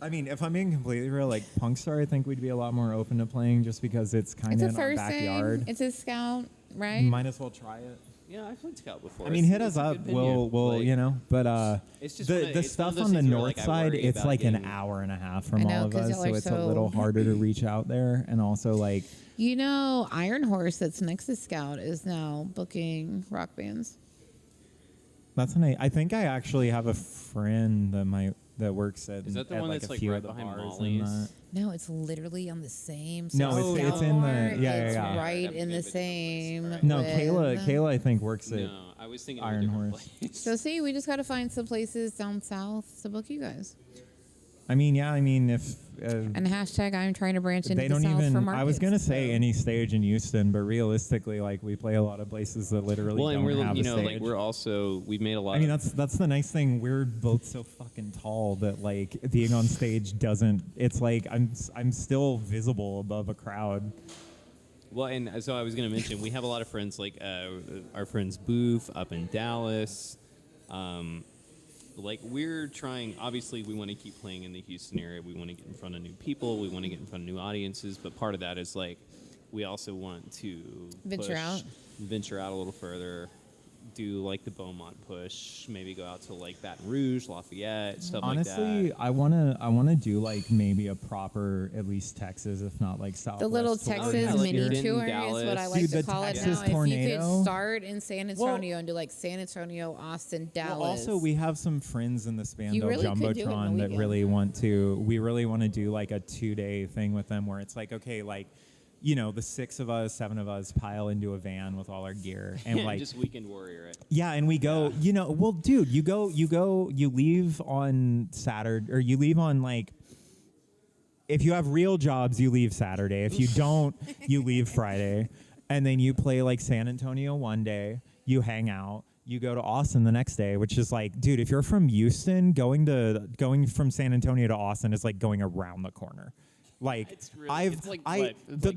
[SPEAKER 2] I mean, if I'm being completely real, like Punkstar, I think we'd be a lot more open to playing just because it's kind
[SPEAKER 1] It's
[SPEAKER 2] of
[SPEAKER 1] a
[SPEAKER 2] in our
[SPEAKER 1] first
[SPEAKER 2] backyard.
[SPEAKER 1] thing. It's a scout, right?
[SPEAKER 2] Might as well try it.
[SPEAKER 3] Yeah, I've played Scout before.
[SPEAKER 2] I mean, hit
[SPEAKER 3] It's
[SPEAKER 2] us
[SPEAKER 3] a
[SPEAKER 2] up.
[SPEAKER 3] good venue.
[SPEAKER 2] We'll
[SPEAKER 3] Like,
[SPEAKER 2] but
[SPEAKER 3] it's just
[SPEAKER 2] the
[SPEAKER 3] one of- it's one of
[SPEAKER 2] stuff
[SPEAKER 3] those
[SPEAKER 2] on the
[SPEAKER 3] things where,
[SPEAKER 2] north
[SPEAKER 3] like, I
[SPEAKER 2] side,
[SPEAKER 3] worry
[SPEAKER 2] it's
[SPEAKER 3] about
[SPEAKER 2] like an
[SPEAKER 3] getting-
[SPEAKER 2] hour and a half from
[SPEAKER 1] I know,
[SPEAKER 2] all of
[SPEAKER 1] 'cause
[SPEAKER 2] us,
[SPEAKER 1] y'all
[SPEAKER 2] so
[SPEAKER 1] are
[SPEAKER 2] it's a
[SPEAKER 1] so-
[SPEAKER 2] little harder to reach out there. And also, like,
[SPEAKER 1] You know, Iron Horse that's next to Scout is now booking rock bands.
[SPEAKER 2] that's nice. I think I actually have a friend that works at
[SPEAKER 3] Is that the
[SPEAKER 2] at
[SPEAKER 3] one
[SPEAKER 2] like
[SPEAKER 3] that's,
[SPEAKER 2] a
[SPEAKER 3] like,
[SPEAKER 2] few
[SPEAKER 3] right
[SPEAKER 2] of the
[SPEAKER 3] behind
[SPEAKER 2] bars
[SPEAKER 3] Molly's?
[SPEAKER 2] and that.
[SPEAKER 1] No, it's literally on the same.
[SPEAKER 2] No,
[SPEAKER 1] so
[SPEAKER 2] it's in the-
[SPEAKER 1] Scout
[SPEAKER 2] yeah,
[SPEAKER 1] It's
[SPEAKER 2] yeah.
[SPEAKER 1] right
[SPEAKER 3] That
[SPEAKER 1] in
[SPEAKER 3] may
[SPEAKER 1] the
[SPEAKER 3] be a different place,
[SPEAKER 1] same.
[SPEAKER 3] right?
[SPEAKER 2] No,
[SPEAKER 1] with-
[SPEAKER 2] Kayla I think works at.
[SPEAKER 3] No, I was thinking
[SPEAKER 2] Iron
[SPEAKER 3] of a different
[SPEAKER 2] Horse.
[SPEAKER 3] place.
[SPEAKER 1] So see, we just got to find some places down south to book you guys.
[SPEAKER 2] I mean, yeah. I mean, if
[SPEAKER 1] And hashtag I'm trying to branch into
[SPEAKER 2] they
[SPEAKER 1] the
[SPEAKER 2] don't
[SPEAKER 1] south for
[SPEAKER 2] even.
[SPEAKER 1] markets.
[SPEAKER 2] I was gonna say
[SPEAKER 1] so.
[SPEAKER 2] any stage in Houston, but realistically, like we play a lot of places that literally
[SPEAKER 3] Well, and
[SPEAKER 2] don't
[SPEAKER 3] we're
[SPEAKER 2] have a stage.
[SPEAKER 3] like we're also we've made a lot.
[SPEAKER 2] I mean,
[SPEAKER 3] of,
[SPEAKER 2] that's the nice thing. We're both so fucking tall that like being on stage doesn't. It's like I'm still visible above a crowd.
[SPEAKER 3] well, and so I was going to mention we have a lot of friends like our friends Booth up in Dallas. Like we're trying. Obviously, we want to keep playing in the Houston area. We want to get in front of new people. We want to get in front of new audiences. But part of that is like we also want to
[SPEAKER 1] Venture out.
[SPEAKER 3] venture out a little further. Do like the Beaumont push, maybe go out to like Baton Rouge, Lafayette, stuff
[SPEAKER 2] Honestly,
[SPEAKER 3] like that.
[SPEAKER 2] I wanna do like maybe a proper at least Texas, if not like Southwest.
[SPEAKER 1] The little
[SPEAKER 2] tour.
[SPEAKER 1] Texas
[SPEAKER 3] yeah, like
[SPEAKER 1] mini
[SPEAKER 3] Denton,
[SPEAKER 1] tour is
[SPEAKER 3] Dallas.
[SPEAKER 1] what I like
[SPEAKER 2] Dude,
[SPEAKER 1] to
[SPEAKER 2] the
[SPEAKER 1] call it
[SPEAKER 2] Texas
[SPEAKER 1] now. If you
[SPEAKER 2] tornado.
[SPEAKER 1] could start in San Antonio and do like San Antonio, Austin, Dallas.
[SPEAKER 2] Well, also, we have some friends in the Spandau
[SPEAKER 1] really could do it in a
[SPEAKER 2] Jumbotron that
[SPEAKER 1] weekend.
[SPEAKER 2] really want to. We really want to do like a 2-day thing with them, where it's like, okay, like, the 6 of us, 7 of us pile into a van with all our gear, and like,
[SPEAKER 3] just weekend warrior it.
[SPEAKER 2] yeah, and we go. Well, dude, you leave on Saturday, or you leave on like. If you have real jobs, you leave Saturday. If you don't, you leave Friday, and then you play like San Antonio one day. You hang out. You go to Austin the next day, which is like, dude, if you're from Houston, going from San Antonio to Austin is like going around the corner. Like the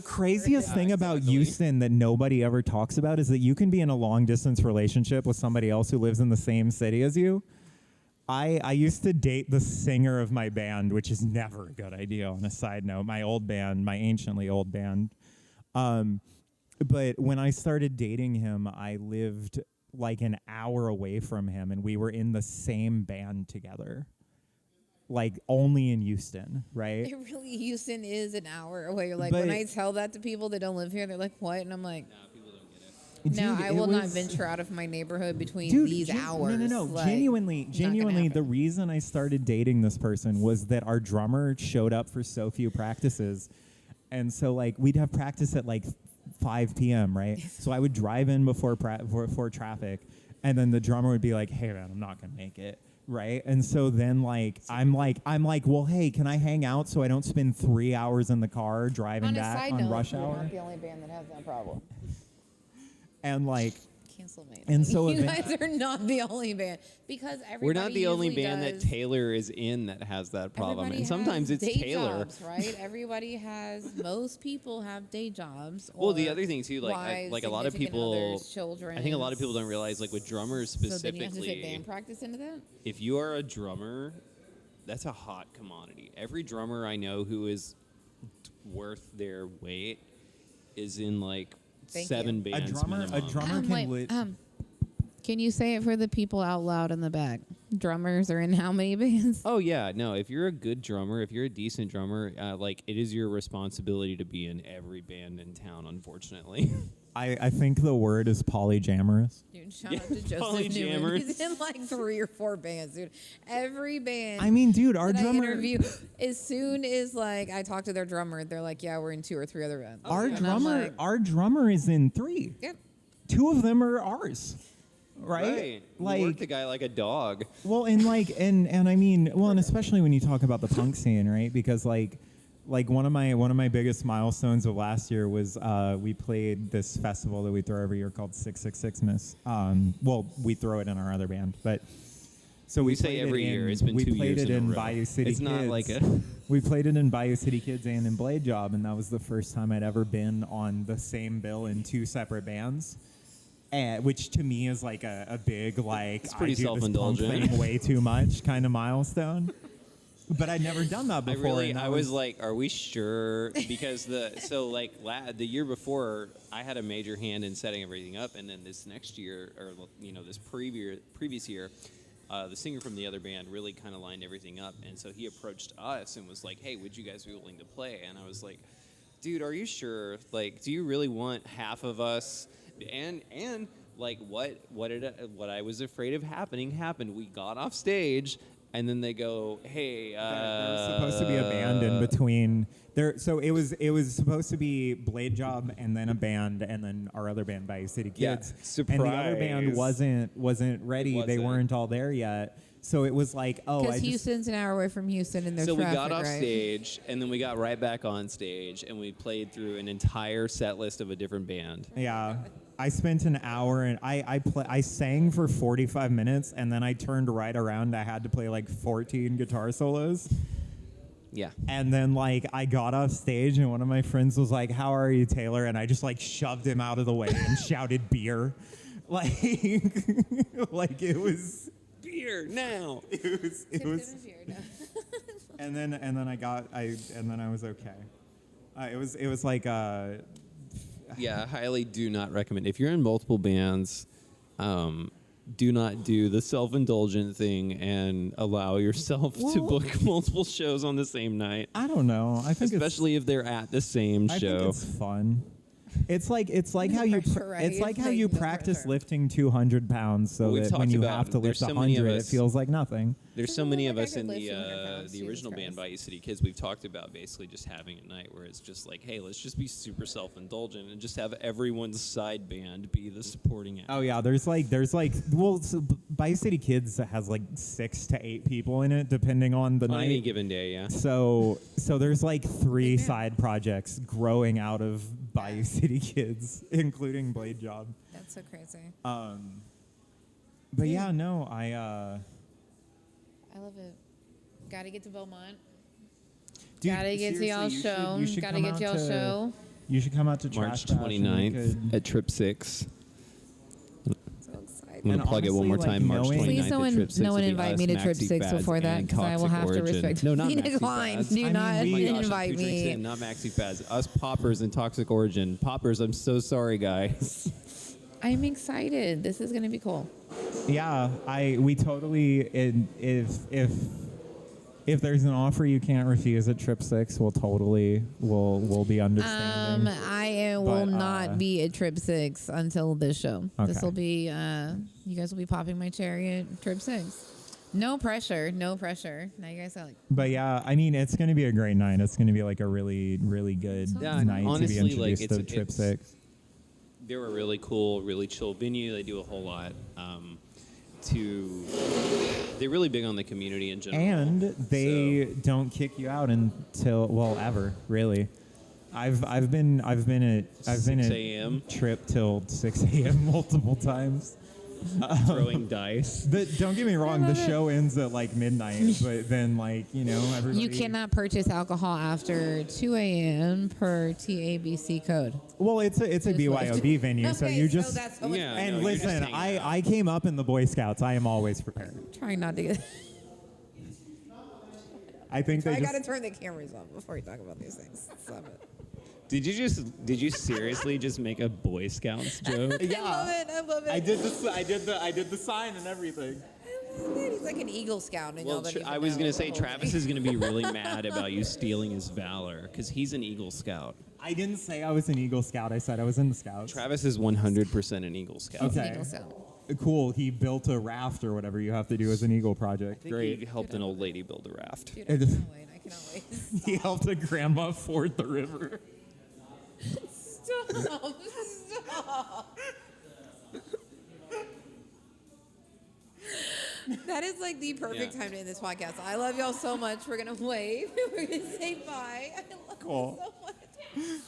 [SPEAKER 2] craziest thing about Houston that nobody ever talks about is that you can be in a long distance relationship with somebody else who lives in the same city as you. I used to date the singer of my band, which is never a good idea on a side note. My old band, my anciently old band. But when I started dating him, I lived like an hour away from him, and we were in the same band together. Like only in Houston, right?
[SPEAKER 1] It really, Houston is an hour away. Like
[SPEAKER 2] But-
[SPEAKER 1] when I tell that to people that don't live here, they're like, "What?" And I'm like,
[SPEAKER 3] No, people don't get it.
[SPEAKER 1] "No,
[SPEAKER 2] Dude,
[SPEAKER 1] I
[SPEAKER 2] it
[SPEAKER 1] will not
[SPEAKER 2] was-
[SPEAKER 1] venture out of my neighborhood between
[SPEAKER 2] Dude,
[SPEAKER 1] these hours."
[SPEAKER 2] No.
[SPEAKER 1] Like,
[SPEAKER 2] Genuinely,
[SPEAKER 1] not gonna
[SPEAKER 2] the
[SPEAKER 1] happen.
[SPEAKER 2] reason I started dating this person was that our drummer showed up for so few practices. And so, like, we'd have practice at, like, 5 p.m., right? So I would drive in before traffic, and then the drummer would be like, "Hey, man, I'm not going to make it." Right? And so then, like, I'm like, well, hey, can I hang out so I don't spend 3 hours in the car driving
[SPEAKER 1] On a
[SPEAKER 2] back
[SPEAKER 1] side
[SPEAKER 2] on
[SPEAKER 1] note,
[SPEAKER 2] rush
[SPEAKER 1] we're
[SPEAKER 2] hour?
[SPEAKER 1] not the only band that has that problem.
[SPEAKER 2] And, like,
[SPEAKER 1] Cancel me.
[SPEAKER 2] And so
[SPEAKER 1] you
[SPEAKER 2] event-
[SPEAKER 1] guys are not the only band because everybody.
[SPEAKER 3] We're not the only
[SPEAKER 1] usually
[SPEAKER 3] band that
[SPEAKER 1] does-
[SPEAKER 3] Taylor is in that has that problem,
[SPEAKER 1] everybody
[SPEAKER 3] and sometimes
[SPEAKER 1] has
[SPEAKER 3] it's
[SPEAKER 1] day
[SPEAKER 3] Taylor.
[SPEAKER 1] jobs, right? Everybody has. Most people have day jobs.
[SPEAKER 3] Well, the
[SPEAKER 1] or
[SPEAKER 3] other thing too, like
[SPEAKER 1] wives,
[SPEAKER 3] like a lot of
[SPEAKER 1] significant
[SPEAKER 3] people,
[SPEAKER 1] others, children.
[SPEAKER 3] I think a lot of people don't realize, like with drummers
[SPEAKER 1] So then you have to fit
[SPEAKER 3] specifically,
[SPEAKER 1] band practice into that.
[SPEAKER 3] if you are a drummer, that's a hot commodity. Every drummer I know who is worth their weight is in like
[SPEAKER 1] Thank
[SPEAKER 3] 7
[SPEAKER 1] you.
[SPEAKER 3] bands
[SPEAKER 2] a drummer
[SPEAKER 3] minimum.
[SPEAKER 2] can lit-
[SPEAKER 1] Can you say it for the people out loud in the back? Drummers are in how many bands?
[SPEAKER 3] Oh yeah, no. If you're a good drummer, if you're a decent drummer, like it is your responsibility to be in every band in town. Unfortunately,
[SPEAKER 2] I think the word is polyamorous.
[SPEAKER 1] Dude, shout out to Joseph Newman.
[SPEAKER 3] Polyjammers.
[SPEAKER 1] He's in like 3 or 4 bands, dude. Every band.
[SPEAKER 2] I mean, dude, our
[SPEAKER 1] that I
[SPEAKER 2] drummer,
[SPEAKER 1] interview, as soon as like I talk to their drummer, they're like, "Yeah, we're in 2 or 3 other bands." And I'm like,
[SPEAKER 2] our drummer is in 3.
[SPEAKER 1] Yep.
[SPEAKER 2] 2 of them are ours, right?
[SPEAKER 3] right? You work the
[SPEAKER 2] Like,
[SPEAKER 3] guy like a dog.
[SPEAKER 2] well, and like, and I mean, well, and especially when you talk about the punk scene, right? Because like one of my biggest milestones of last year was we played this festival that we throw every year called 666 Well, we throw it in our other band, but. So
[SPEAKER 3] We
[SPEAKER 2] we
[SPEAKER 3] say
[SPEAKER 2] played
[SPEAKER 3] every
[SPEAKER 2] it in,
[SPEAKER 3] year. It's been
[SPEAKER 2] we
[SPEAKER 3] 2
[SPEAKER 2] played
[SPEAKER 3] years
[SPEAKER 2] it
[SPEAKER 3] in a
[SPEAKER 2] in
[SPEAKER 3] row.
[SPEAKER 2] Bayou City
[SPEAKER 3] It's
[SPEAKER 2] Kids.
[SPEAKER 3] not like a.
[SPEAKER 2] We played it in Bayou City Kids and in Blade Job, and that was the first time I'd ever been on the same bill in 2 separate bands. Which to me is like a big, like,
[SPEAKER 3] It's pretty
[SPEAKER 2] I do this punk
[SPEAKER 3] self-indulgent.
[SPEAKER 2] thing way too much kind of milestone. But I'd never done that before. and that
[SPEAKER 3] I was like, are we sure? Because the year before, I had a major hand in setting everything up, and then this next year, or this previous year, the singer from the other band really kind of lined everything up, and so he approached us and was like, "Hey, would you guys be willing to play?" And I was like, "Dude, are you sure? Like, do you really want half of us?" And like what I was afraid of happened. We got off stage. And then they go, "Hey,
[SPEAKER 2] there was supposed to be a band in between there, so it was supposed to be Blade Job and then a band and then our other band, Bayou City
[SPEAKER 3] Yeah,
[SPEAKER 2] Kids. And the other band
[SPEAKER 3] surprise.
[SPEAKER 2] wasn't ready. They
[SPEAKER 3] wasn't.
[SPEAKER 2] weren't all there yet. So it was like, oh,
[SPEAKER 1] because Houston's an hour away from Houston, and there's
[SPEAKER 3] So we
[SPEAKER 1] traffic,
[SPEAKER 3] got off
[SPEAKER 1] right?
[SPEAKER 3] stage, and then we got right back on stage, and we played through an entire set list of a different band.
[SPEAKER 2] Yeah, I spent an hour and I sang for 45 minutes, and then I turned right around. I had to play like 14 guitar solos.
[SPEAKER 3] Yeah.
[SPEAKER 2] And then, like, I got off stage, and one of my friends was like, "How are you, Taylor?" And I just, like, shoved him out of the way and shouted beer. Like, like it was,
[SPEAKER 3] Beer now.
[SPEAKER 2] it was, and then I was okay. It was like,
[SPEAKER 3] Yeah, highly do not recommend. If you're in multiple bands, do not do the self-indulgent thing and allow yourself to
[SPEAKER 2] Well-
[SPEAKER 3] book multiple shows on the same night,
[SPEAKER 2] I don't know. I think
[SPEAKER 3] especially if they're at the same
[SPEAKER 2] I
[SPEAKER 3] show.
[SPEAKER 2] think it's fun. It's like
[SPEAKER 1] No
[SPEAKER 2] how you
[SPEAKER 1] pressure, right?
[SPEAKER 2] it's like how
[SPEAKER 1] Like,
[SPEAKER 2] you
[SPEAKER 1] no
[SPEAKER 2] practice
[SPEAKER 1] pressure.
[SPEAKER 2] lifting 200 pounds so
[SPEAKER 3] Well, we've
[SPEAKER 2] that when
[SPEAKER 3] talked
[SPEAKER 2] you
[SPEAKER 3] about
[SPEAKER 2] have to
[SPEAKER 3] there's
[SPEAKER 2] lift
[SPEAKER 3] so many of
[SPEAKER 2] 100 it
[SPEAKER 3] us-
[SPEAKER 2] feels like nothing.
[SPEAKER 3] There's so
[SPEAKER 1] Doesn't
[SPEAKER 3] many
[SPEAKER 1] look
[SPEAKER 3] of
[SPEAKER 1] like
[SPEAKER 3] us
[SPEAKER 1] I
[SPEAKER 3] in
[SPEAKER 1] could lift 200 pounds,
[SPEAKER 3] the
[SPEAKER 1] Jesus
[SPEAKER 3] original band
[SPEAKER 1] Christ.
[SPEAKER 3] Bayou City Kids. We've talked about basically just having a night where it's just like, hey, let's just be super self-indulgent and just have everyone's side band be the supporting act.
[SPEAKER 2] Oh yeah, there's like Bayou City Kids has like 6 to 8 people in it depending on the
[SPEAKER 3] On
[SPEAKER 2] night.
[SPEAKER 3] any given day, yeah.
[SPEAKER 2] So there's like 3
[SPEAKER 1] Big band.
[SPEAKER 2] side projects growing out of Bayou City Kids, including Blade Job.
[SPEAKER 1] That's so crazy.
[SPEAKER 2] But yeah, no, I
[SPEAKER 1] I love it. Got to get to Beaumont.
[SPEAKER 2] dude,
[SPEAKER 1] Got to get to y'all's
[SPEAKER 2] seriously,
[SPEAKER 1] show.
[SPEAKER 2] you should
[SPEAKER 1] Got to
[SPEAKER 2] come
[SPEAKER 1] get
[SPEAKER 2] out
[SPEAKER 1] to y'all's show.
[SPEAKER 2] You should come out to
[SPEAKER 3] March
[SPEAKER 2] Trash Bash and we
[SPEAKER 3] 29th
[SPEAKER 2] could-
[SPEAKER 3] at Trip 6.
[SPEAKER 1] So excited.
[SPEAKER 3] I'm going to
[SPEAKER 2] And
[SPEAKER 3] plug it one more
[SPEAKER 2] honestly,
[SPEAKER 3] time.
[SPEAKER 2] like,
[SPEAKER 3] March
[SPEAKER 2] knowing-
[SPEAKER 3] 29th
[SPEAKER 1] Please,
[SPEAKER 3] at Trip 6
[SPEAKER 1] no one
[SPEAKER 3] will be
[SPEAKER 1] invite
[SPEAKER 3] us,
[SPEAKER 1] me to Trip
[SPEAKER 3] Maxi
[SPEAKER 1] 6
[SPEAKER 3] Fads,
[SPEAKER 1] before that,
[SPEAKER 3] and
[SPEAKER 1] 'cause I will
[SPEAKER 3] Toxic
[SPEAKER 1] have to
[SPEAKER 3] Origin.
[SPEAKER 1] respect-
[SPEAKER 3] No, not
[SPEAKER 1] Be
[SPEAKER 3] Maxi
[SPEAKER 1] declined.
[SPEAKER 3] Fads.
[SPEAKER 1] Do
[SPEAKER 2] I mean,
[SPEAKER 1] not
[SPEAKER 2] we-
[SPEAKER 3] Oh my gosh, I'm
[SPEAKER 1] invite
[SPEAKER 3] 2 drinks
[SPEAKER 1] me.
[SPEAKER 3] in, not Maxi Fads. Us Poppers and Toxic Origin. Poppers, I'm so sorry, guys.
[SPEAKER 1] I'm excited. This is gonna be cool.
[SPEAKER 2] Yeah, we totally if there's an offer you can't refuse at Trip 6, we'll be understanding.
[SPEAKER 1] I will not be at Trip 6 until this show.
[SPEAKER 2] Okay.
[SPEAKER 1] This will be you guys will be popping my cherry at Trip 6. No pressure, no pressure. Now you guys are like,
[SPEAKER 2] But yeah, I mean, it's going to be a great night. It's going to be like a really, really good
[SPEAKER 3] Yeah,
[SPEAKER 2] night
[SPEAKER 3] honestly,
[SPEAKER 2] to be
[SPEAKER 3] like,
[SPEAKER 2] introduced to Trip 6.
[SPEAKER 3] They're a really cool, really chill venue. They do a whole lot. They're really big on the community in general.
[SPEAKER 2] And they don't kick you out until ever, really. I've been at
[SPEAKER 3] 6 a.m.
[SPEAKER 2] Trip till 6 a.m. multiple times.
[SPEAKER 3] throwing dice.
[SPEAKER 2] Don't get me wrong, the show ends at like midnight, but then everybody.
[SPEAKER 1] you cannot purchase alcohol after 2 a.m. per TABC code.
[SPEAKER 2] Well, it's a BYOB venue, so you just.
[SPEAKER 1] that's so much
[SPEAKER 3] Yeah.
[SPEAKER 2] And
[SPEAKER 3] No, you're just
[SPEAKER 2] listen,
[SPEAKER 3] hanging out.
[SPEAKER 2] I came up in the Boy Scouts. I am always prepared.
[SPEAKER 1] trying not to get.
[SPEAKER 2] I think they
[SPEAKER 1] I
[SPEAKER 2] just.
[SPEAKER 1] gotta turn the cameras on before you talk about these things. Stop it.
[SPEAKER 3] Did you seriously just make a Boy Scouts joke?
[SPEAKER 1] I love it. I love it.
[SPEAKER 2] I did the sign and everything.
[SPEAKER 1] I love it. He's like an Eagle Scout, and y'all
[SPEAKER 3] Well,
[SPEAKER 1] don't even
[SPEAKER 3] I was
[SPEAKER 1] know
[SPEAKER 3] gonna
[SPEAKER 1] the
[SPEAKER 3] say
[SPEAKER 1] whole
[SPEAKER 3] Travis
[SPEAKER 1] thing.
[SPEAKER 3] is gonna be really mad about you stealing his valor because he's an Eagle Scout.
[SPEAKER 2] I didn't say I was an Eagle Scout. I said I was in the Scouts.
[SPEAKER 3] Travis is 100% an Eagle Scout.
[SPEAKER 1] He's an
[SPEAKER 2] Okay.
[SPEAKER 1] Eagle Scout.
[SPEAKER 2] Cool. He built a raft or whatever you have to do as an Eagle project.
[SPEAKER 3] I think
[SPEAKER 2] Great.
[SPEAKER 3] he helped an old lady build a raft.
[SPEAKER 1] Dude, I cannot wait. I cannot wait.
[SPEAKER 2] He helped a grandma ford the river.
[SPEAKER 1] Stop. Stop. That is like the perfect
[SPEAKER 3] Yeah.
[SPEAKER 1] time to end this podcast. I love y'all so much. We're going to wave. We're going to say bye. I love
[SPEAKER 2] Cool.
[SPEAKER 1] you so much.